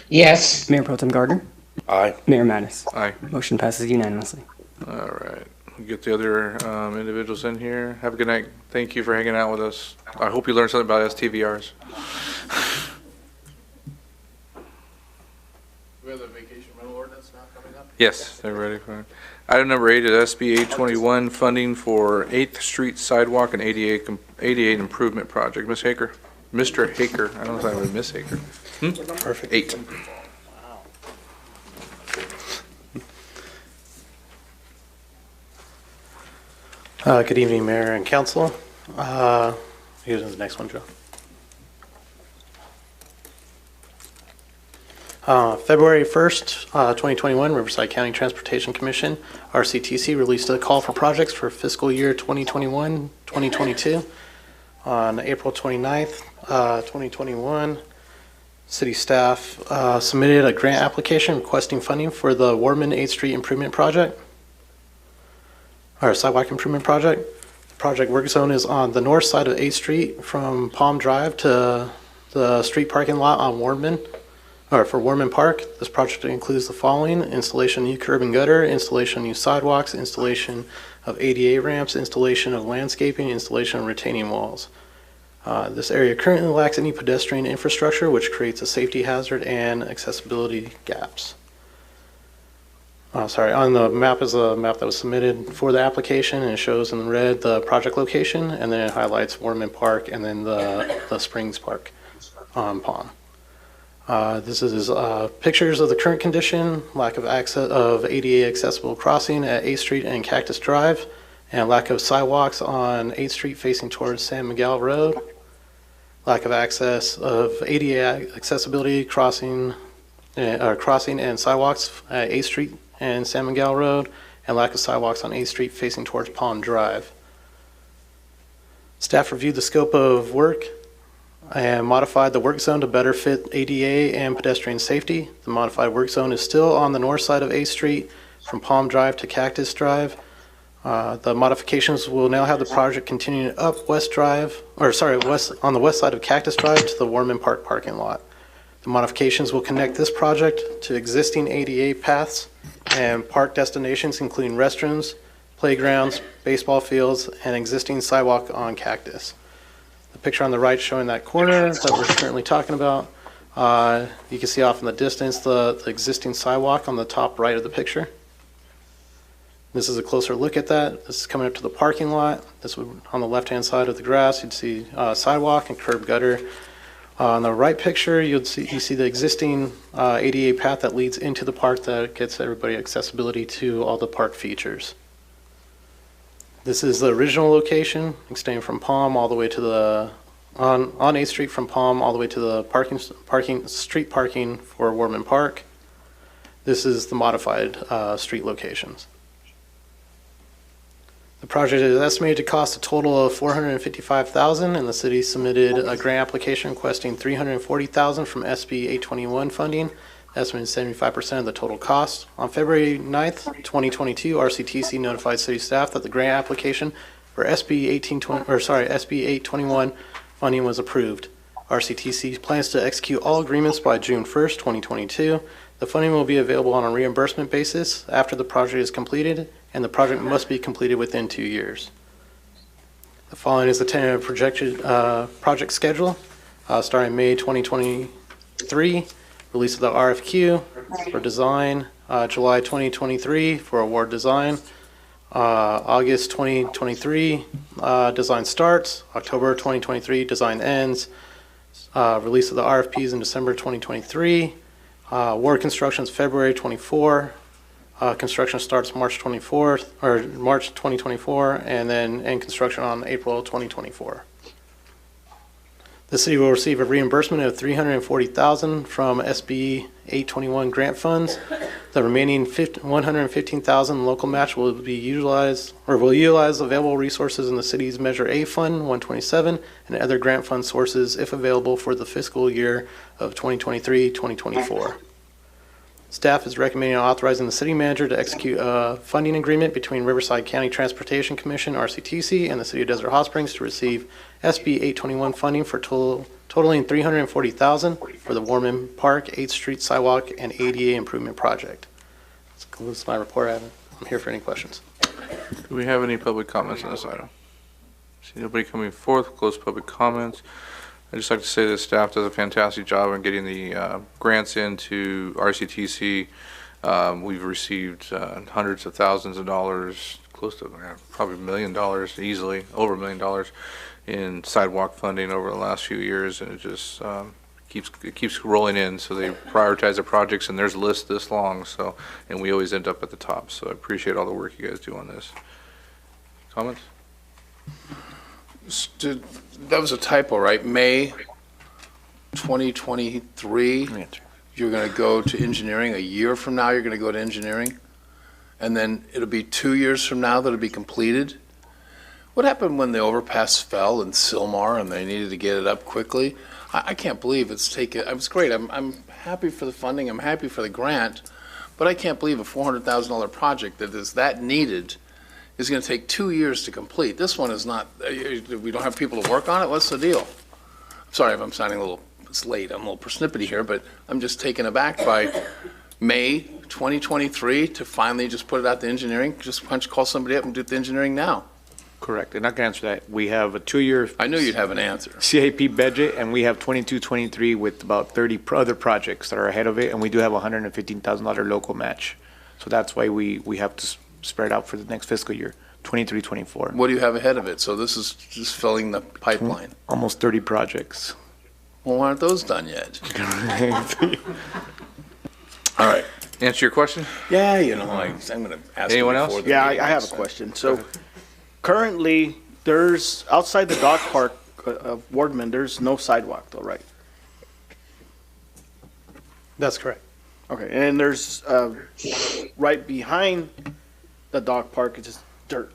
Yes. Mayor Pro Tem Gardner? Aye. Mayor Mattis? Aye. Motion passes unanimously. All right. We'll get the other individuals in here. Have a good night. Thank you for hanging out with us. I hope you learned something about STVRs. We have the vacation rental ordinance now coming up? Yes, they're ready for it. Item number 8 is SB 821, funding for 8th Street Sidewalk and ADA Improvement Project. Ms. Haker, Mr. Haker, I don't know if I would Miss Haker. Perfect. 8. Good evening, Mayor and Council. Here's the next one, Joe. February 1st, 2021, Riverside County Transportation Commission, RCTC, released a call for projects for fiscal year 2021-2022. On April 29th, 2021, city staff submitted a grant application requesting funding for the Warman 8th Street Improvement Project, or Sidewalk Improvement Project. The project work zone is on the north side of 8th Street from Palm Drive to the street parking lot on Warman, or for Warman Park. This project includes the following: installation of new curb and gutter, installation of new sidewalks, installation of ADA ramps, installation of landscaping, installation of retaining walls. This area currently lacks any pedestrian infrastructure, which creates a safety hazard and accessibility gaps. On the map is a map that was submitted for the application, and it shows in red the project location, and then it highlights Warman Park and then the Springs Park on Palm. This is pictures of the current condition: lack of access of ADA accessible crossing at 8th Street and Cactus Drive, and lack of sidewalks on 8th Street facing towards San Miguel Road. Lack of access of ADA accessibility crossing and sidewalks at 8th Street and San Miguel Road, and lack of sidewalks on 8th Street facing towards Palm Drive. Staff reviewed the scope of work and modified the work zone to better fit ADA and pedestrian safety. The modified work zone is still on the north side of 8th Street from Palm Drive to Cactus Drive. The modifications will now have the project continuing up west on the west side of Cactus Drive to the Warman Park parking lot. The modifications will connect this project to existing ADA paths and park destinations, including restrooms, playgrounds, baseball fields, and existing sidewalk on Cactus. The picture on the right showing that corner that we're currently talking about. You can see off in the distance the existing sidewalk on the top right of the picture. This is a closer look at that. This is coming up to the parking lot. This would, on the left-hand side of the grass, you'd see sidewalk and curb gutter. On the right picture, you see the existing ADA path that leads into the park that gets everybody accessibility to all the park features. This is the original location, extending from Palm all the way to the on 8th Street from Palm all the way to the street parking for Warman Park. This is the modified street locations. The project is estimated to cost a total of $455,000, and the city submitted a grant application requesting $340,000 from SB 821 funding, estimated 75% of the total cost. On February 9th, 2022, RCTC notified city staff that the grant application for SB 821 funding was approved. RCTC plans to execute all agreements by June 1st, 2022. The funding will be available on a reimbursement basis after the project is completed, and the project must be completed within 2 years. The following is the tentative projected project schedule, starting May 2023, release of the RFQ for design, July 2023 for award design, August 2023 design starts, October 2023 design ends, release of the RFPs in December 2023, award construction is February 24. Construction starts March 24th, or March 2024, and then end construction on April 2024. The city will receive a reimbursement of $340,000 from SB 821 grant funds. The remaining $115,000 local match will utilize available resources in the city's Measure A Fund 127 and other grant fund sources if available for the fiscal year of 2023-2024. Staff is recommending authorizing the city manager to execute a funding agreement between Riverside County Transportation Commission, RCTC, and the City of Desert Hot Springs to receive SB 821 funding for totaling $340,000 for the Warman Park 8th Street Sidewalk and ADA Improvement Project. That concludes my report. I'm here for any questions. Do we have any public comments on this item? See nobody coming forth, close public comments. I'd just like to say that staff does a fantastic job in getting the grants into RCTC. We've received hundreds of thousands of dollars, close to probably $1 million easily, over $1 million in sidewalk funding over the last few years, and it just keeps rolling in. So they prioritize the projects, and there's a list this long. So, and we always end up at the top. So I appreciate all the work you guys do on this. Comments? That was a typo, right? May 2023, you're going to go to engineering. A year from now, you're going to go to engineering. And then it'll be 2 years from now that it'll be completed. What happened when the overpass fell in Sylmar and they needed to get it up quickly? I can't believe it's taken. It was great. I'm happy for the funding. I'm happy for the grant. But I can't believe a $400,000 project that is that needed is going to take 2 years to complete. This one is not, we don't have people to work on it? What's the deal? Sorry if I'm sounding a little, it's late, I'm a little persnippety here, but I'm just taken aback by May 2023 to finally just put it out to engineering, just call somebody up and do the engineering now. Correct, and I can answer that. We have a 2-year. I knew you'd have an answer. CIP budget, and we have 22-23 with about 30 other projects that are ahead of it, and we do have a $115,000 local match. So that's why we have to spread out for the next fiscal year, 23-24. What do you have ahead of it? So this is just filling the pipeline. Almost 30 projects. Well, why aren't those done yet? All right. Answer your question? Yeah, you know, I'm going to ask Anyone you else? before the Yeah, meeting I have a ends. question. So currently, there's, outside the dog park of Wardman, there's no sidewalk though, right? That's correct. Okay, and then there's, right behind the dog park, it's just dirt.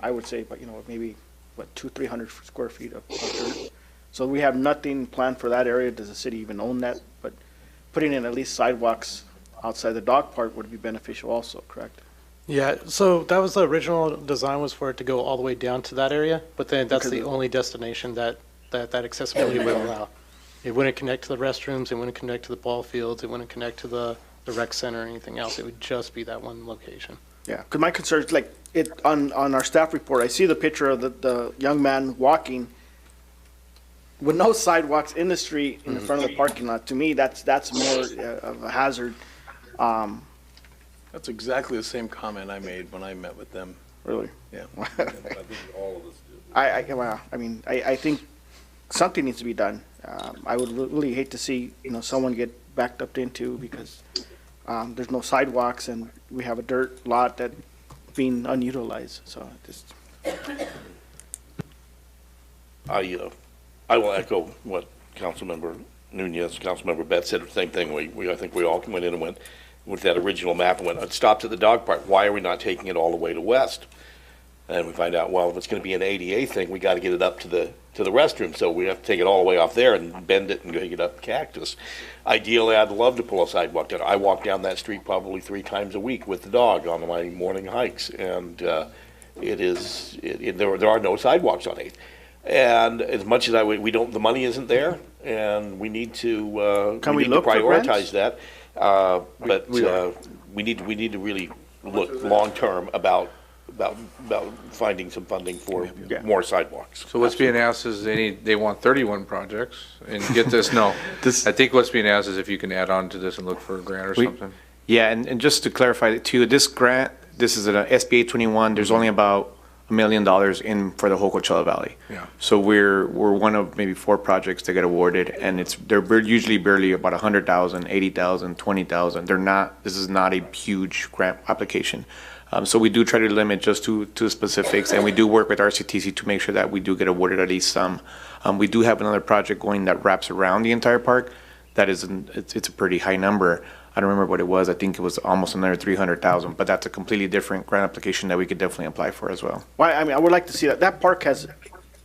I would say, but maybe, 200-300 square feet of dirt. So we have nothing planned for that area. Does the city even own that? But putting in at least sidewalks outside the dog park would be beneficial also, correct? Yeah, so that was the original design, was for it to go all the way down to that area, but then that's the only destination that accessibility would allow. It wouldn't connect to the restrooms, it wouldn't connect to the ball fields, it wouldn't connect to the rec center or anything else. It would just be that one location. Yeah, because my concern is on our staff report, I see the picture of the young man walking with no sidewalks in the street in the front of the parking lot, to me, that's more of a hazard. That's exactly the same comment I made when I met with them. Really? Yeah. I think all of us do. I think something needs to be done. I would really hate to see, someone get backed up into because there's no sidewalks and we have a dirt lot that being unutilized, so just. I will echo what Councilmember Nunez, Councilmember Betts said, the same thing. I think we all went in and went with that original map and went, it stopped at the dog park. Why are we not taking it all the way to west? And we find out, well, if it's going to be an ADA thing, we got to get it up to the restroom. So we have to take it all the way off there and bend it and take it up Cactus. Ideally, I'd love to pull a sidewalk down. I walk down that street probably 3 times a week with the dog on my morning hikes, and there are no sidewalks on 8th. And as much as we don't, the money isn't there, and we need to prioritize that. But we need to really look long term about finding some funding for more sidewalks. So what's being asked is they want 31 projects, and get this, no. I think what's being asked is if you can add on to this and look for a grant or something. Yeah, and just to clarify too, this grant, this is an SBA 21, there's only about $1 million in for the whole Coachella Valley. Yeah. So we're one of maybe 4 projects that get awarded, and they're usually barely about 100,000, 80,000, 20,000. This is not a huge grant application. So we do try to limit just to specifics, and we do work with RCTC to make sure that we do get awarded at least some. We do have another project going that wraps around the entire park. It's a pretty high number. I don't remember what it was. I think it was almost another 300,000, but that's a completely different grant application that we could definitely apply for as well. Well, I would like to see that. That park has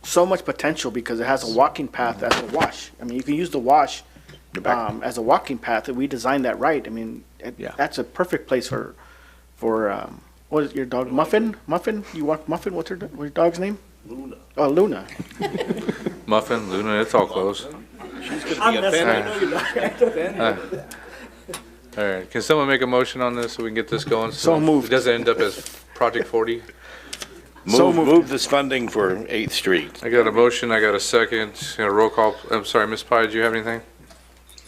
so much potential because it has a walking path as a wash. You can use the wash as a walking path, and we designed that right. That's a perfect place for what is your dog? Muffin? You walk Muffin? What's your dog's name? Luna. Oh, Luna. Muffin, Luna, it's all close. She's going to be offended. All right, can someone make a motion on this so we can get this going? So moved. It doesn't end up as Project 40? Move this funding for 8th Street. I got a motion, I got a second, a roll call. I'm sorry, Ms. Pye, do you have anything?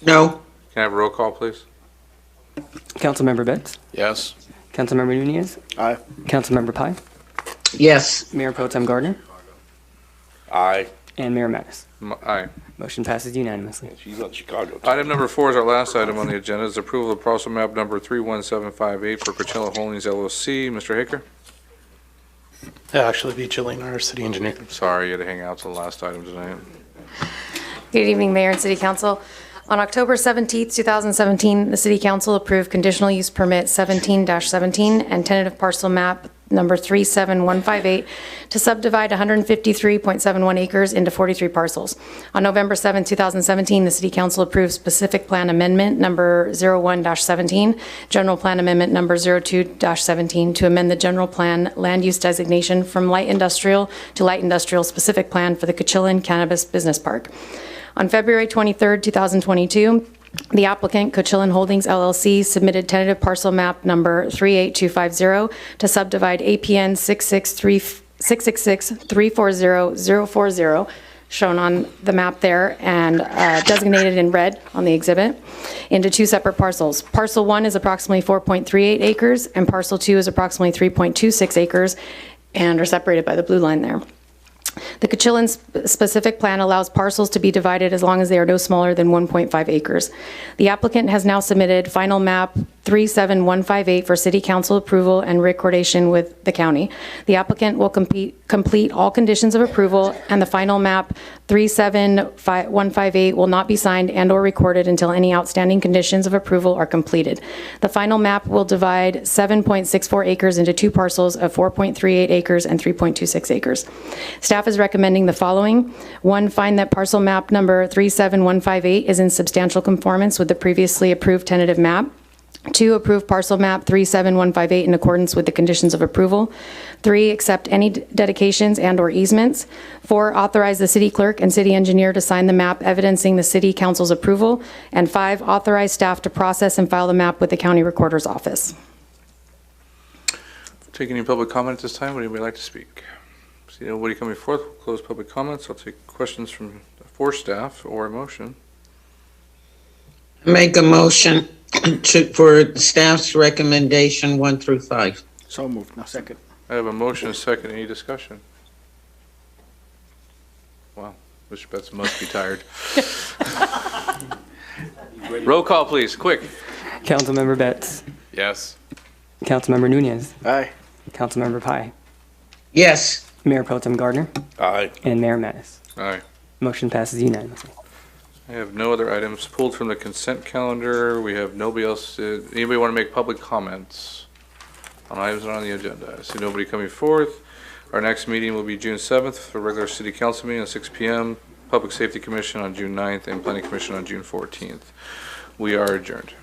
No. Can I have a roll call, please? Councilmember Betts? Yes. Councilmember Nunez? Aye. Councilmember Pye? Yes. Mayor Pro Tem Gardner? Aye. And Mayor Mattis? Aye. Motion passes unanimously. She's on Chicago. Item number 4 is our last item on the agenda, is approval of parcel map number 31758 for Coachella Holdings LLC. Mr. Haker? Actually, be Jillian, our city engineer. Sorry, you had to hang out till the last item tonight. Good evening, Mayor and City Council. On October 17th, 2017, the City Council approved conditional use permit 17-17 and tentative parcel map number 37158 to subdivide 153.71 acres into 43 parcels. On November 7th, 2017, the City Council approved specific plan amendment number 01-17, general plan amendment number 02-17 to amend the general plan land use designation from light industrial to light industrial specific plan for the Coachillin Cannabis Business Park. On February 23rd, 2022, the applicant, Coachillin Holdings LLC, submitted tentative parcel map number 38250 to subdivide APN 666-340-040, shown on the map there and designated in red on the exhibit, into 2 separate parcels. Parcel 1 is approximately 4.38 acres, and Parcel 2 is approximately 3.26 acres, and are separated by the blue line there. The Coachillin specific plan allows parcels to be divided as long as they are no smaller than 1.5 acres. The applicant has now submitted final map 37158 for City Council approval and recordation with the county. The applicant will complete all conditions of approval, and the final map 37158 will not be signed and or recorded until any outstanding conditions of approval are completed. The final map will divide 7.64 acres into 2 parcels of 4.38 acres and 3.26 acres. Staff is recommending the following. 1, find that parcel map number 37158 is in substantial conformance with the previously approved tentative map. 2, approve parcel map 37158 in accordance with the conditions of approval. 3, accept any dedications and or easements. 4, authorize the city clerk and city engineer to sign the map evidencing the city council's approval. And 5, authorize staff to process and file the map with the county recorder's office. Take any public comment at this time? Would anybody like to speak? See nobody coming forth, we'll close public comments. I'll take questions from the for staff or a motion? Make a motion for staff's recommendation 1 through 5. So moved. No, second. I have a motion, a second. Any discussion? Wow, Mr. Betts must be tired. Roll call, please, quick. Councilmember Betts. Yes. Councilmember Nunez. Aye. Councilmember Pai. Yes. Mayor Pro Tem Gardner. Aye. And Mayor Mattis. Aye. Motion passes unanimously. I have no other items pulled from the consent calendar. We have nobody else. Anybody want to make public comments on items that are on the agenda? I see nobody coming forth. Our next meeting will be June 7th for regular city council meeting at 6 p.m., Public Safety Commission on June 9th, and Planning Commission on June 14th. We are adjourned.